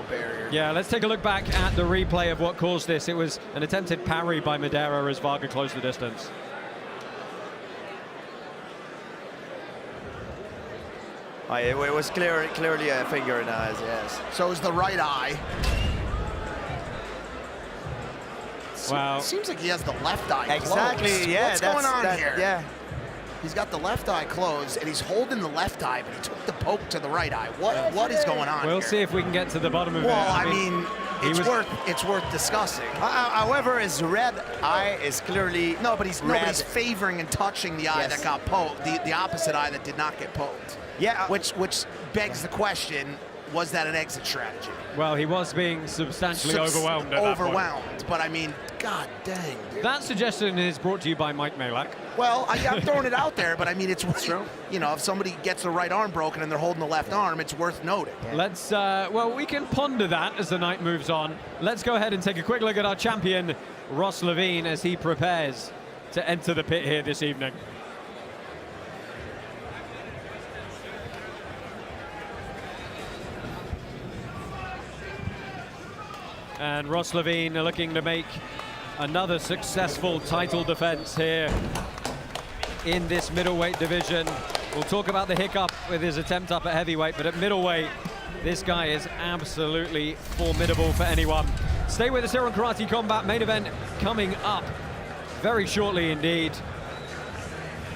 barrier. Yeah, let's take a look back at the replay of what caused this. It was an attempted parry by Madera as Varga closed the distance. It was clearly a finger in the eyes, yes. So it was the right eye. Wow. It seems like he has the left eye Exactly, closed. yeah. What's going on here? Yeah. He's got the left eye closed, and he's holding the left eye, but he took the poke to the right eye. What is going on We'll here? see if we can get to the bottom of it. Well, I mean, it's worth discussing. However, his red eye is clearly no, but he's favoring and touching the eye that got poked, the opposite eye that did not get poked. Yeah, which begs the question: was that an exit strategy? Well, he was being substantially overwhelmed at that point. But I mean, god dang. Dude. That suggestion is brought to you by Mike Malak. Well, I'm throwing it out there, but I mean, it's true. If somebody gets the right arm broken and they're holding the left arm, it's worth noting. Let's, well, we can ponder that as the night moves on. Let's go ahead and take a quick look at our champion, Ross Levine, as he prepares to enter the pit here this evening. And Ross Levine looking to make another successful title defense here in this middleweight division. We'll talk about the hiccup with his attempt up at heavyweight, but at middleweight, this guy is absolutely formidable for anyone. Stay with us here on Karate Combat. Main event coming up very shortly indeed.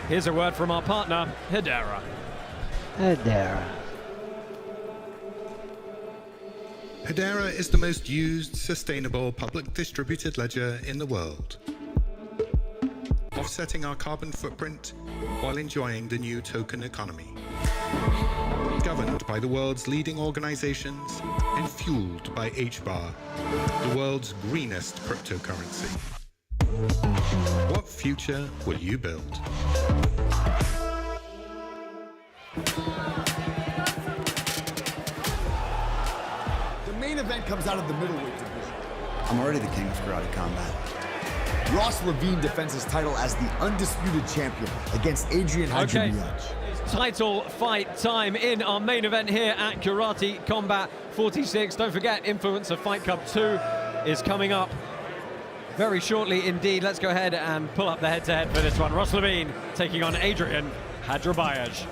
Here's a word from our partner, Hedera. Hedera. Hedera is the most used, sustainable, public distributed ledger in the world, offsetting our carbon footprint while enjoying the new token economy. Governed by the world's leading organizations and fueled by HBAR, the world's greenest cryptocurrency. What future will you build? The main event comes out of the middleweight division. I'm already the king of karate combat. Ross Levine defends his title as the undisputed champion against Adrian Hadjibiadj. Title fight time in our main event here at Karate Combat 46. Don't forget, Influencer Fight Cup 2 is coming up very shortly indeed. Let's go ahead and pull up the head-to-head for this one. Ross Levine taking on Adrian Hadjibiadj.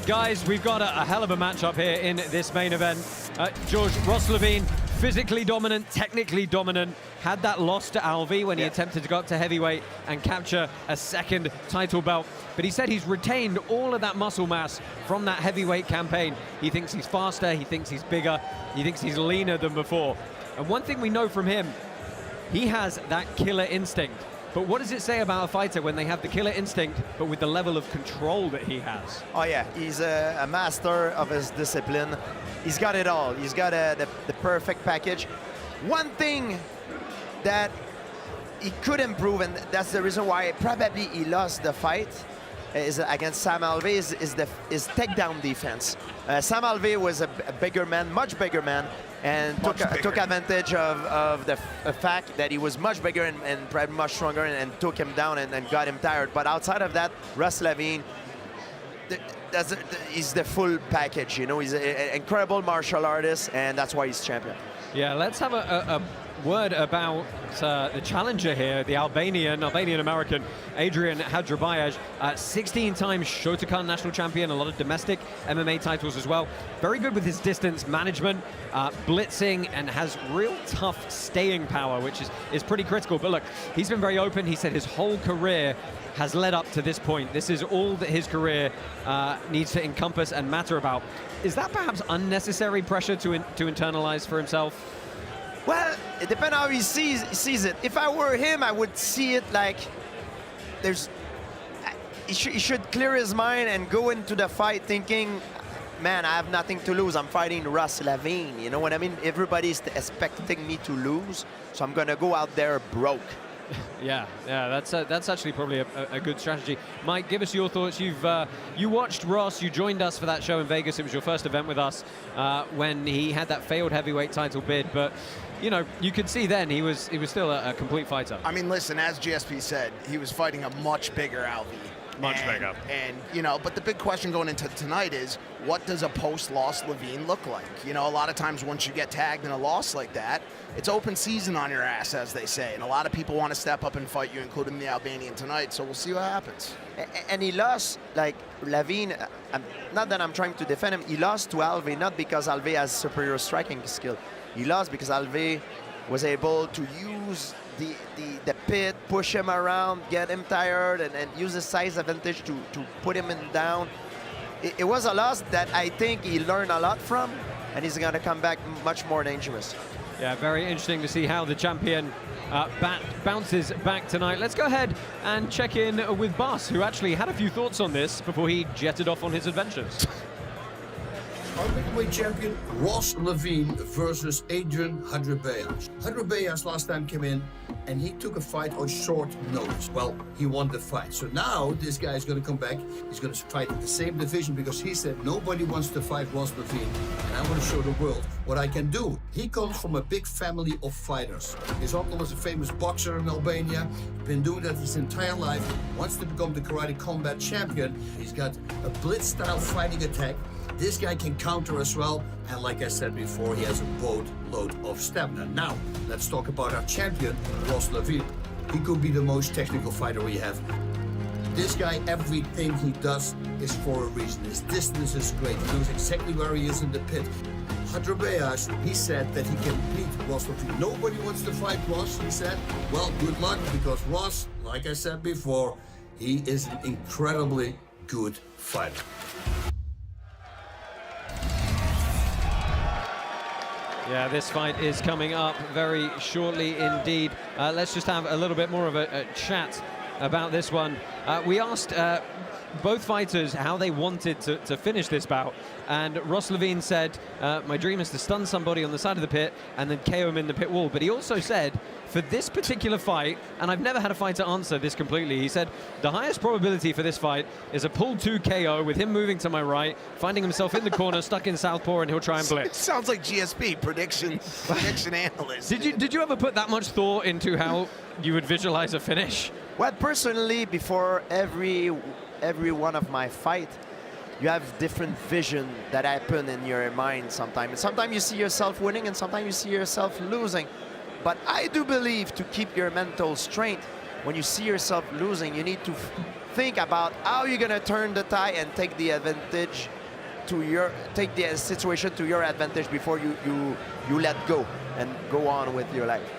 Guys, we've got a hell of a matchup here in this main event. George, Ross Levine, physically dominant, technically dominant, had that loss to Alvi when he attempted to go up to heavyweight and capture a second title belt. But he said he's retained all of that muscle mass from that heavyweight campaign. He thinks he's faster, he thinks he's bigger, he thinks he's leaner than before. And one thing we know from him, he has that killer instinct. But what does it say about a fighter when they have the killer instinct, but with the level of control that he has? Oh yeah, he's a master of his discipline. He's got it all. He's got the perfect package. One thing that he could improve, and that's the reason why probably he lost the fight, is against Sam Alvey, is takedown defense. Sam Alvey was a bigger man, much bigger man, and took advantage of the fact that he was much bigger and probably much stronger, and took him down and got him tired. But outside of that, Ross Levine, he's the full package. You know, he's an incredible martial artist, and that's why he's champion. Yeah, let's have a word about the challenger here, the Albanian-American Adrian Hadrabayev, 16 times Shotokan national champion, a lot of domestic MMA titles as well. Very good with his distance management, blitzing, and has real tough staying power, which is pretty critical. But look, he's been very open. He said his whole career has led up to this point. This is all that his career needs to encompass and matter about. Is that perhaps unnecessary pressure to internalize for himself? Well, it depends how he sees it. If I were him, I would see it like he should clear his mind and go into the fight thinking, man, I have nothing to lose. I'm fighting Ross Levine. You know what I mean? Everybody's expecting me to lose, so I'm gonna go out there broke. Yeah, that's actually probably a good strategy. Mike, give us your thoughts. You watched Ross. You joined us for that show in Vegas. It was your first event with us when he had that failed heavyweight title bid. But you know, you could see then he was still a complete fighter. I mean, listen, as GSP said, he was fighting a much bigger Alvey. Much bigger. And, you know, but the big question going into tonight is, what does a post-loss Levine look like? You know, a lot of times once you get tagged in a loss like that, it's open season on your ass, as they say. And a lot of people want to step up and fight you, including the Albanian tonight. So we'll see what happens. And he lost, like, Levine, not that I'm trying to defend him, he lost to Alvey, not because Alvey has superior striking skill. He lost because Alvey was able to use the pit, push him around, get him tired, and use the size advantage to put him down. It was a loss that I think he learned a lot from, and he's going to come back much more dangerous. Yeah, very interesting to see how the champion bounces back tonight. Let's go ahead and check in with Bas, who actually had a few thoughts on this before he jetted off on his adventures. Our middleweight champion, Ross Levine versus Adrian Hadrabayev. Hadrabayev last time came in and he took a fight on short notice. Well, he won the fight. So now this guy is going to come back. He's going to fight in the same division because he said nobody wants to fight Ross Levine. And I want to show the world what I can do. He comes from a big family of fighters. His uncle was a famous boxer in Albania. Been doing that his entire life. Wants to become the karate combat champion. He's got a blitz-style fighting attack. This guy can counter as well, and like I said before, he has a boatload of stamina. Now, let's talk about our champion, Ross Levine. He could be the most technical fighter we have. This guy, everything he does is for a reason. His distance is great. He knows exactly where he is in the pit. Hadrabayev, he said that he can beat Ross Levine. Nobody wants to fight Ross, he said. Well, good luck, because Ross, like I said before, he is an incredibly good fighter. Yeah, this fight is coming up very shortly indeed. Let's just have a little bit more of a chat about this one. We asked both fighters how they wanted to finish this bout, and Ross Levine said, my dream is to stun somebody on the side of the pit and then KO him in the pit wall. But he also said, for this particular fight, and I've never had a fighter answer this completely, he said, the highest probability for this fight is a pull 2 KO with him moving to my right, finding himself in the corner, stuck in southpaw, and he'll try and blitz. Sounds like GSP, prediction analyst. Did you ever put that much thought into how you would visualize a finish? Well, personally, before every one of my fight, you have different vision that happen in your mind sometimes. Sometimes you see yourself winning, and sometimes you see yourself losing. But I do believe to keep your mental strength, when you see yourself losing, you need to think about how you're gonna turn the tide and take the advantage to take the situation to your advantage before you let go. and go on with your life.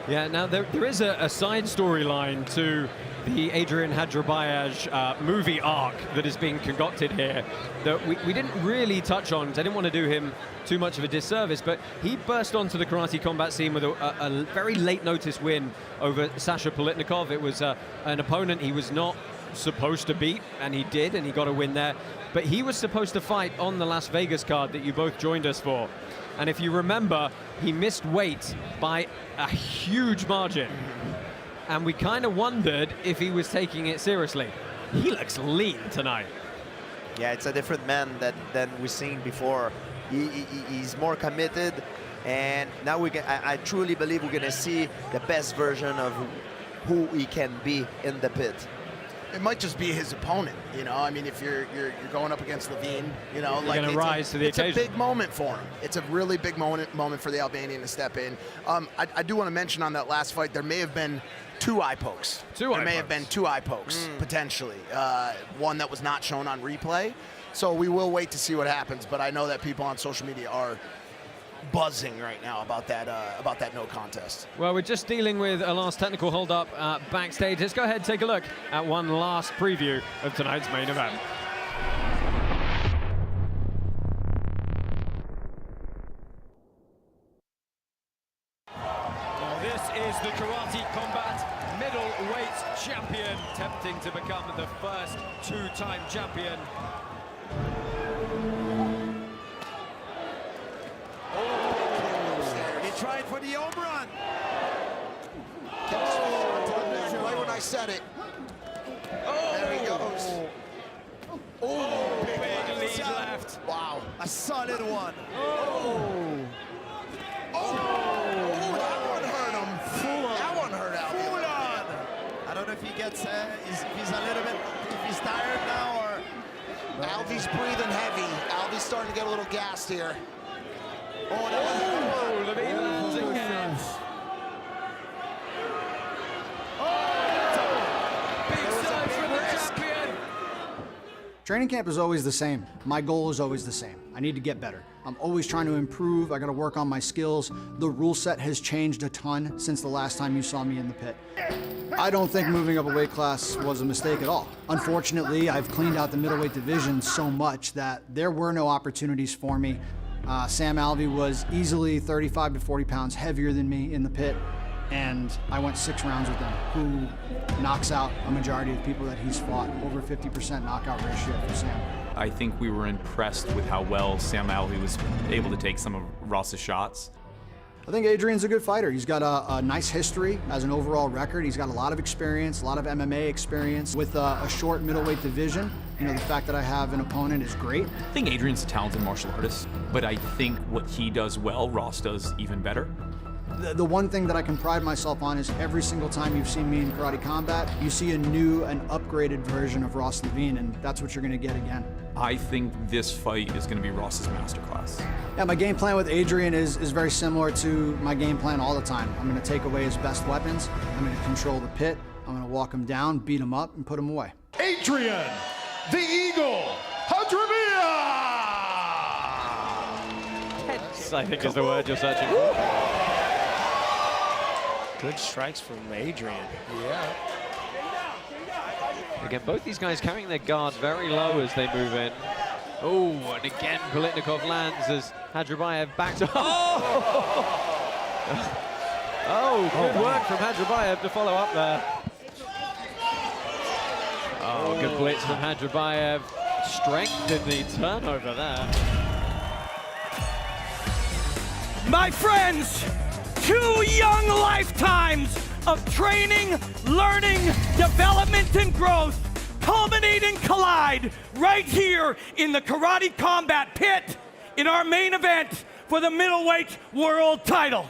Yeah, now there is a side storyline to the Adrian Hadjibayev movie arc that is being concocted here that we didn't really touch on because I didn't want to do him too much of a disservice, but he burst onto the karate combat scene with a very late notice win over Sasha Politnikov. It was an opponent he was not supposed to beat, and he did, and he got a win there. But he was supposed to fight on the Las Vegas card that you both joined us for. And if you remember, he missed weight by a huge margin. And we kind of wondered if he was taking it seriously. He looks lean tonight. Yeah, it's a different man than we've seen before. He's more committed, and now I truly believe we're gonna see the best version of who he can be in the pit. It might just be his opponent, you know. I mean, if you're going up against Levine, you know, you're gonna rise to the occasion. It's a big moment for him. It's a really big moment for the Albanian to step in. I do want to mention on that last fight, there may have been two eye pokes. There may have been two eye pokes, potentially. One that was not shown on replay. So we will wait to see what happens, but I know that people on social media are buzzing right now about that no contest. Well, we're just dealing with a last technical hold-up backstage. Let's go ahead and take a look at one last preview of tonight's main event. Well, this is the Karate Combat middleweight champion, attempting to become the first two-time champion. Tried for the home run. Right when I said it. There he goes. Oh, big lead left. Wow, a solid one. That one hurt him. That one hurt out. Full on. I don't know if he gets, if he's a little bit, if he's tired now or. Alvy's breathing heavy. Alvy's starting to get a little gassed here. Levine lands again. Big surge from the champion. Training camp is always the same. My goal is always the same. I need to get better. I'm always trying to improve. I got to work on my skills. The rule set has changed a ton since the last time you saw me in the pit. I don't think moving up a weight class was a mistake at all. Unfortunately, I've cleaned out the middleweight division so much that there were no opportunities for me. Sam Alvey was easily 35 to 40 pounds heavier than me in the pit, and I went 6 rounds with him, who knocks out a majority of people that he's fought, over 50% knockout ratio for Sam. I think we were impressed with how well Sam Alvey was able to take some of Ross's shots. I think Adrian's a good fighter. He's got a nice history as an overall record. He's got a lot of experience, a lot of MMA experience with a short middleweight division. You know, the fact that I have an opponent is great. I think Adrian's a talented martial artist, but I think what he does well, Ross does even better. The one thing that I can pride myself on is every single time you've seen me in Karate Combat, you see a new and upgraded version of Ross Levine, and that's what you're going to get again. I think this fight is going to be Ross's masterclass. Yeah, my game plan with Adrian is very similar to my game plan all the time. I'm going to take away his best weapons. I'm going to control the pit. I'm going to walk him down, beat him up, and put him away. Adrian, the Eagle, Hadjibayev! I think is the word you're searching for. Good strikes from Adrian. Yeah. Again, both these guys carrying their guards very low as they move in. Oh, and again, Politnikov lands as Hadjibayev backs up. Oh, good work from Hadjibayev to follow up there. Oh, good blitz from Hadjibayev. Strength in the turnover there. My friends, 2 young lifetimes of training, learning, development, and growth culminate and collide right here in the Karate Combat pit in our main event for the middleweight world title.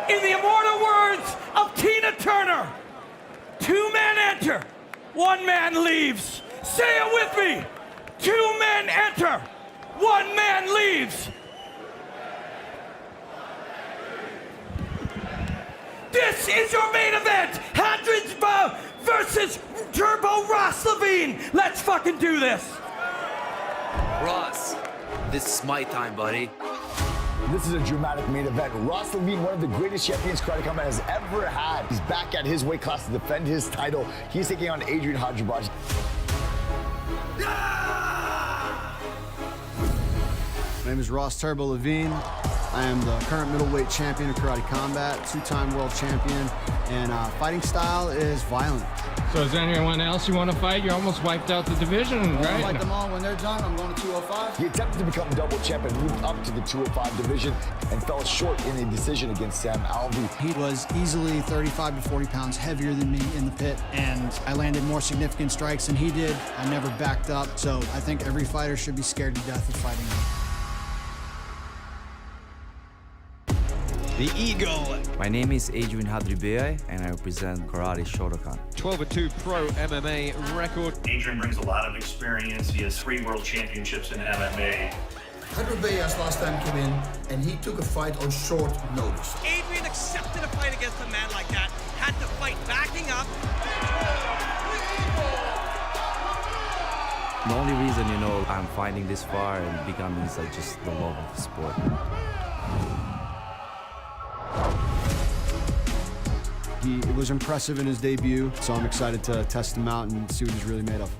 In the immortal words of Tina Turner, 2 men enter, 1 man leaves. Say it with me. 2 men enter, 1 man leaves. This is your main event. Hadjibayev versus Turbo Ross Levine. Let's fucking do this. Ross, This is my time, buddy. This is a dramatic main event. Ross Levine, one of the greatest champions Karate Combat has ever had. He's back at his weight class to defend his title. He's taking on Adrian Hadjibaji. My name is Ross Turbo Levine. I am the current middleweight champion of Karate Combat, two-time world champion, and fighting style is violent. So is there anyone else you want to fight? You almost wiped out the division, right? I'll fight them all. When they're done, I'm going to 205. He attempted to become double champ and moved up to the 205 division and fell short in a decision against Sam Alvey. He was easily 35 to 40 pounds heavier than me in the pit, and I landed more significant strikes than he did. I never backed up, so I think every fighter should be scared to death of fighting him. The Eagle. My name is Adrian Hadjibaji, and I represent Karate Shotokan. 12-2 pro MMA record. Adrian brings a lot of experience. He has 3 world championships in MMA. Hadjibaji last time came in, and he took a fight on short notice. Adrian accepted a fight against a man like that, had to fight backing up. The only reason, I'm finding this far and becoming is just the love of the sport. He was impressive in his debut, so I'm excited to test him out and see what he's really made of.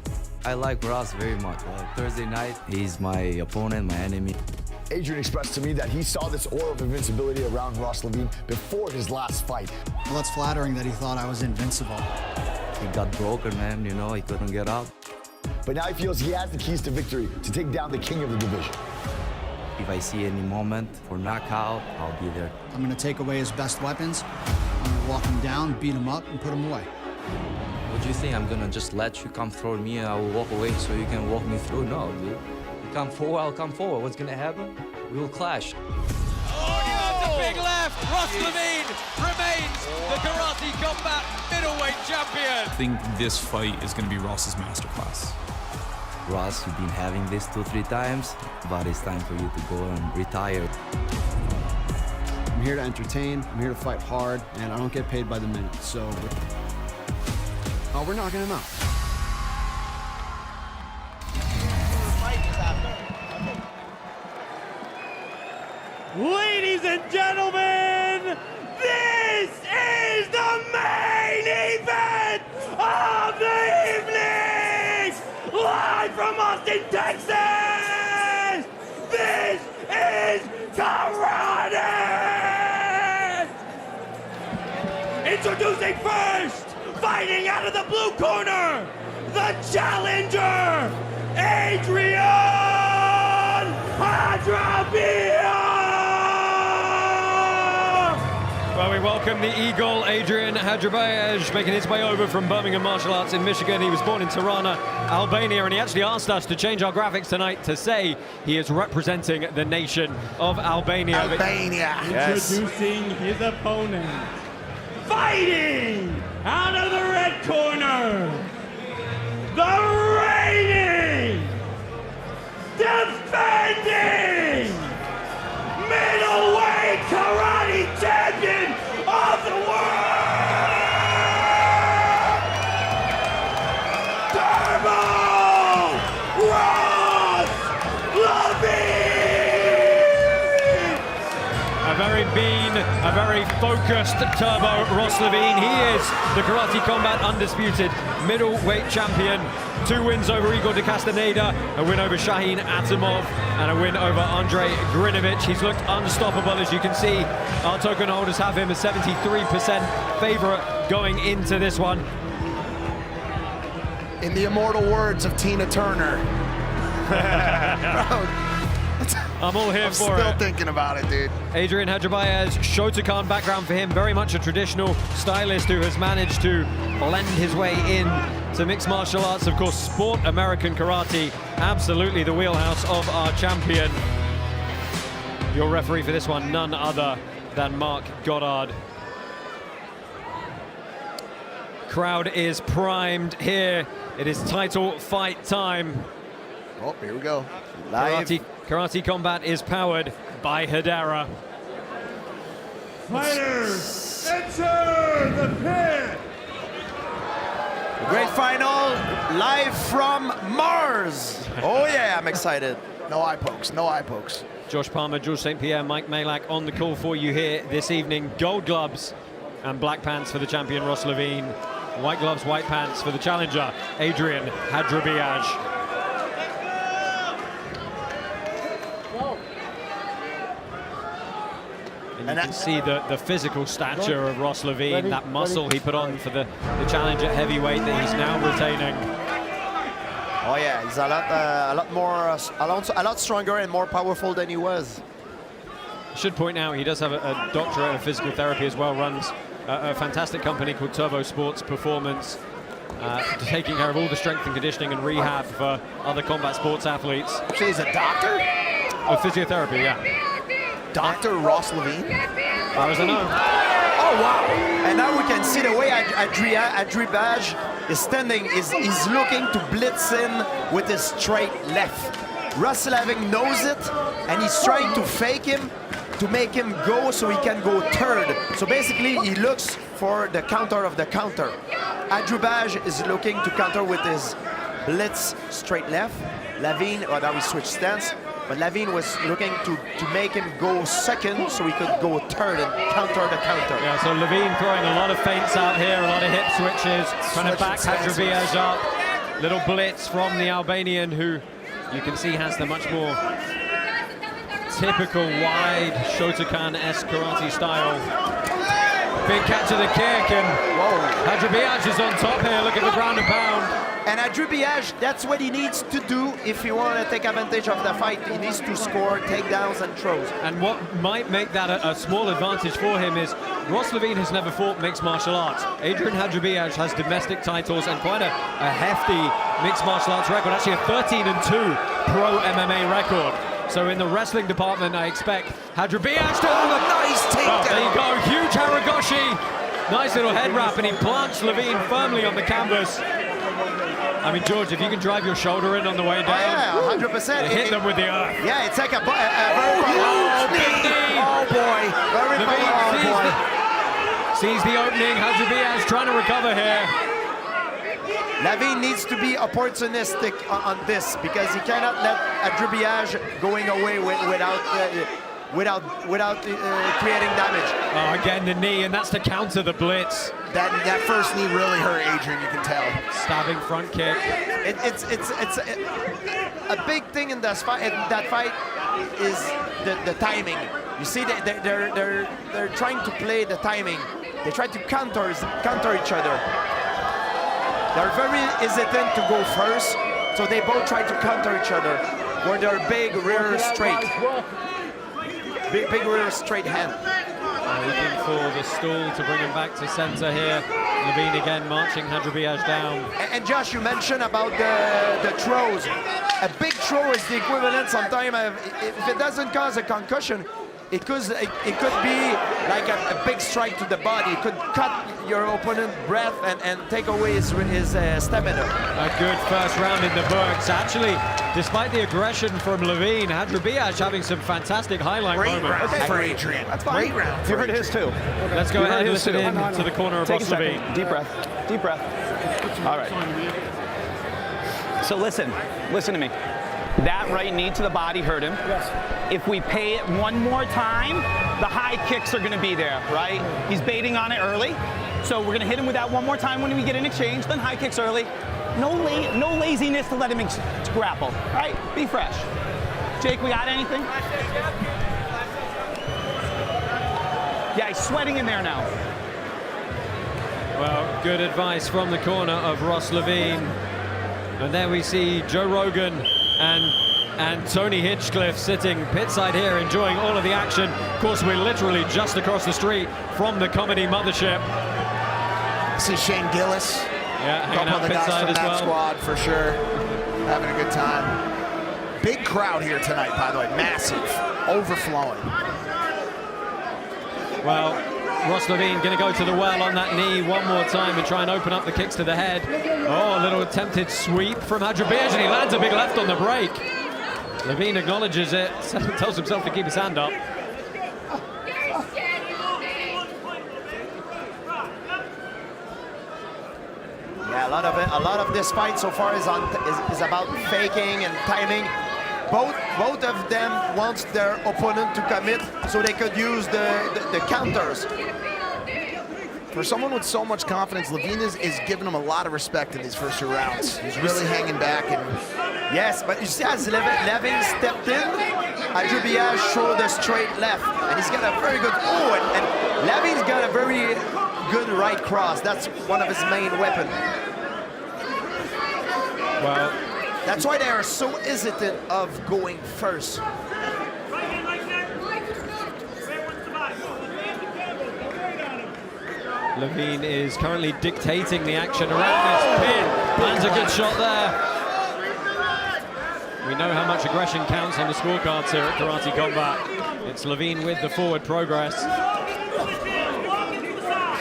I like Ross very much. Thursday night, he's my opponent, my enemy. Adrian expressed to me that he saw this aura of invincibility around Ross Levine before his last fight. Well, that's flattering that he thought I was invincible. He got broken, man, he couldn't get out. But now he feels he has the keys to victory to take down the king of the division. If I see any moment for knockout, I'll be there. I'm going to take away his best weapons. I'm going to walk him down, beat him up, and put him away. What do you think? I'm going to just let you come through me and I will walk away so you can walk me through? No, dude. You come forward, I'll come forward. What's going to happen? We will clash. Oh, the big left. Ross Levine remains the Karate Combat middleweight champion. I think this fight is going to be Ross's masterclass. Ross, you've been having this 2-3 times, but it's time for you to go and retire. I'm here to entertain, I'm here to fight hard, and I don't get paid by the minute, so we're knocking him out. Ladies and gentlemen, this is the main event of the evening! Live from Austin, Texas! This is Karate! Introducing first, fighting out of the blue corner, the challenger, Adrian Hadjibaji! Well, we welcome the Eagle, Adrian Hadjibaji, making his way over from Birmingham Martial Arts in Michigan. He was born in Tirana, Albania, and he actually asked us to change our graphics tonight to say he is representing the nation of Albania. Albania! Yes. Introducing his opponent, fighting out of the red corner, the reigning, defending, middleweight karate champion of the world, Turbo Ross Levine! A very mean, a very focused Turbo Ross Levine. He is the Karate Combat undisputed middleweight champion. 2 wins over Igor de Castaneda, a win over Shaheen Atomov, and a win over Andre Grinovich. He's looked unstoppable, as you can see. Our token holders have him a 73% favorite going into this one. In the immortal words of Tina Turner. I'm all here for it. I'm still thinking about it, dude. Adrian Hadjibaji's Shotokan background for him, very much a traditional stylist who has managed to blend his way in to mixed martial arts. Of course, sport American karate, absolutely the wheelhouse of our champion. Your referee for this one, none other than Mark Goddard. Crowd is primed here. It is title fight time. Oh, here we go. Karate Combat is powered by Hedera. Fighters, enter the pit! Great final, live from Mars. Oh yeah, I'm excited. No eye pokes, no eye pokes. Josh Palmer, George St. Pierre, Mike Malak on the call for you here this evening. Gold gloves and black pants for the champion Ross Levine. White gloves, white pants for the challenger Adrian Hadrobiaj. And you can see the physical stature of Ross Levine, that muscle he put on for the challenge at heavyweight that he's now retaining. Oh yeah, he's a lot stronger and more powerful than he was. Should point out he does have a doctorate of physical therapy as well. Runs a fantastic company called Turbo Sports Performance, taking care of all the strength and conditioning and rehab for other combat sports athletes. So he's a doctor? Of physiotherapy, yeah. Dr. Ross Levine? Far as I know. Oh wow! And now we can see the way Hadrobiaj is standing. He's looking to blitz in with his straight left. Ross Levine knows it, and he's trying to fake him to make him go so he can go third. So basically, he looks for the counter of the counter. Hadrobiaj is looking to counter with his blitz straight left. Levine, oh, now we switched stance. But Levine was looking to make him go second so he could go third and counter the counter. Yeah, so Levine throwing a lot of feints out here, a lot of hip switches, trying to back Hadrobiaj up. Little blitz from the Albanian, who you can see has the much more typical wide Shotokan-esque karate style. Big catch of the kick, and Hadrobiaj is on top here. Look at the ground and pound. And Hadrobiaj, that's what he needs to do if he wants to take advantage of the fight. He needs to score takedowns and throws. And what might make that a small advantage for him is Ross Levine has never fought mixed martial arts. Adrian Hadrobiaj has domestic titles and quite a hefty mixed martial arts record, actually a 13-2 pro MMA record. So in the wrestling department, I expect Hadrobiaj to have a nice takedown. Oh, there you go, huge Haragoshi. Nice little head wrap, and he plants Levine firmly on the canvas. I mean, George, if you can drive your shoulder in on the way down. Oh, yeah, 100%. Hit them with the earth. Yeah, it's like a very big knee. Oh, boy. Very Levine sees the opening. Hadrobiaj trying to recover here. Levine needs to be opportunistic on this because he cannot let Hadrobiaj going away without creating damage. Oh, again, the knee, and that's to counter the blitz. That first knee really hurt Adrian, you can tell. Stabbing front kick. It's a big thing in that fight is the timing. You see, they're trying to play the timing. They try to counter each other. They're very hesitant to go first, so they both try to counter each other. Where they're big rear straight. Big rear straight hand. Looking for the stall to bring him back to center here. Levine again marching Hadrobiaj down. And Josh, you mentioned about the throws. A big throw is the equivalent sometimes if it doesn't cause a concussion, it could be like a big strike to the body. It could cut your opponent's breath and take away his stamina. A good first round in the books. Actually, despite the aggression from Levine, Hadrobiaj having some fantastic highlight moments. Great round for Adrian. That's fine. Great round. You heard his too. Let's go ahead and listen in to the corner of Ross Levine. Deep breath. Deep breath. All right. So listen to me. That right knee to the body hurt him. Yes. If we pay it one more time, the high kicks are going to be there, right? He's baiting on it early. So we're going to hit him with that one more time when we get in exchange, then high kicks early. No laziness to let him grapple, right? Be fresh. Jake, we got anything? Yeah, he's sweating in there now. Well, good advice from the corner of Ross Levine. And there we see Joe Rogan and Tony Hinchcliffe sitting pitside here, enjoying all of the action. Of course, we're literally just across the street from the comedy mothership. See Shane Gillis. Yeah, hanging out the guys pitside from as that well. squad for sure. Having a good time. Big crowd here tonight, by the way. Massive. Overflowing. Well, Ross Levine going to go to the well on that knee one more time and try and open up the kicks to the head. Oh, a little attempted sweep from Hadrobiaj, and he lands a big left on the break. Levine acknowledges it, tells himself to keep his hand up. Yeah, a lot of this fight so far is about faking and timing. both of them wants their opponent to commit so they could use the counters. For someone with so much confidence, Levine is giving him a lot of respect in these first 2 rounds. He's really hanging back. And yes, but you see as Levine stepped in, Adjubiage showed a straight left, and he's got a very good, and Levine's got a very good right cross. That's one of his main weapons. Well, that's why they are so hesitant of going first. Levine is currently dictating the action around this pin. Lands a good shot there. We know how much aggression counts on the scorecards here at Karate Combat. It's Levine with the forward progress.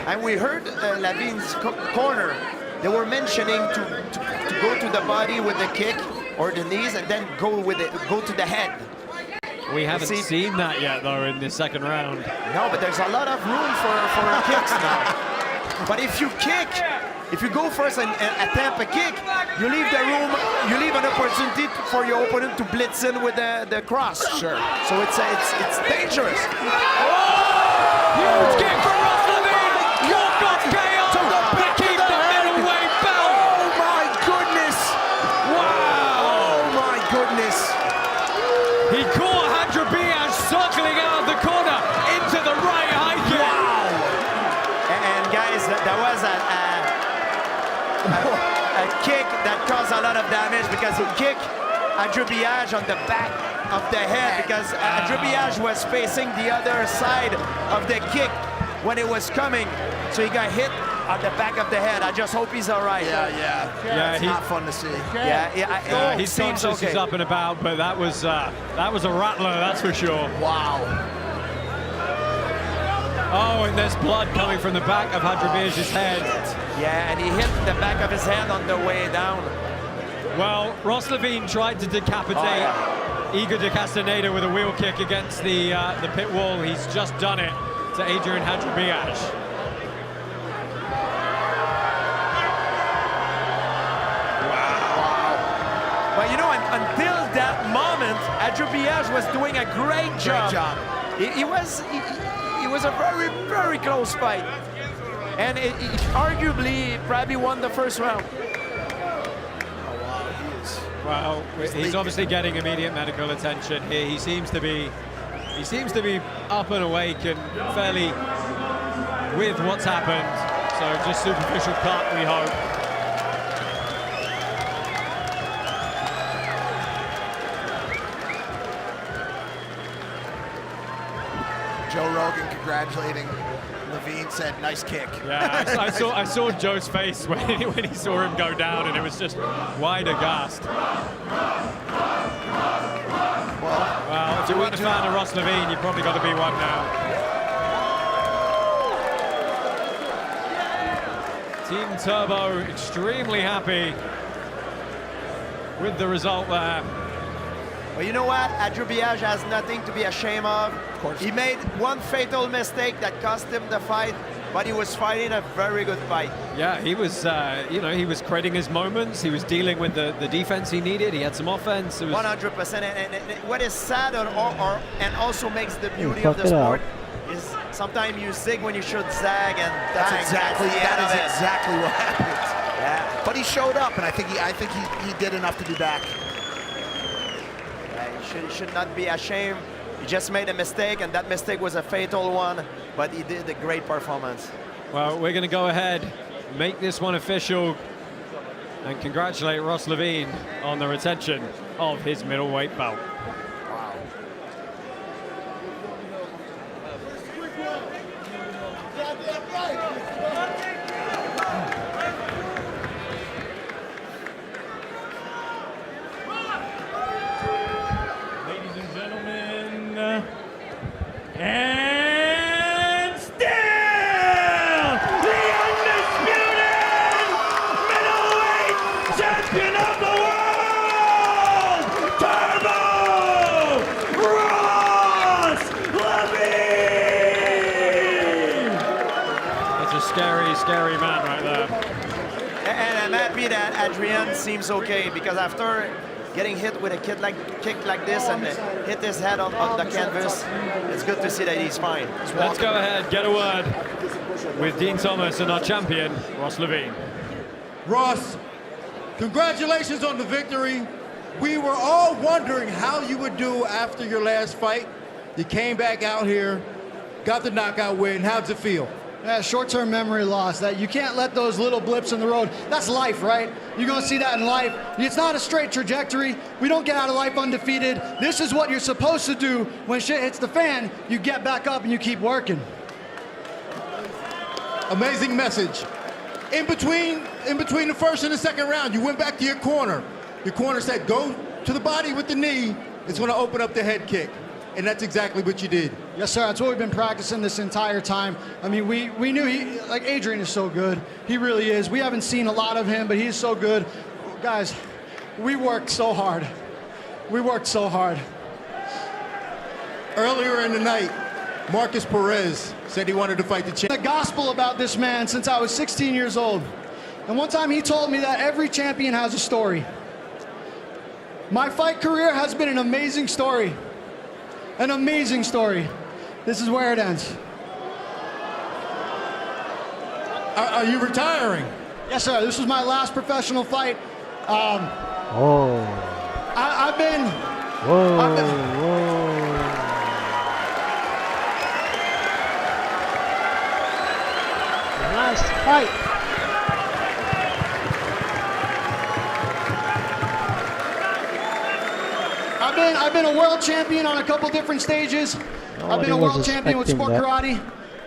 And we heard Levine's corner. They were mentioning to go to the body with the kick or the knees and then go to the head. We haven't seen that yet, though, in this second round. No, but there's a lot of room for kicks now. But if you kick, if you go first and attempt a kick, you leave the room, you leave an opportunity for your opponent to blitz in with the cross. Sure. So it's dangerous. Huge kick from Ross Levine! Walk off KO to keep the middleweight belt! Oh my goodness! Wow! Oh my goodness! He caught Adjubiage circling out of the corner into the right high kick. Wow! And guys, that was a kick that caused a lot of damage because he kicked Adjubiage on the back of the head because Adjubiage was facing the other side of the kick when it was coming. So he got hit on the back of the head. I just hope he's all right. Yeah, it's not fun to see. He's conscious, he's up and about, but that was a rattler, that's for sure. Wow. Oh, and there's blood coming from the back of Adjubiage's head. Yeah, and he hit the back of his head on the way down. Well, Ross Levine tried to decapitate Igor de Castaneda with a wheel kick against the pit wall. He's just done it to Adrian Adjubiage. Well, you know, until that moment, Adjubiage was doing a great job. It was a very, very close fight. And it arguably probably won the first round. Well, he's obviously getting immediate medical attention here. He seems to be up and awake and fairly with what's happened. So just superficial cut, we hope. Joe Rogan congratulating Levine, said, "Nice kick." Yeah, I saw Joe's face when he saw him go down, and it was just wide aghast. Well, if you weren't a fan of Ross Levine, you've probably got to be one now. Team Turbo extremely happy with the result there. Well, you know what? Adjubiage has nothing to be ashamed of. Of course. He made one fatal mistake that cost him the fight, but he was fighting a very good fight. Yeah, he was, he was creating his moments. He was dealing with the defense he needed. He had some offense. 100%. And what is sad and also makes the beauty of the sport is sometimes you zig when you should zag, and that's exactly what happened. Yeah. But he showed up, and I think he did enough to be back. He should not be ashamed. He just made a mistake, and that mistake was a fatal one, but he did a great performance. Well, we're going to go ahead, make this one official, and congratulate Ross Levine on the retention of his middleweight belt. Wow. And still the undisputed middleweight champion of the world, Turbo Ross Levine! That's a scary, scary man right there. And I'm happy that Adrian seems okay, because after getting hit with a kick like this and hit his head on the canvas, it's good to see that he's fine. Let's go ahead, get a word with Dean Thomas and our champion, Ross Levine. Ross, congratulations on the victory. We were all wondering how you would do after your last fight. You came back out here, got the knockout win. How'd it feel? Yeah, short-term memory loss. That you can't let those little blips in the road. That's life, right? You're gonna see that in life. It's not a straight trajectory. We don't get out of life undefeated. This is what you're supposed to do when shit hits the fan. You get back up and you keep working. Amazing message. In between the first and the second round, you went back to your corner. Your corner said, go to the body with the knee. It's gonna open up the head kick. And that's exactly what you did. Yes, sir. That's what we've been practicing this entire time. I mean, we knew Adrian is so good. He really is. We haven't seen a lot of him, but he's so good. Guys, we worked so hard. We worked so hard. Earlier in the night, Marcus Perez said he wanted to fight the champion. The gospel about this man since I was 16 years old. And one time he told me that every champion has a story. My fight career has been an amazing story. An amazing story. This is where it ends. Are you retiring? Yes, sir. This was my last professional fight. I've been... Last fight. I've been a world champion on a couple different stages. I've been a world champion with sport karate,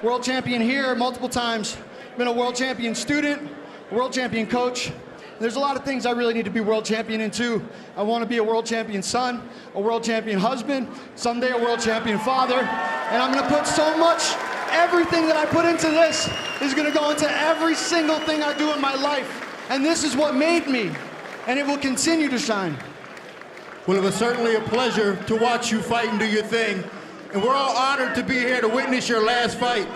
world champion here multiple times. Been a world champion student, world champion coach. There's a lot of things I really need to be world champion in too. I want to be a world champion son, a world champion husband, someday a world champion father. And I'm going to put so much, everything that I put into this is going to go into every single thing I do in my life. And this is what made me, and it will continue to shine. Well, it was certainly a pleasure to watch you fight and do your thing. And we're all honored to be here to witness your last fight.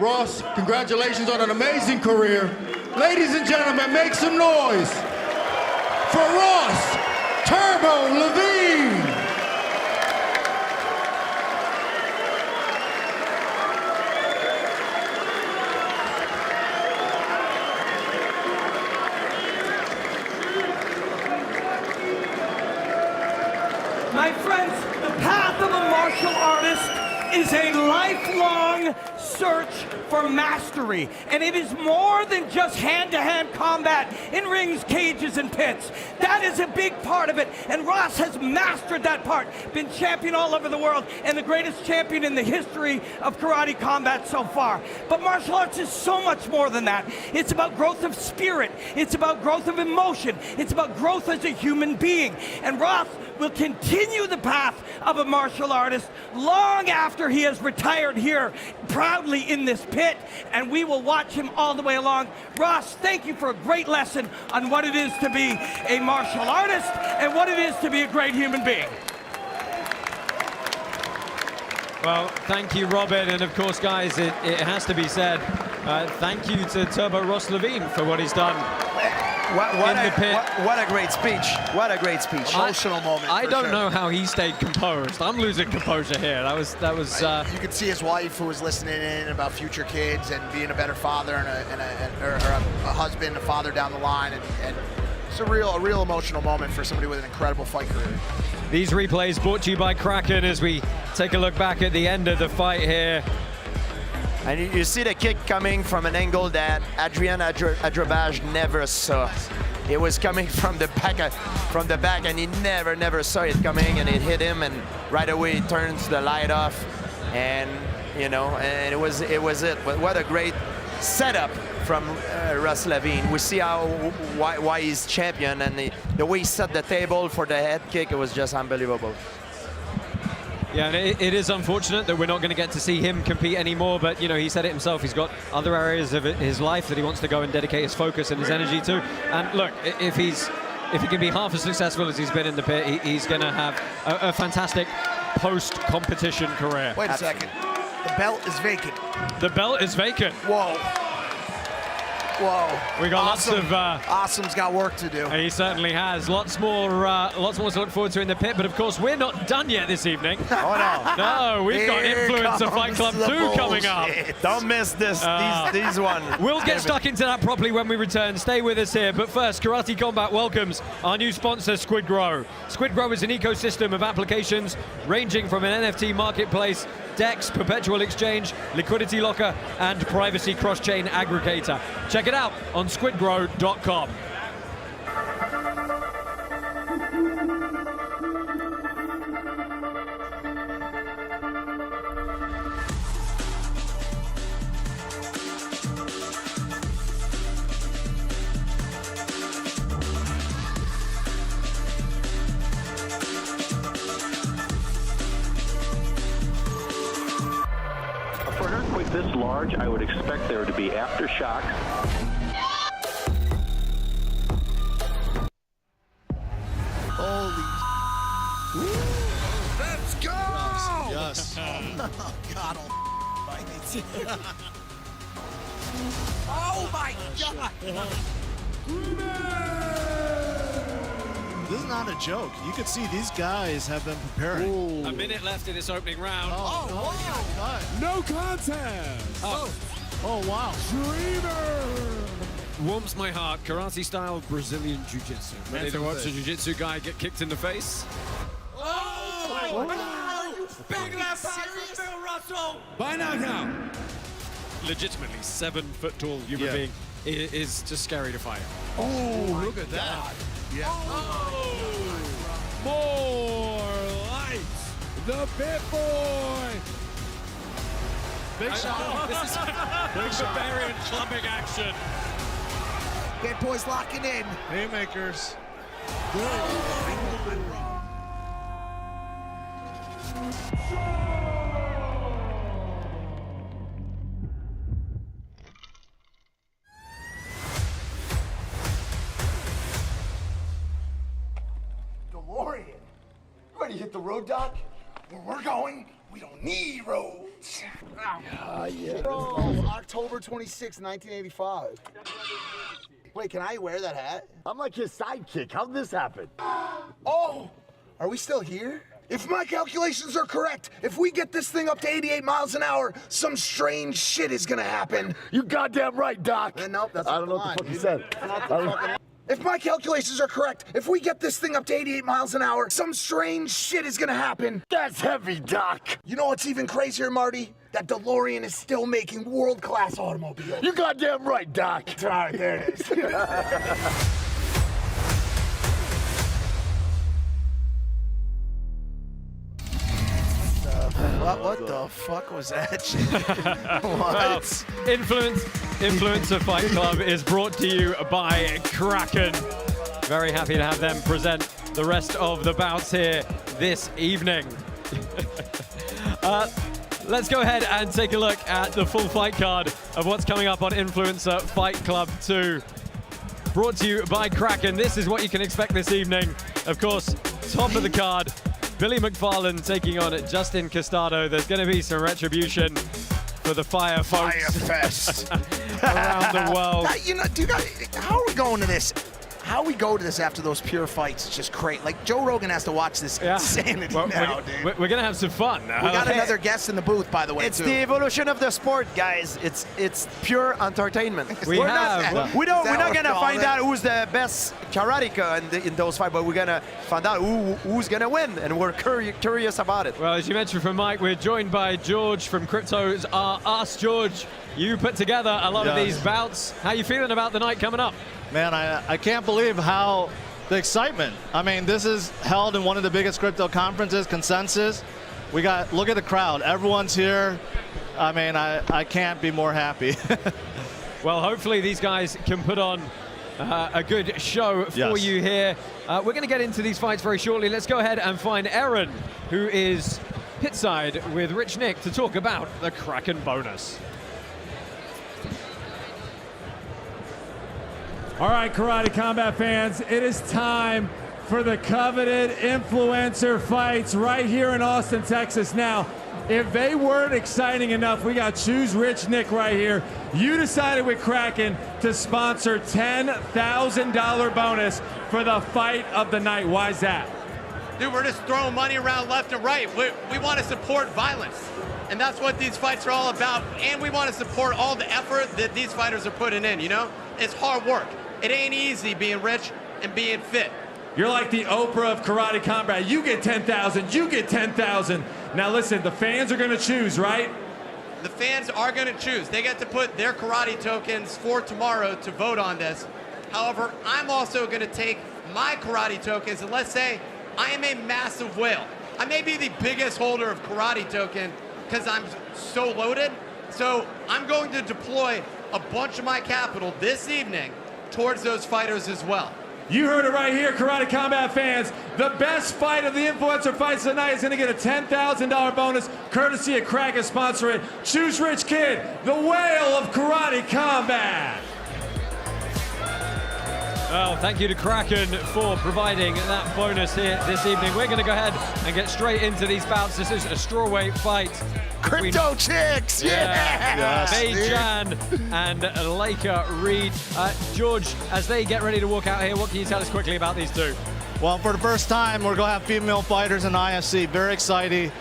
Ross, congratulations on an amazing career. Ladies and gentlemen, make some noise for Ross Turbo Levine. My friends, the path of a martial artist is a lifelong search for mastery. And it is more than just hand-to-hand combat in rings, cages, and pits. That is a big part of it. And Ross has mastered that part, been champion all over the world, and the greatest champion in the history of karate combat so far. But martial arts is so much more than that. It's about growth of spirit. It's about growth of emotion. It's about growth as a human being. And Ross will continue the path of a martial artist long after he has retired here proudly in this pit, and we will watch him all the way along. Ross, thank you for a great lesson on what it is to be a martial artist and what it is to be a great human being. Well, thank you, Robin, and of course, guys, it has to be said, thank you to Turbo Ross Levine for what he's done. What a great speech. What a great speech. Emotional moment. I don't sure. know how he stayed composed. I'm losing composure here. That was. You could see his wife who was listening in about future kids and being a better father and a husband, a father down the line, and it's a real emotional moment for somebody with an incredible fight career. These replays brought to you by Kraken as we take a look back at the end of the fight here. And you see the kick coming from an angle that Adrian Adrabaj never saw. It was coming from the back, and he never saw it coming, and it hit him, and right away he turns the light off, and and it was it. But what a great setup from Ross Levine. We see why he's champion, and the way he set the table for the head kick, it was just unbelievable. Yeah, and it is unfortunate that we're not going to get to see him compete anymore, but he said it himself, he's got other areas of his life that he wants to go and dedicate his focus and his energy to. And look, if he can be half as successful as he's been in the pit, he's going to have a fantastic post-competition career. Wait a second. The belt is vacant. The belt is vacant. Whoa. Whoa. We got lots of. Awesome's got work to do. He certainly has. Lots more to look forward to in the pit. But of course, we're not done yet this evening. Oh no. No, we've got Influencer Fight Club 2 coming up. Don't miss this. These one. We'll get stuck into that properly when we return. Stay with us here. But first, Karate Combat welcomes our new sponsor, Squid Grow. Squid Grow is an ecosystem of applications ranging from an NFT marketplace, DEX, perpetual exchange, liquidity locker, and privacy cross-chain aggregator. Check it out on squidgrow.com. For an earthquake this large, I would expect there to be aftershocks. Holy. Let's go! Yes. Oh, God oh, my God. This is not a joke. You can see these guys have been preparing. A minute left in this opening round. No contest. Oh, wow. Dreamer! Warms my heart. Karate-style Brazilian Jiu-Jitsu. Ready to watch a Jiu-Jitsu guy get kicked in the face? Big left hand from Bill Russell. By knockout. Legitimately 7-foot-tall human being is just scary to fight. Oh, look at that. Yeah. More lights. The Pit Boy. Big shot. This is barbarian clubbing action. Bad Boy's locking in. Haymakers. DeLorean. Ready to hit the road, Doc? Where we're going, we don't need roads. October 26, 1985. Wait, can I wear that hat? I'm like his sidekick. How'd this happen? Oh, are we still here? If my calculations are correct, if we get this thing up to 88 miles an hour, some strange shit is gonna happen. You goddamn right, Doc. Nope, that's I don't know what the fuck you said. If my calculations are correct, if we get this thing up to 88 miles an hour, some strange shit is gonna happen. That's heavy, Doc. You know what's even crazier, Marty? That DeLorean is still making world-class automobiles. You goddamn right, Doc. All right, there it is. What the fuck was that shit? What? Well, Influencer Fight Club is brought to you by Kraken. Very happy to have them present the rest of the bouts here this evening. Let's go ahead and take a look at the full fight card of what's coming up on Influencer Fight Club 2. Brought to you by Kraken. This is what you can expect this evening. Of course, top of the card, Billy McFarland taking on Justin Costado. There's going to be some retribution for the Fire folks. Fire Fest. Around the world. You know, do you guys, how are we going to this? How we go to this after those pure fights is just great. Like, Joe Rogan has to watch this insanity now, dude. We're going to have some fun. We got another guest in the booth, by the way, It's the evolution of the sport, guys. It's pure entertainment. We're not gonna find out who's the best karateka in those fights, but we're gonna find out who's gonna win, and we're curious about it. Well, as you mentioned from Mike, we're joined by George from Crypto's Ask George. You put together a lot of these bouts. How you feeling about the night coming up? Man, I can't believe how the excitement. I mean, this is held in one of the biggest crypto conferences, Consensus. Look at the crowd. Everyone's here. I mean, I can't be more happy. Well, hopefully these guys can put on a good show for you here. We're going to get into these fights very shortly. Let's go ahead and find Aaron, who is pitside with Rich Nick to talk about the Kraken bonus. All right, Karate Combat fans, it is time for the coveted influencer fights right here in Austin, Texas. Now, if they weren't exciting enough, we got Choose Rich Nick right here. You decided with Kraken to sponsor $10,000 bonus for the fight of the night. Why is that? Dude, we're just throwing money around left and right. We want to support violence, and that's what these fights are all about. And we want to support all the effort that these fighters are putting in, you know? It's hard work. It ain't easy being rich and being fit. You're like the Oprah of karate combat. You get 10,000, you get 10,000. Now listen, the fans are gonna choose, right? The fans are gonna choose. They get to put their karate tokens for tomorrow to vote on this. However, I'm also gonna take my karate tokens, and let's say I am a massive whale. I may be the biggest holder of karate token because I'm so loaded. So I'm going to deploy a bunch of my capital this evening towards those fighters as well. You heard it right here, Karate Combat fans. The best fight of the influencer fights tonight is going to get a $10,000 bonus, courtesy of Kraken sponsoring Choose Rich Kid, the whale of Karate Combat. Well, thank you to Kraken for providing that bonus here this evening. We're going to go ahead and get straight into these bouts. This is a strawweight fight. Crypto chicks, yeah! Mei Chan and Leica Reed. George, as they get ready to walk out here, what can you tell us quickly about these two? Well, for the first time, we're going to have female fighters in IFC. Very exciting.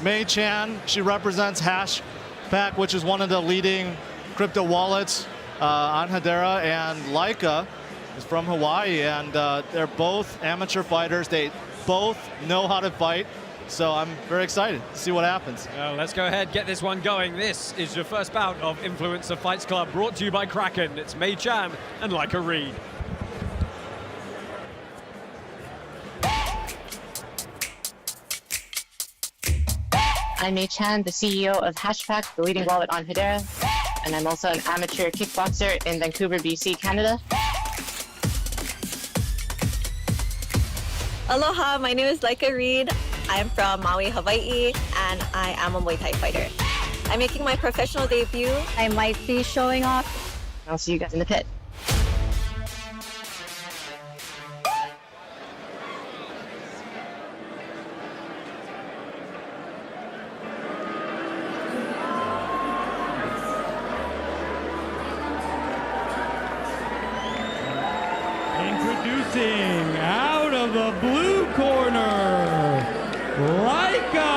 Mei Chan, she represents Hashpack, which is one of the leading crypto wallets on Hedera, and Leica is from Hawaii, and they're both amateur fighters. They both know how to fight. So I'm very excited to see what happens. Well, let's go ahead, get this one going. This is your first bout of Influencer Fights Club, brought to you by Kraken. It's Mei Chan and Leica Reed. I'm Mei Chan, the CEO of Hashpack, the leading wallet on Hedera, and I'm also an amateur kickboxer in Vancouver, BC, Canada. Aloha, my name is Leica Reed. I'm from Maui, Hawaii, and I am a Muay Thai fighter. I'm making my professional debut. I might be showing off. I'll see you guys in the pit. Introducing out of the blue corner, Leica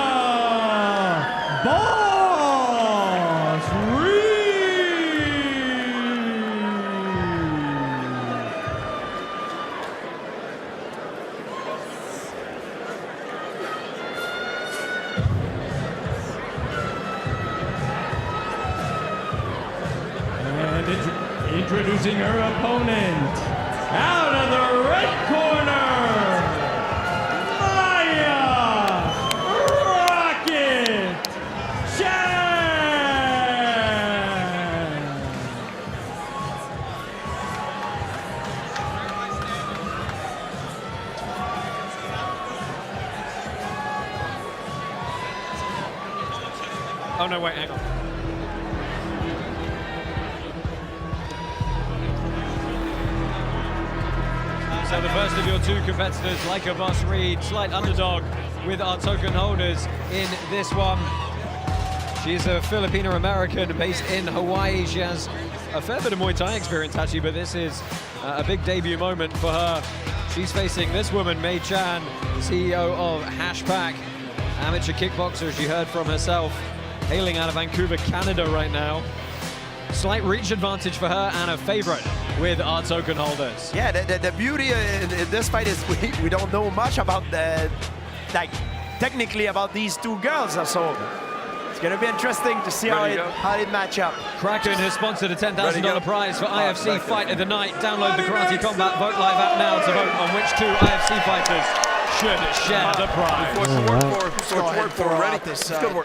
Boss Reed. And introducing her opponent, out of the red corner, oh no, wait, hang on. So the first of your two competitors, Leica Boss Reed, slight underdog with our token holders in this one. She's a Filipino-American based in Hawaii. She has a fair bit of Muay Thai experience actually, but this is a big debut moment for her. She's facing this woman, Mei Chan, CEO of Hashpack, amateur kickboxer, as you heard from herself, hailing out of Vancouver, Canada right now. Slight reach advantage for her and a favorite with our token holders. Yeah, the beauty in this fight is we don't know much about technically about these two girls, so it's going to be interesting to see how it match up. Kraken has sponsored a $10,000 prize for IFC Fight of the Night. Download the Karate Combat Vote Live app now to vote on which two IFC fighters should share the prize.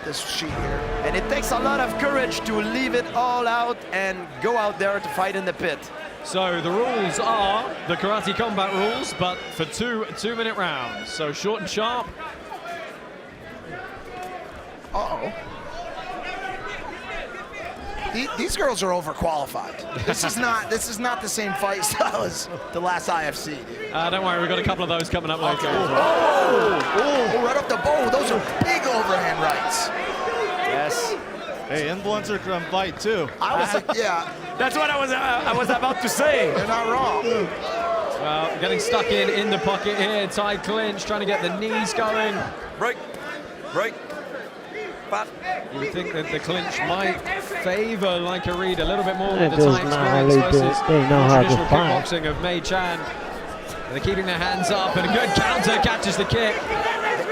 This sheet here. And it takes a lot of courage to leave it all out and go out there to fight in the pit. So the rules are the Karate Combat rules, but for two-minute rounds. So short and sharp. Uh-oh. These girls are overqualified. This is not the same fight style as the last IFC. Dude. Don't worry, we've got a couple of those coming up later. Oh, right up the bow. Those are big overhand rights. Yes. Hey, influencer can fight too. I was like, yeah. That's what I was about to say. You're not wrong. Well, getting stuck in the pocket here. Tight clinch, trying to get the knees going. Break. But you would think that the clinch might favor Leica Reed a little bit more It with the does time not. experience They versus know how to traditional fight. kickboxing of Mei Chan. They're keeping their hands up, and a good counter catches the kick.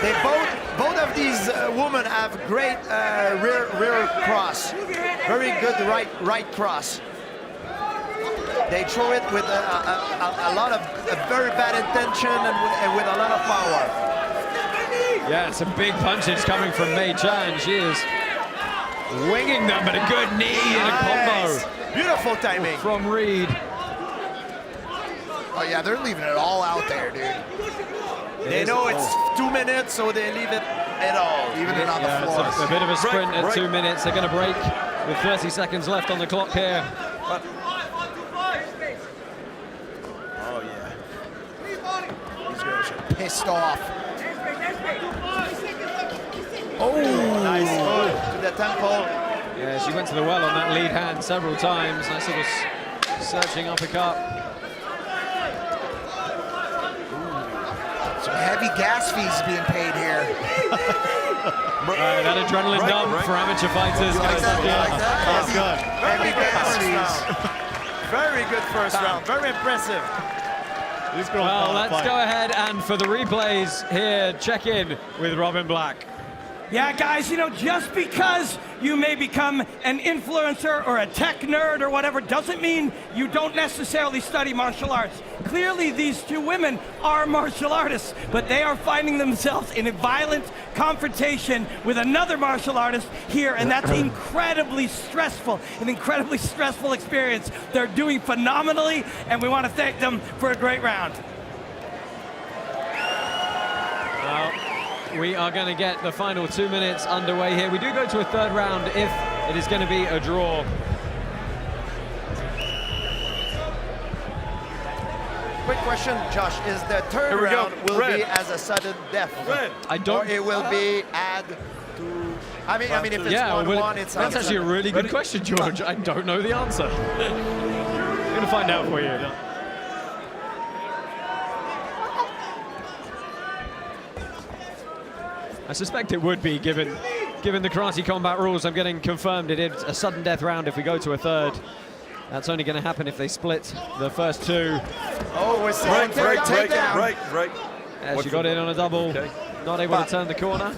They both of these women have great rear cross, very good right cross. They throw it with a lot of very bad intention and with a lot of power. Yeah, some big punches coming from Mei Chan. She is winging them, but a good knee and a combo. Beautiful timing from Reed. Oh yeah, they're leaving it all out there, dude. They know it's 2 minutes, so they leave it at all. Leaving it on the floor. It's a bit of a sprint at 2 minutes. They're going to break with 30 seconds left on the clock here. Oh yeah. These girls are pissed off. Oh, nice hook to the temple. Yeah, she went to the well on that lead hand several times. Nice little searching uppercut. Some heavy gas fees being paid here. That adrenaline dump for amateur fighters. Like that? That's good. Heavy gas fees. Very good first round. Very impressive. Well, let's go ahead and for the replays here, check in with Robin Black. Yeah, guys, you know, just because you may become an influencer or a tech nerd or whatever doesn't mean you don't necessarily study martial arts. Clearly, these two women are martial artists, but they are finding themselves in a violent confrontation with another martial artist here, and that's incredibly stressful, an incredibly stressful experience. They're doing phenomenally, and we want to thank them for a great round. We are going to get the final 2 minutes underway here. We do go to a third round if it is going to be a draw. Quick question, Josh. Is the third round will be as a sudden death? I don't. Or it will be add to. I mean, if it's 1-1, it's. That's actually a really good question, George. I don't know the answer. I'm going to find out for you. I suspect it would be, given the karate combat rules. I'm getting confirmed it is a sudden death round if we go to a third. That's only going to happen if they split the first two. Oh, we're seeing takedown. Right. Yeah, she got in on a double. Okay. Not able to turn the corner.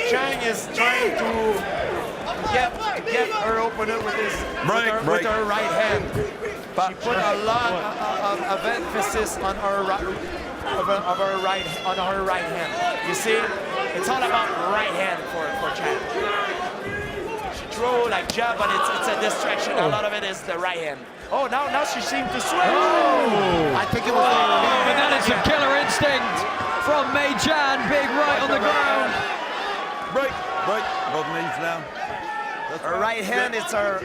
Chang is trying to get her opponent with his with her right hand. But she put a lot of emphasis on her right hand. You see, it's all about right hand for Chang. She throw like jab, but it's a distraction. A lot of it is the right hand. Oh, now she seemed to swing. Oh, I think it was. And that is some killer instinct from Mei Chan. Big right on the ground. Break. Both knees down. Her right hand is her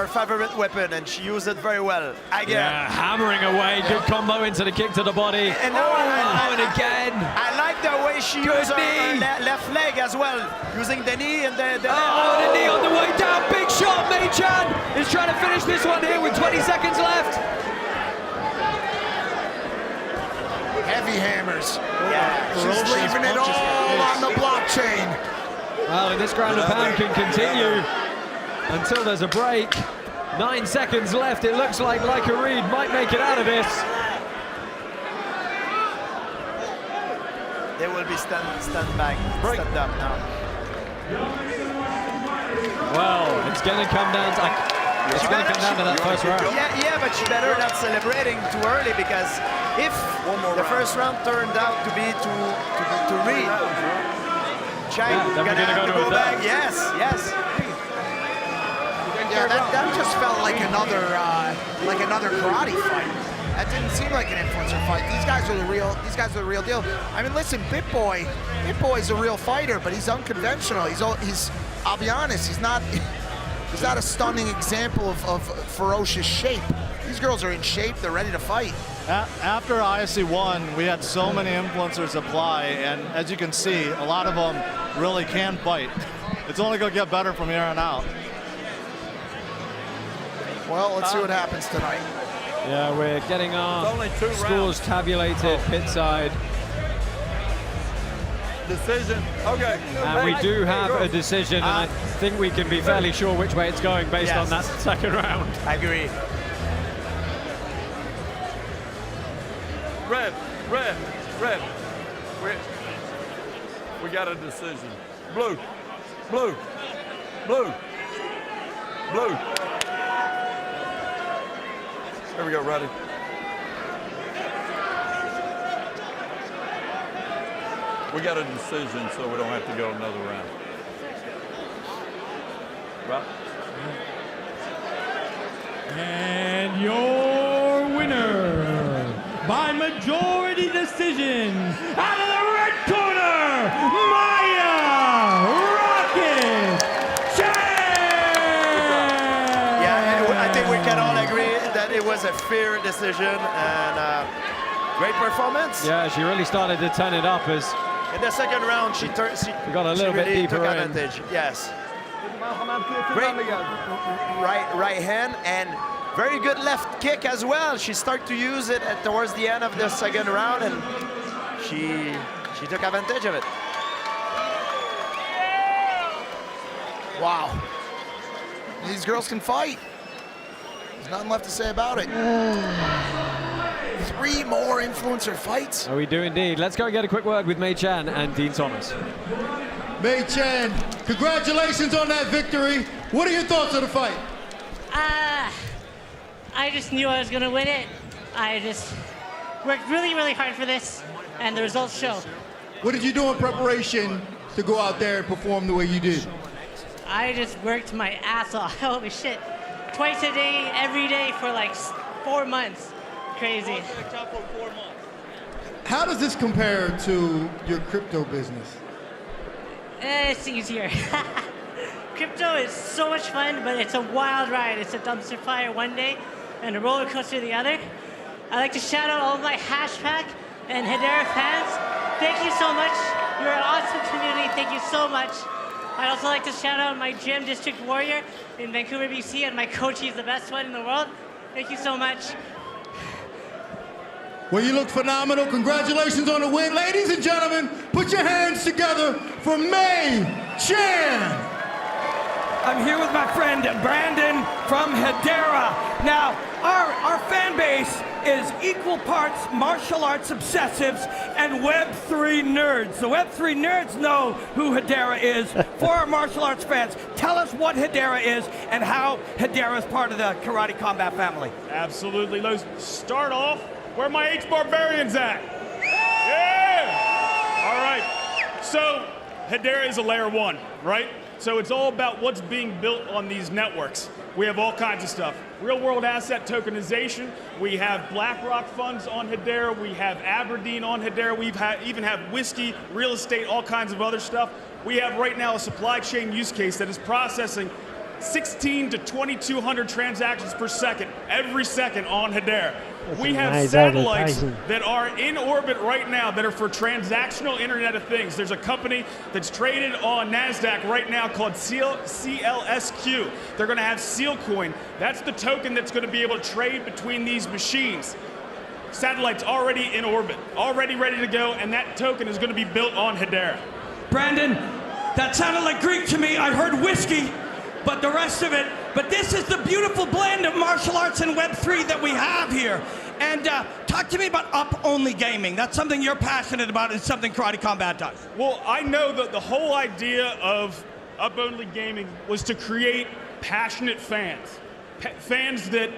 favorite weapon, and she used it very well. Again. Yeah, hammering away. Good combo into the kick to the body. And and again. I like the way she used her left leg as well, using the knee and the the knee on the way down. Big shot. Mei Chan is trying to finish this one here with 20 seconds left. Heavy hammers. Yeah, she's leaving it all on the blockchain. Well, and this ground and pound can continue until there's a break. 9 seconds left. It looks like Leica Reed might make it out of this. They will be stand up now. Well, it's going to come down to that first round. Yeah, but she better not celebrating too early, because if the first round turned out to be to Reed, Chang gonna have to go back. Yes. Yeah, that just felt like another karate fight. That didn't seem like an influencer fight. These guys are the real deal. I mean, listen, BitBoy's a real fighter, but he's unconventional. I'll be honest, he's not a stunning example of ferocious shape. These girls are in shape, they're ready to fight. After ISC 1, we had so many influencers apply, and as you can see, a lot of them really can fight. It's only going to get better from here on out. Well, let's see what happens tonight. Yeah, we're getting our scores tabulated pit side. Decision. Okay. And we do have a decision, and I think we can be fairly sure which way it's going based on that second round. I agree. Red. We got a decision. Blue. There we go, ready. We got a decision, so we don't have to go another round. Right? And your winner by majority decision out of the red corner, Maya Rocket Chan! Yeah, I think we can all agree that it was a fair decision and great performance. Yeah, she really started to turn it up as in the second round, she got a little bit really deeper took in. advantage. Yes. Great right hand and very good left kick as well. She started to use it towards the end of the second round, and she took advantage of it. Wow. These girls can fight. There's nothing left to say about it. 3 more influencer fights. Oh, we do indeed. Let's go and get a quick word with Mei Chan and Dean Thomas. Mei Chan, congratulations on that victory. What are your thoughts of the fight? I just knew I was going to win it. I just worked really, really hard for this, and the results show. What did you do in preparation to go out there and perform the way you did? I just worked my ass off. Holy shit. Twice a day, every day for like 4 months. Crazy. How does this compare to your crypto business? It's easier. Crypto is so much fun, but it's a wild ride. It's a dumpster fire one day and a roller coaster the other. I'd like to shout out all of my Hashpack and Hedera fans. Thank you so much. You're an awesome community. Thank you so much. I'd also like to shout out my gym, District Warrior in Vancouver, BC, and my coach. He's the best one in the world. Thank you so much. Well, you look phenomenal. Congratulations on the win. Ladies and gentlemen, put your hands together for Mei Chan. I'm here with my friend Brandon from Hedera. Now, our fan base is equal parts martial arts obsessives and Web3 nerds. The Web3 nerds know who Hedera is. For our martial arts fans, tell us what Hedera is and how Hedera is part of the Karate Combat family. Absolutely. Let's start off where my H-Barbarians at. Yeah! All right. So, Hedera is a layer 1, right? So it's all about what's being built on these networks. We have all kinds of stuff. Real-world asset tokenization. We have BlackRock funds on Hedera. We have Aberdeen on Hedera. We even have whiskey, real estate, all kinds of other stuff. We have right now a supply chain use case that is processing 16 to 2,200 transactions per second, every second on Hedera. We have nice satellites that are in orbit right now that are for transactional Internet of Things. There's a company that's traded on NASDAQ right now called CLSQ. They're going to have SealCoin. That's the token that's going to be able to trade between these machines. Satellites already in orbit, already ready to go, and that token is going to be built on Hedera. Brandon, that sounded like Greek to me. I heard whiskey, but the rest of it. But this is the beautiful blend of martial arts and Web3 that we have here. And talk to me about up-only gaming. That's something you're passionate about. It's something Karate Combat does. Well, I know that the whole idea of up-only gaming was to create passionate fans. Fans that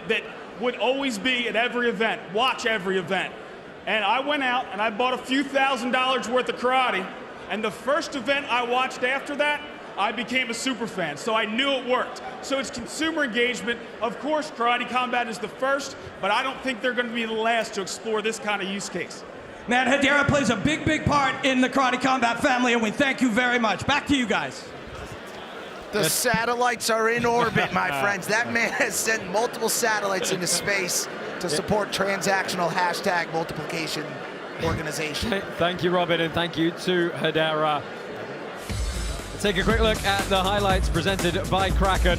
would always be at every event, watch every event. And I went out and I bought a few $1,000s worth of karate. And the first event I watched after that, I became a super fan, so I knew it worked. So it's consumer engagement. Of course, Karate Combat is the first, but I don't think they're going to be the last to explore this kind of use case. Man, Hedera plays a big, big part in the Karate Combat family, and we thank you very much. Back to you guys. The satellites are in orbit, my friends. That man has sent multiple satellites into space to support transactional hashtag multiplication organization. Thank you, Robin, and thank you to Hedera. Take a quick look at the highlights presented by Kraken.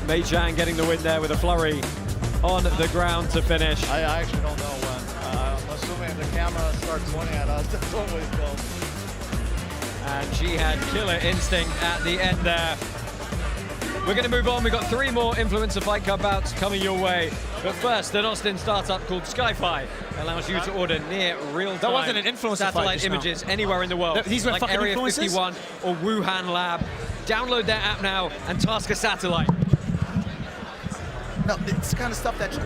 Mei Chan getting the win there with a flurry on the ground to finish. I actually don't know when. I'm assuming the camera starts pointing at us. That's always goes. And she had killer instinct at the end there. We're going to move on. We've got 3 more Influencer Fight Club bouts coming your way. But first, an Austin startup called Skyfi allows you to order near real-time That wasn't an influencer fight satellite just now. images anywhere in the world. These were like fucking Area influencers? 51 or Wuhan Lab. Download their app now and task a satellite. No, it's the kind of stuff that... 5,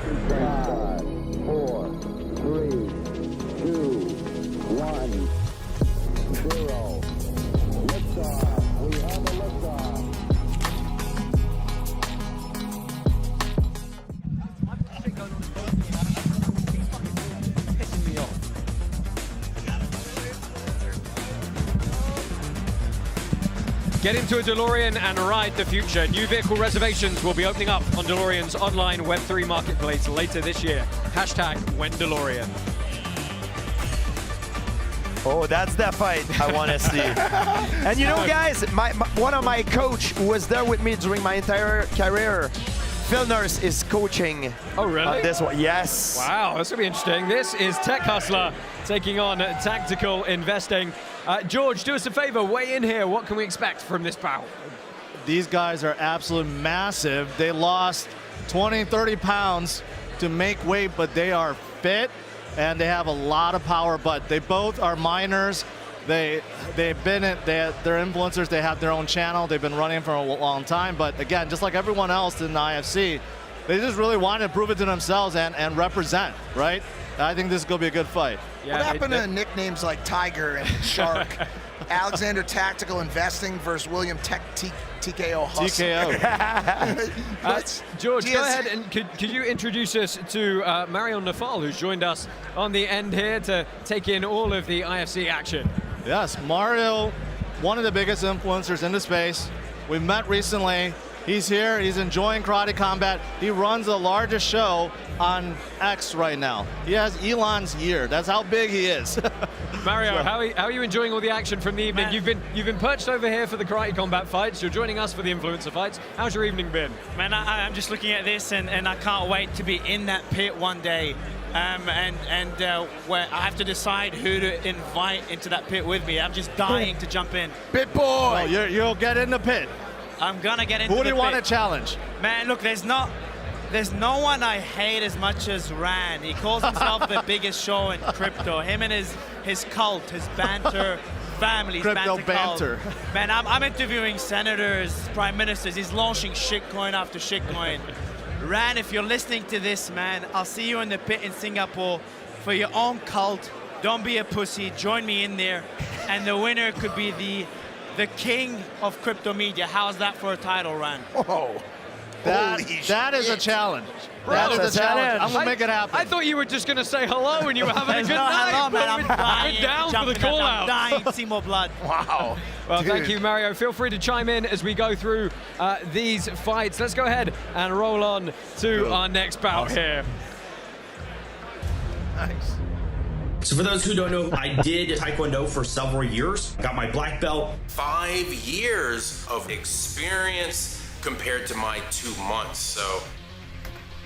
4, 3, 2, 1, 0. Liftoff. We have a liftoff. Pissing me off. Get into a DeLorean and ride the future. New vehicle reservations will be opening up on DeLorean's online Web3 marketplace later this year. Hashtag WhenDeLorean. Oh, that's the fight I want to see. And you know, guys, one of my coach who was there with me during my entire career, Phil Nurse, is coaching. Oh, really? This one, yes. Wow, this will be interesting. This is Tech Hustler taking on Tactical Investing. George, do us a favor, weigh in here. What can we expect from this bout? These guys are absolutely massive. They lost 20, 30 pounds to make weight, but they are fit and they have a lot of power, but they both are minors. They're influencers. They have their own channel. They've been running for a long time, but again, just like everyone else in the IFC, they just really want to prove it to themselves and represent, right? I think this is going to be a good fight. Yeah, what happened to nicknames like Tiger and Shark? Alexander Tactical Investing versus William Tech TKO Hustle. TKO. George, go ahead and could you introduce us to Marion Nafal, who's joined us on the end here to take in all of the IFC action. Yes, Mario, one of the biggest influencers in the space. We met recently. He's here, he's enjoying Karate Combat. He runs the largest show on X right now. He has Elon's year. That's how big he is. Mario, how are you enjoying all the action from the evening? Man, you've been perched over here for the Karate Combat fights. You're joining us for the Influencer fights. How's your evening been? Man, I'm just looking at this and I can't wait to be in that pit one day. Where I have to decide who to invite into that pit with me. I'm just dying to jump in. Pit boy! Oh, you'll get in the pit. I'm gonna get into the pit. Who do you want to challenge? Man, look, there's no one I hate as much as Rand. He calls himself the biggest show in crypto. Him and his cult, his banter family, Crypto banter. Man, I'm interviewing senators, prime ministers. He's launching shitcoin after shitcoin. Rand, if you're listening to this, man, I'll see you in the pit in Singapore for your own cult. Don't be a pussy. Join me in there. And the winner could be the king of crypto media. How's that for a title, Rand? Oh, that is a challenge. That is a challenge. I'm going to make it happen. I thought you were just going to say hello and you were having a good night. Hello, man. I'm dying. We're down for the call out. I'm dying to see more blood. Wow. Well, thank you, Mario. Feel free to chime in as we go through these fights. Let's go ahead and roll on to our next bout here. Nice. So for those who don't know, I did Taekwondo for several years. Got my black belt. 5 years of experience compared to my 2 months, so.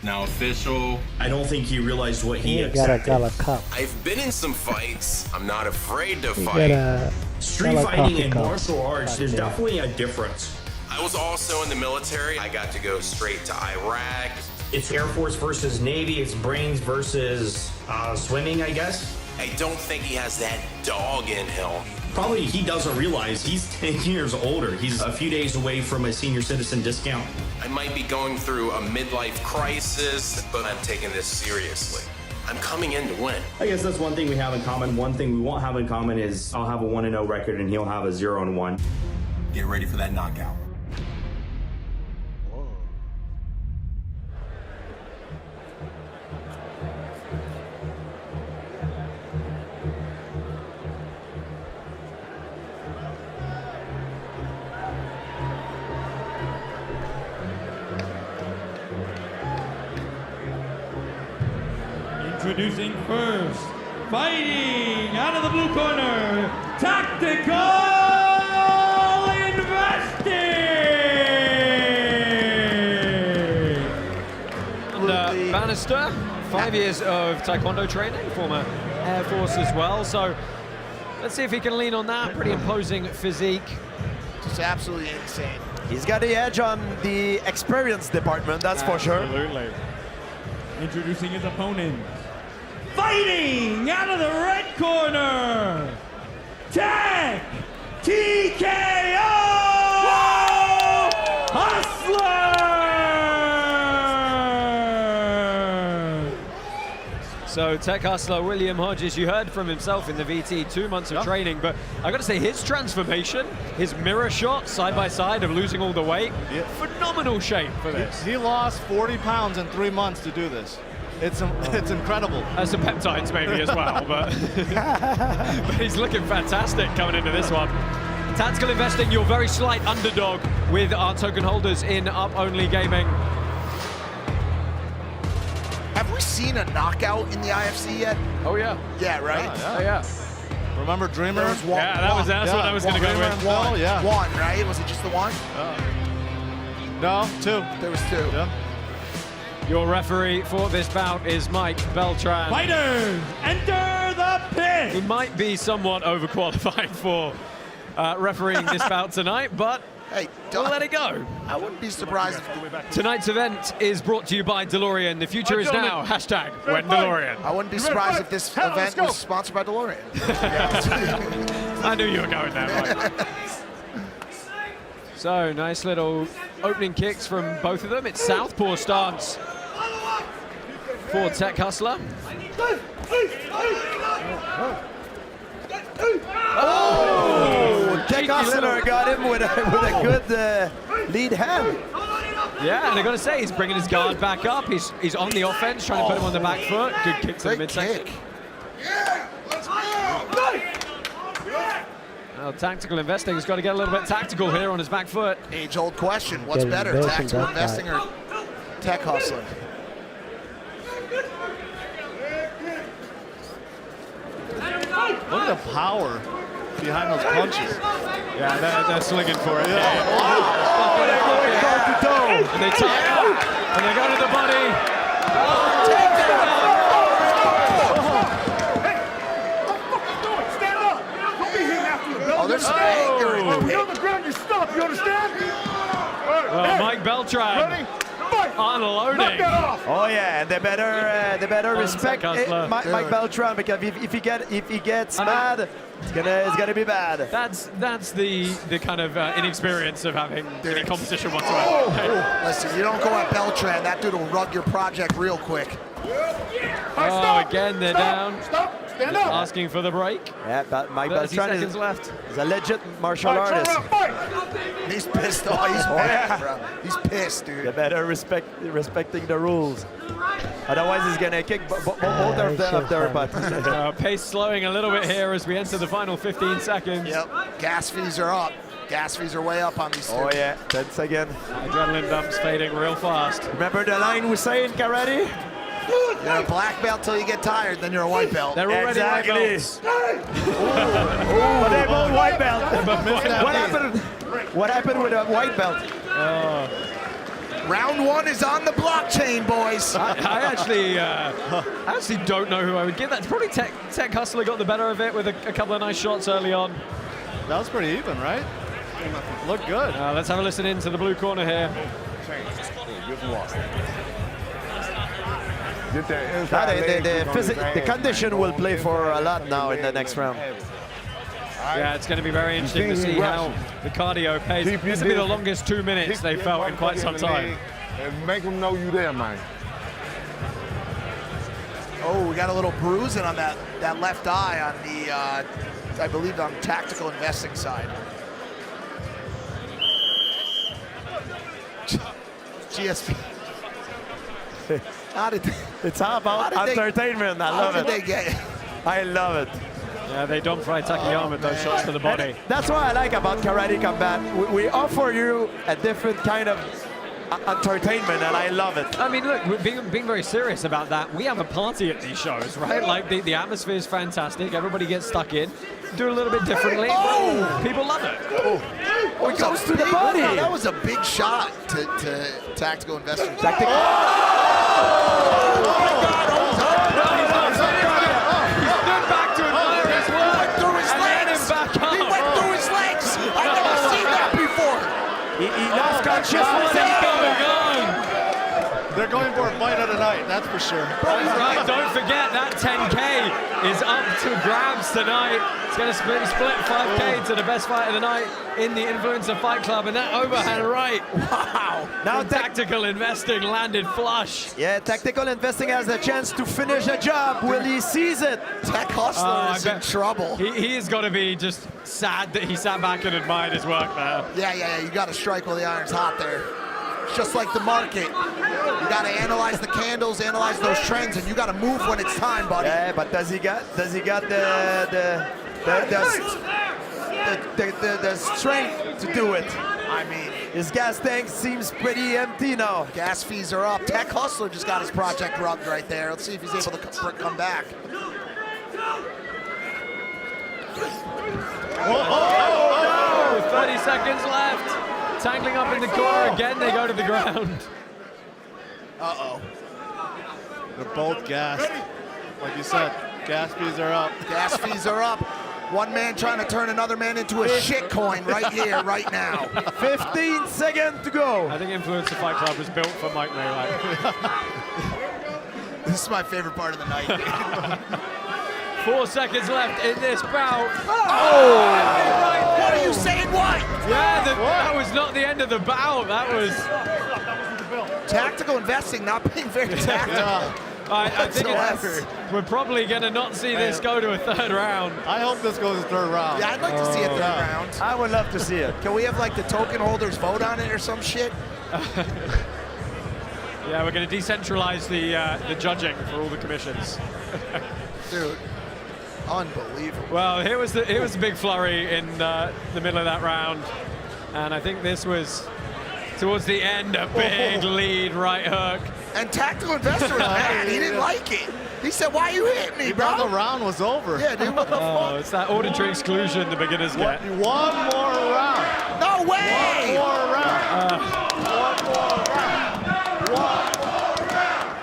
Now official. I don't think he realized what he got a accepted. cup. I've been in some fights. I'm not afraid to You fight. got a Street fighting and martial arts, there's definitely a difference. I was also in the military. I got to go straight to Iraq. It's Air Force versus Navy, it's brains versus swimming, I guess. I don't think he has that dog in him. Probably he doesn't realize he's 10 years older. He's a few days away from a senior citizen discount. I might be going through a midlife crisis, but I'm taking this seriously. I'm coming in to win. I guess that's one thing we have in common. One thing we won't have in common is I'll have a 1-0 record and he'll have a 0-1. Get ready for that knockout. Introducing first, fighting out of the blue corner, Tactical Investing! And Bannister, 5 years of Taekwondo training, former Air Force as well, so let's see if he can lean on that. Pretty imposing physique. Just absolutely insane. He's got the edge on the experience department, that's for sure. Absolutely. Introducing his opponent, fighting out of the red corner, Tech TKO Hustler! So Tech Hustler William Hodges, you heard from himself in the VT, 2 months of training, but I got to say his transformation, his mirror shot side by side of losing all the weight, phenomenal shape for this. He lost 40 pounds in 3 months to do this. It's incredible. Some peptides maybe as well, but, but he's looking fantastic coming into this one. Tactical Investing, your very slight underdog with our token holders in up-only gaming. Have we seen a knockout in the IFC yet? Oh yeah. Yeah, right? Oh yeah. Remember Dreamer? There was one. That's what I was going to go with. One, yeah. One, right? Was it just the one? No, 2. There was 2. Yeah. Your referee for this bout is Mike Beltran. Fighters, enter the pit! He might be somewhat overqualified for refereeing this bout tonight, but hey, we'll let it go. I wouldn't be surprised. Tonight's event is brought to you by DeLorean. The future is now. Hashtag when DeLorean. I wouldn't be surprised if this event was sponsored by DeLorean. I knew you were going there, Mike. So, nice little opening kicks from both of them. It's southpaw stance for Tech Hustler. Oh! Tech Hustler got him with a good lead hand. Yeah, and I got to say, he's bringing his guard back up. He's on the offense, trying to put him on the back foot. Good kick to the midsection. Well, Tactical Investing has got to get a little bit tactical here on his back foot. Age-old question, what's better, Tactical Investing or Tech Hustler? Look at the power behind those punches. Yeah, they're slinging for it. Yeah. And they tie out, and they go to the body. Oh, there's some anger in the pit. You're on the ground, you stop, you understand? Well, Mike Beltran unloading. Oh yeah, they better respect Mike Beltran, because if he gets mad, it's gonna be bad. That's the kind of inexperience of having any competition whatsoever. Listen, you don't go at Beltran, that dude will rug your project real quick. Oh, again they're down. Stop! Stand up! Asking for the break. Yeah, but Mike 30 Beltran seconds left. is a legit martial artist. He's pissed off. He's mad, bro. He's pissed, dude. They better respecting the rules. Otherwise, he's gonna kick both of them up their butt. Pace slowing a little bit here as we enter the final 15 seconds. Yep. Gas fees are up. Gas fees are way up on these two. Oh yeah, 10 seconds. Adrenaline dumps fading real fast. Remember the line we say in karate? You're a black belt till you get tired, then you're a white belt. They're already white belts. But they're both white belt. What happened with a white belt? Round 1 is on the blockchain, boys. I actually don't know who I would give that. Probably Tech Hustler got the better of it with a couple of nice shots early on. That was pretty even, right? Looked good. Let's have a listen into the blue corner here. The condition will play for a lot now in the next round. Yeah, it's going to be very interesting to see how the cardio pays. This will be the longest 2 minutes they've felt in quite some time. And make them know you there, man. Oh, we got a little bruising on that left eye on the, I believe on Tactical Investing side. GSP. It's all about entertainment. I love it. They get it? I love it. Yeah, they don't fry Takayama with those shots to the body. And that's what I like about Karate Combat. We offer you a different kind of entertainment, and I love it. I mean, look, we're being very serious about that. We have a party at these shows, right? Like, the atmosphere is fantastic. Everybody gets stuck in. Do it a little bit differently. Oh! People love it. Oh, it goes to the body. That was a big shot to Tactical Investors. Tactical. He lost consciousness. They're going for a fight of the night, that's for sure. Right, don't forget that 10K is up to grabs tonight. It's going to split 5K to the best fight of the night in the Influencer Fight Club, and that overhand right, wow. Now Tactical Investing landed flush. Yeah, Tactical Investing has a chance to finish the job. Will he seize it? Tech Hustler is in trouble. He is going to be just sad that he sat back and admired his work there. Yeah, you got to strike while the iron's hot there. It's just like the market. You got to analyze the candles, analyze those trends, and you got to move when it's time, buddy. Yeah, but does he got the strength to do it? I mean, his gas tank seems pretty empty now. Gas fees are up. Tech Hustler just got his project rubbed right there. Let's see if he's able to come back. Oh, 30 seconds left. Tangling up in the corner again, they go to the ground. Uh-oh. They're both gassed. Like you said, gas fees are up. Gas fees are up. One man trying to turn another man into a shit coin right here, right now. 15 seconds to go. I think Influencer Fight Club was built for Mike Melee. This is my favorite part of the night. 4 seconds left in this bout. Oh! What are you saying? What? Yeah, that was not the end of the bout. That was Tactical Investing not being very tactical. I think we're probably going to not see this go to a third round. I hope this goes to third round. Yeah, I'd like to see a third round. I would love to see it. Can we have like the token holders vote on it or some shit? Yeah, we're going to decentralize the judging for all the commissions. Dude, unbelievable. Well, here was the big flurry in the middle of that round, and I think this was towards the end a big lead right hook. And Tactical Investor was mad. He didn't like it. He said, "Why you hit me, bro?" The round was over. Yeah, dude. What the fuck? It's that auditory exclusion the beginners get. One more round. No way. One more round. One more round. One more round.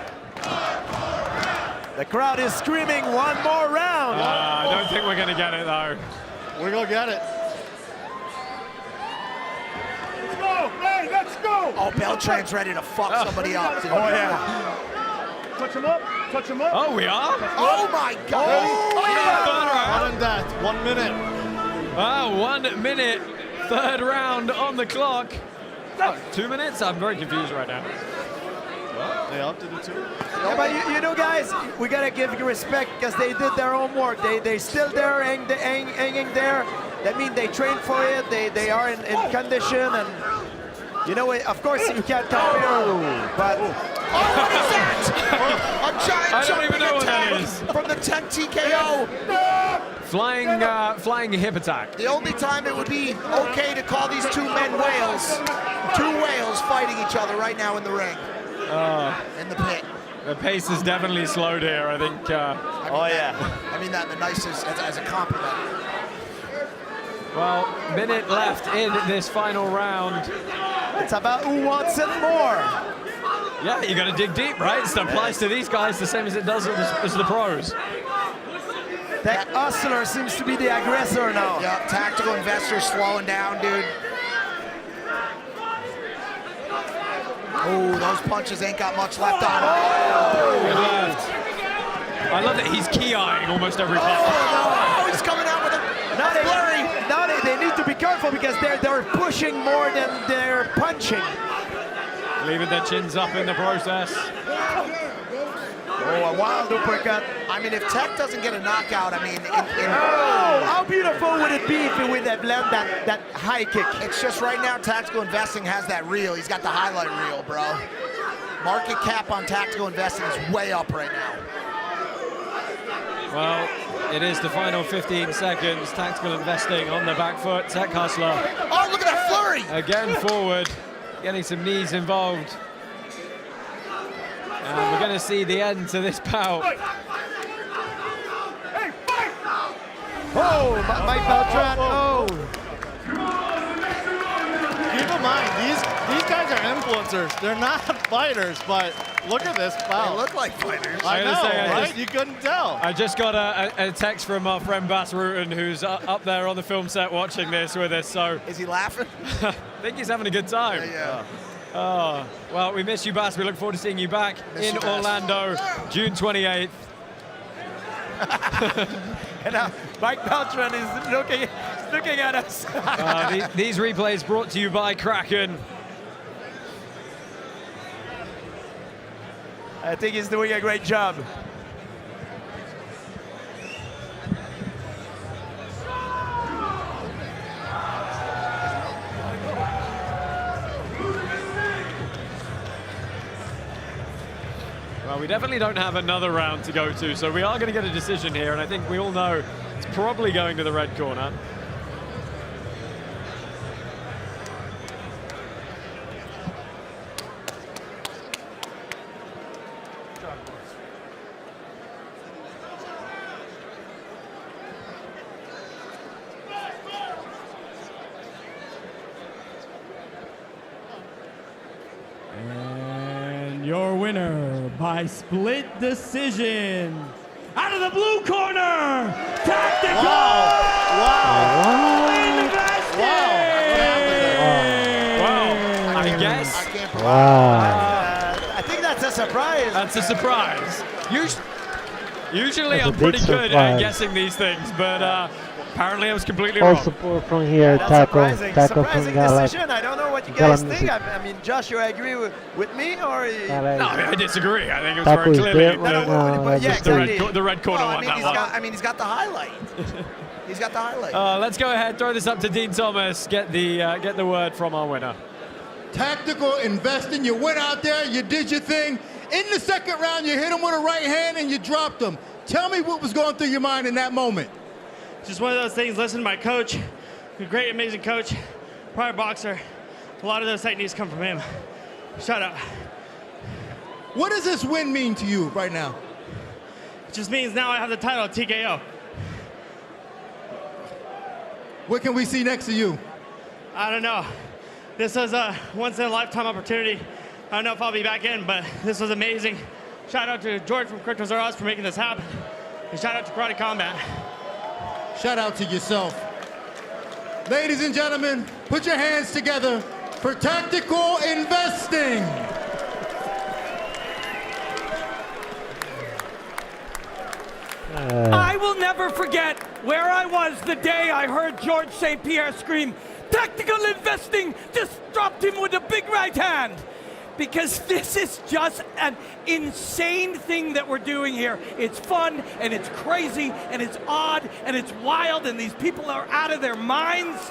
The crowd is screaming one more round. I don't think we're going to get it, though. We're going to get it. Let's go! Hey, let's go! Oh, Beltran's ready to fuck somebody up, dude. Oh, yeah. Touch him up. Touch him up. Oh, we are? Oh, my God. One and that. 1 minute. 1 minute. Third round on the clock. 2 minutes? I'm very confused right now. They up to the 2. Yeah, but you know, guys, we gotta give you respect because they did their homework. They still there, hanging there. That means they trained for it. They are in condition, and you know, of course you can't compare. But what is that? A giant I don't even know what that is. From the 10 TKO. Flying hip attack. The only time it would be okay to call these two men whales. Two whales fighting each other right now in the ring. In the pit. The pace is definitely slowed here, I think. I mean that in the nicest as a compliment. Well, minute left in this final round. It's about who wants it more. Yeah, you got to dig deep, right? It applies to these guys the same as it does as the pros. That Hustler seems to be the aggressor now. Yeah, Tactical Investor slowing down, dude. Oh, those punches ain't got much left on them. Good left. I love that he's key-eyeing almost every punch. Oh, he's coming out with a flurry. Now they need to be careful because they're pushing more than they're punching. Leaving their chins up in the process. Oh, a wild uppercut. I mean, if Tech doesn't get a knockout, I mean... Oh, how beautiful would it be if it would have landed that high kick? It's just right now, Tactical Investing has that reel. He's got the highlight reel, bro. Market cap on Tactical Investing is way up right now. Well, it is the final 15 seconds. Tactical Investing on the back foot. Tech Hustler. Oh, look at that flurry! Again forward, getting some knees involved. And we're going to see the end to this bout. Oh, Mike Beltran. Oh. Keep in mind, these guys are influencers. They're not fighters, but look at this bout. They look like fighters. I know, right? You couldn't tell. I just got a text from our friend Bas Rutten, who's up there on the film set watching this with us. So is he laughing? I think he's having a good time. Yeah. Oh, well, we miss you, Bas. We look forward to seeing you back in Orlando, June 28th. And Mike Beltran is looking at us. These replays brought to you by Kraken. I think he's doing a great job. Well, we definitely don't have another round to go to, so we are going to get a decision here, and I think we all know it's probably going to the red corner. And your winner by split decision, out of the blue corner, Tactical Investing! Wow. I guess. I think that's a surprise. That's a surprise. Usually That's a I'm pretty big good at surprise. guessing these things, but apparently I was completely All wrong. support from here, tackle from Surprising Galak. decision. I don't know what you guys think. Music. I mean, Josh, you agree with me or? No, I disagree. I think it was Taco very is clearly there right now, I just think. the red corner won that one. He's got the highlight. He's got the highlight. Let's go ahead, throw this up to Dean Thomas, get the word from our winner. Tactical Investing, you went out there, you did your thing. In the second round, you hit him with a right hand and you dropped him. Tell me what was going through your mind in that moment. Just one of those things, listen to my coach, a great, amazing coach, prior boxer. A lot of those techniques come from him. Shout out. What does this win mean to you right now? It just means now I have the title of TKO. What can we see next to you? I don't know. This was a once-in-a-lifetime opportunity. I don't know if I'll be back in, but this was amazing. Shout out to George from Mr.Zorro Z for making this happen. And shout out to Karate Combat. Shout out to yourself. Ladies and gentlemen, put your hands together for Tactical Investing. I will never forget where I was the day I heard George St. Pierre scream, "Tactical Investing just dropped him with a big right hand." Because this is just an insane thing that we're doing here. It's fun, and it's crazy, and it's odd, and it's wild, and these people are out of their minds.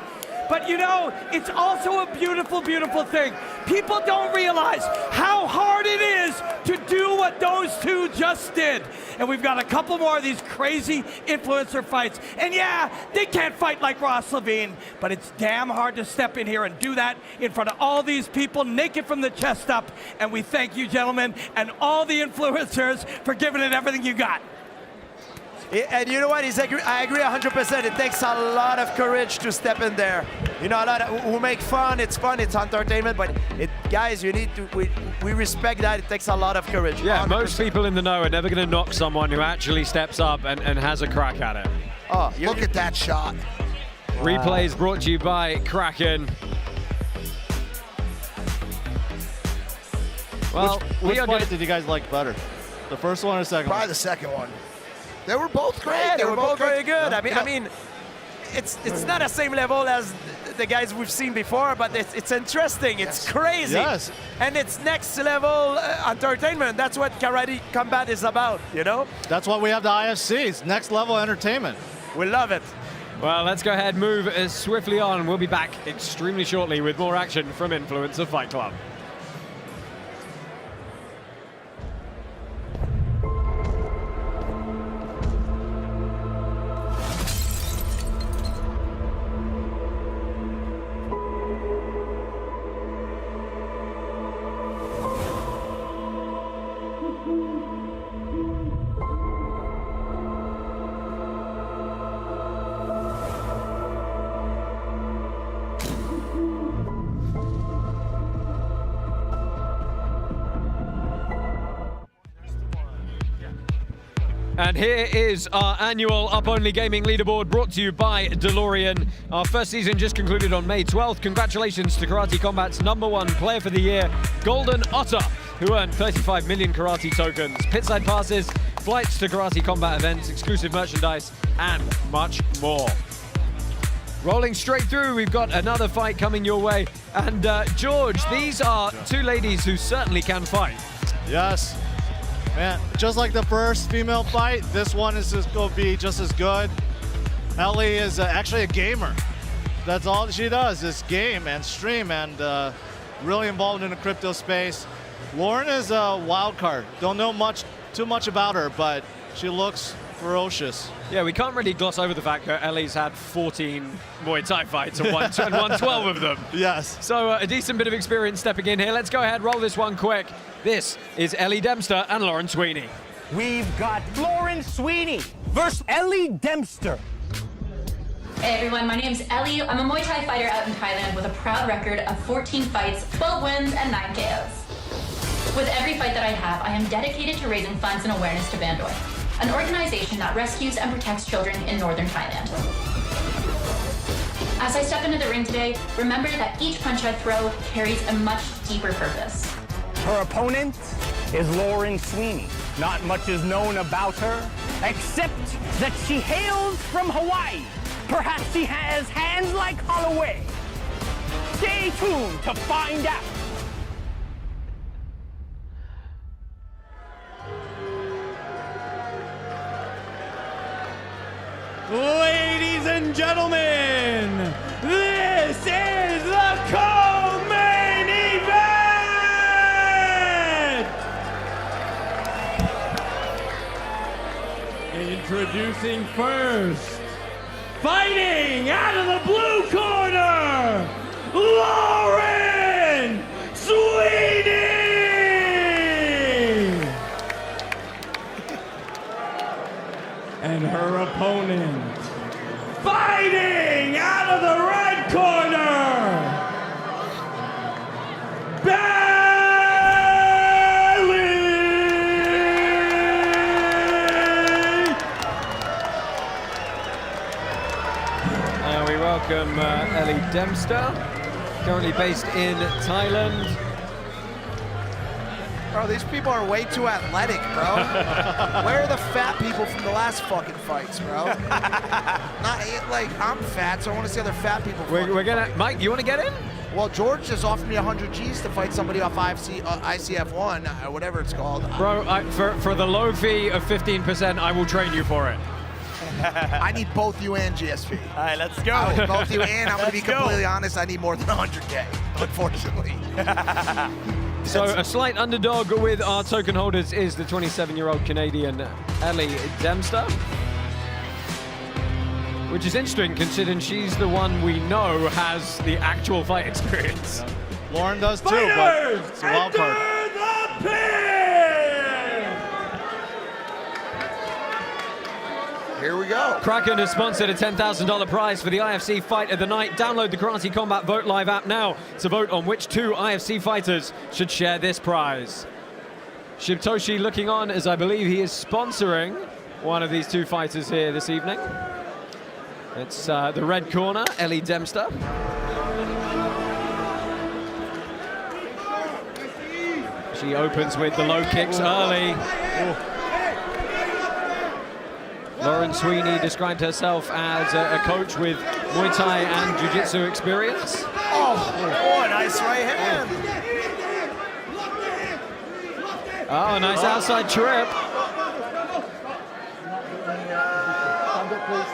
But you know, it's also a beautiful, beautiful thing. People don't realize how hard it is to do what those two just did. And we've got a couple more of these crazy influencer fights. And yeah, they can't fight like Ross Levine, but it's damn hard to step in here and do that in front of all these people, naked from the chest up. And we thank you, gentlemen, and all the influencers for giving it everything you got. And you know what? I agree 100%. It takes a lot of courage to step in there. You know, we make fun. It's entertainment. But guys, you need to. We respect that. It takes a lot of courage. Yeah, 100%. most people in the know are never going to knock someone who actually steps up and has a crack at it. Oh, look at that shot. Replays brought to you by Kraken. Well, which fight did you guys like better? The first one or second one? Probably the second one. They were both great. Yeah, they were both very good. Yeah. I mean, it's not the same level as the guys we've seen before, but it's interesting. It's crazy. Yes. And it's next level entertainment. That's what Karate Combat is about, you know? That's why we have the IFC. It's next level entertainment. We love it. Well, let's go ahead, move swiftly on. We'll be back extremely shortly with more action from Influencer Fight Club. And here is our annual Up Only Gaming leaderboard brought to you by DeLorean. Our first season just concluded on May 12th. Congratulations to Karate Combat's #1 player for the year, Golden Otter, who earned 35 million Karate tokens, pitside passes, flights to Karate Combat events, exclusive merchandise, and much more. Rolling straight through, we've got another fight coming your way. And George, these are two ladies who certainly can fight. Yes. Man, just like the first female fight, this one is just going to be just as good. Ellie is actually a gamer. That's all she does is game and stream and really involved in the crypto space. Lauren is a wild card. Don't know too much about her, but she looks ferocious. Yeah, we can't really gloss over the fact that Ellie's had 14 Muay Thai fights and won 12 of them. Yes. So a decent bit of experience stepping in here. Let's go ahead, roll this one quick. This is Ellie Dempster and Lauren Sweeney. We've got Lauren Sweeney versus Ellie Dempster. Hey everyone, my name's Ellie. I'm a Muay Thai fighter out in Thailand with a proud record of 14 fights, 12 wins, and 9 KOs. With every fight that I have, I am dedicated to raising funds and awareness to Bandoi, an organization that rescues and protects children in northern Thailand. As I step into the ring today, remember that each punch I throw carries a much deeper purpose. Her opponent is Lauren Sweeney. Not much is known about her, except that she hails from Hawaii. Perhaps she has hands like Holloway. Stay tuned to find out. Ladies and gentlemen, this is the co-main event! Introducing first, fighting out of the blue corner, Lauren Sweeney! And her opponent, fighting out of the red corner, We welcome Ellie Dempster, currently based in Thailand. Bro, these people are way too athletic, bro. Where are the fat people from the last fucking fights, bro? Like, I'm fat, so I want to see other fat people. We're gonna, Mike, you want to get in? Well, George just offered me 100 G's to fight somebody off ICF1, whatever it's called. Bro, for the low fee of 15%, I will train you for it. I need both you and GSP. All right, let's go. I need both you and I'm going to be Let's go. completely honest, I need more than 100K, unfortunately. So a slight underdog with our token holders is the 27-year-old Canadian Ellie Dempster. Which is interesting considering she's the one we know has the actual fight experience. Lauren does too, but it's a wild card. Here we go. Kraken has sponsored a $10,000 prize for the IFC Fight of the Night. Download the Karate Combat Vote Live app now to vote on which 2 IFC fighters should share this prize. Shibtoshi looking on as I believe he is sponsoring one of these 2 fighters here this evening. It's the red corner, Ellie Dempster. She opens with the low kicks early. Lauren Sweeney described herself as a coach with Muay Thai and Jiu-Jitsu experience. Oh, nice right hand. Oh, nice outside trip. Stand up, please.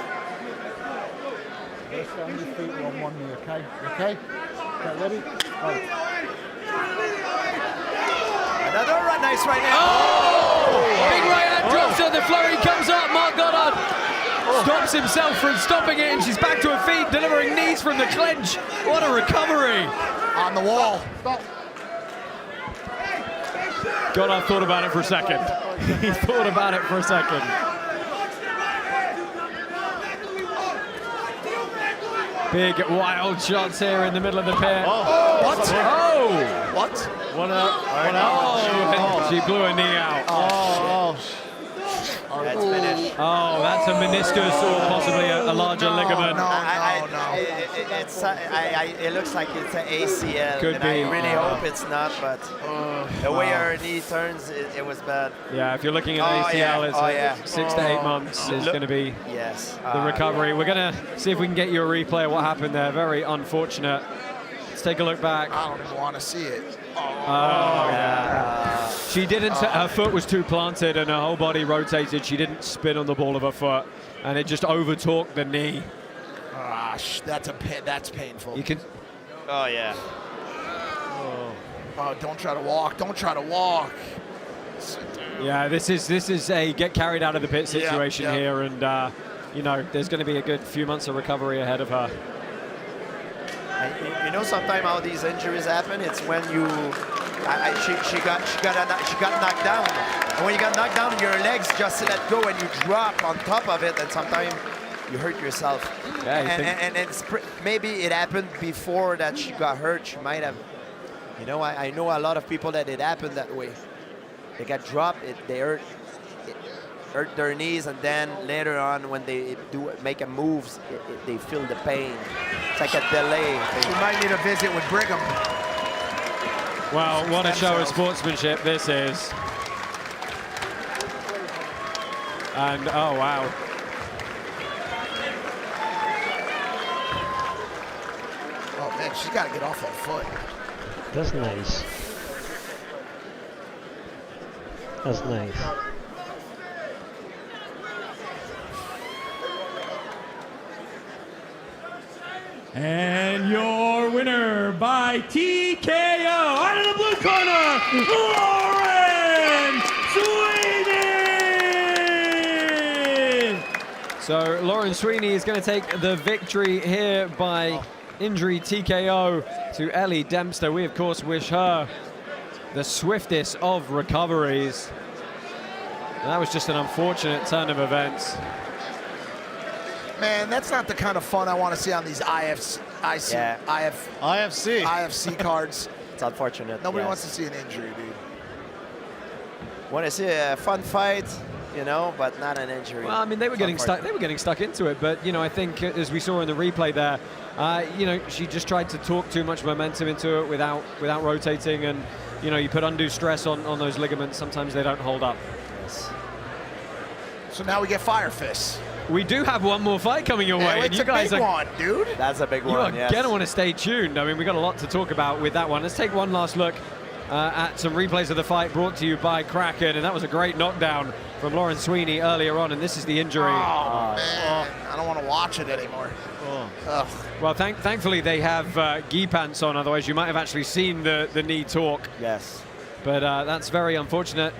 Stay on your feet one knee, okay? Okay? Okay, ready? Right. Another right, nice right hand. Oh! Big right hand drops her. The flurry comes up. Mark Goddard stops himself from stopping it, and she's back to her feet, delivering knees from the clinch. What a recovery. On the wall. Stop. Goddard thought about it for a second. He thought about it for a second. Big wild shots here in the middle of the pit. Oh. What? Oh! What? One up. Oh, she blew a knee out. That's finished. Oh, that's a meniscus or possibly a larger ligament. It looks like it's an ACL. Could and be. I really hope it's not, but the way her knee turns, it was bad. Yeah, if you're looking at ACL, it's 6 to 8 months is going to be the recovery. We're going to see if we can get you a replay of what happened there. Very unfortunate. Let's take a look back. I don't even want to see it. Oh, yeah. She didn't, her foot was too planted and her whole body rotated. She didn't spin on the ball of her foot and it just over-torqued the knee. That's painful. You can. Oh, yeah. Oh, don't try to walk. Don't try to walk. Yeah, this is a get carried out of the pit situation here, and you know, there's going to be a good few months of recovery ahead of her. You know, sometimes how these injuries happen. It's when she got knocked down, and when you got knocked down, your legs just let go, and you drop on top of it, and sometimes you hurt yourself. Yeah, and it's maybe it happened before that she got hurt. She might have. You know, I know a lot of people that it happened that way. They got dropped. They hurt their knees, and then later on, when they make a moves, they feel the pain. It's like a delay. She might need a visit with Brigham. Well, what a show of sportsmanship this is. And oh wow. Oh man, she's got to get off that foot. That's nice. That's nice. And your winner by TKO, out of the blue corner, Lauren Sweeney! So Lauren Sweeney is going to take the victory here by injury TKO to Ellie Dempster. We, of course, wish her the swiftest of recoveries. And that was just an unfortunate turn of events. Man, that's not the kind of fun I want to see on these IFC cards. It's unfortunate. Nobody wants to see an injury, dude. Want to see a fun fight, you know, but not an injury. Well, I mean, they were getting stuck. They were getting stuck into it, but you know, I think as we saw in the replay there, you know, she just tried to talk too much momentum into it without rotating, and you know, you put undue stress on those ligaments. Sometimes they don't hold up. Yes. So now we get Fire Fists. We do have one more fight coming your way. It's you guys a big one, dude. That's a big one. You are yes. going to want to stay tuned. I mean, we've got a lot to talk about with that one. Let's take one last look at some replays of the fight brought to you by Kraken, and that was a great knockdown from Lauren Sweeney earlier on, and this is the injury. Oh, man. I don't want to watch it anymore. Ugh. Well, thankfully they have gi pants on, otherwise you might have actually seen the knee torque. Yes. But that's very unfortunate.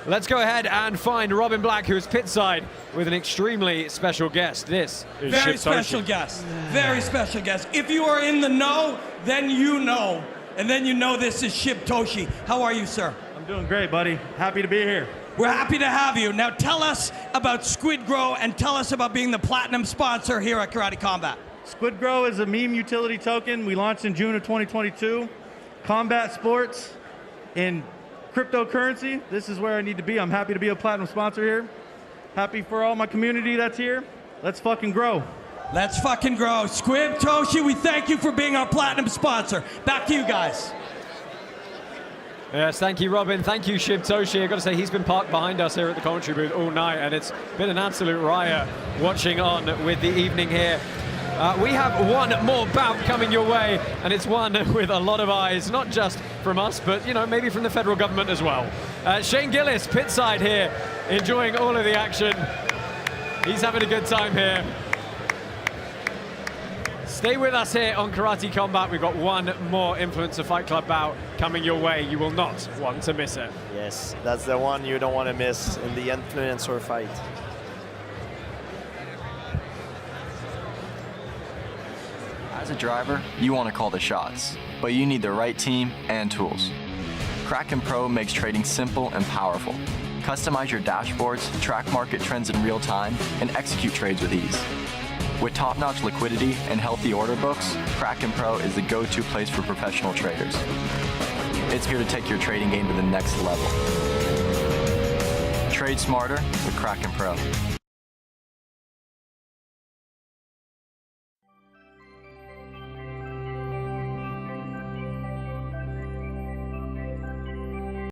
Let's go ahead and find Robin Black, who is pitside with an extremely special guest. This is Very Ship special Toshi. guest. Very special guest. If you are in the know, then you know. And then you know this is Ship Toshi. How are you, sir? I'm doing great, buddy. Happy to be here. We're happy to have you. Now tell us about Squid Grow and tell us about being the platinum sponsor here at Karate Combat. Squid Grow is a meme utility token. We launched in June of 2022. Combat sports in cryptocurrency. This is where I need to be. I'm happy to be a platinum sponsor here. Happy for all my community that's here. Let's fucking grow. Let's fucking grow. Squid Toshi, we thank you for being our platinum sponsor. Back to you guys. Yes, thank you, Robin. Thank you, Shibtoshi. I've got to say, he's been parked behind us here at the commentary booth all night, and it's been an absolute riot watching on with the evening here. We have one more bout coming your way, and it's one with a lot of eyes, not just from us, but, you know, maybe from the federal government as well. Shane Gillis, pit side here, enjoying all of the action. He's having a good time here. Stay with us here on Karate Combat. We've got one more Influencer Fight Club bout coming your way. You will not want to miss it. Yes, that's the one you don't want to miss in the Influencer fight. As a driver, you want to call the shots, but you need the right team and tools. Kraken Pro makes trading simple and powerful. Customize your dashboards, track market trends in real time, and execute trades with ease. With top-notch liquidity and healthy order books, Kraken Pro is the go-to place for professional traders. It's here to take your trading game to the next level. Trade smarter with Kraken Pro.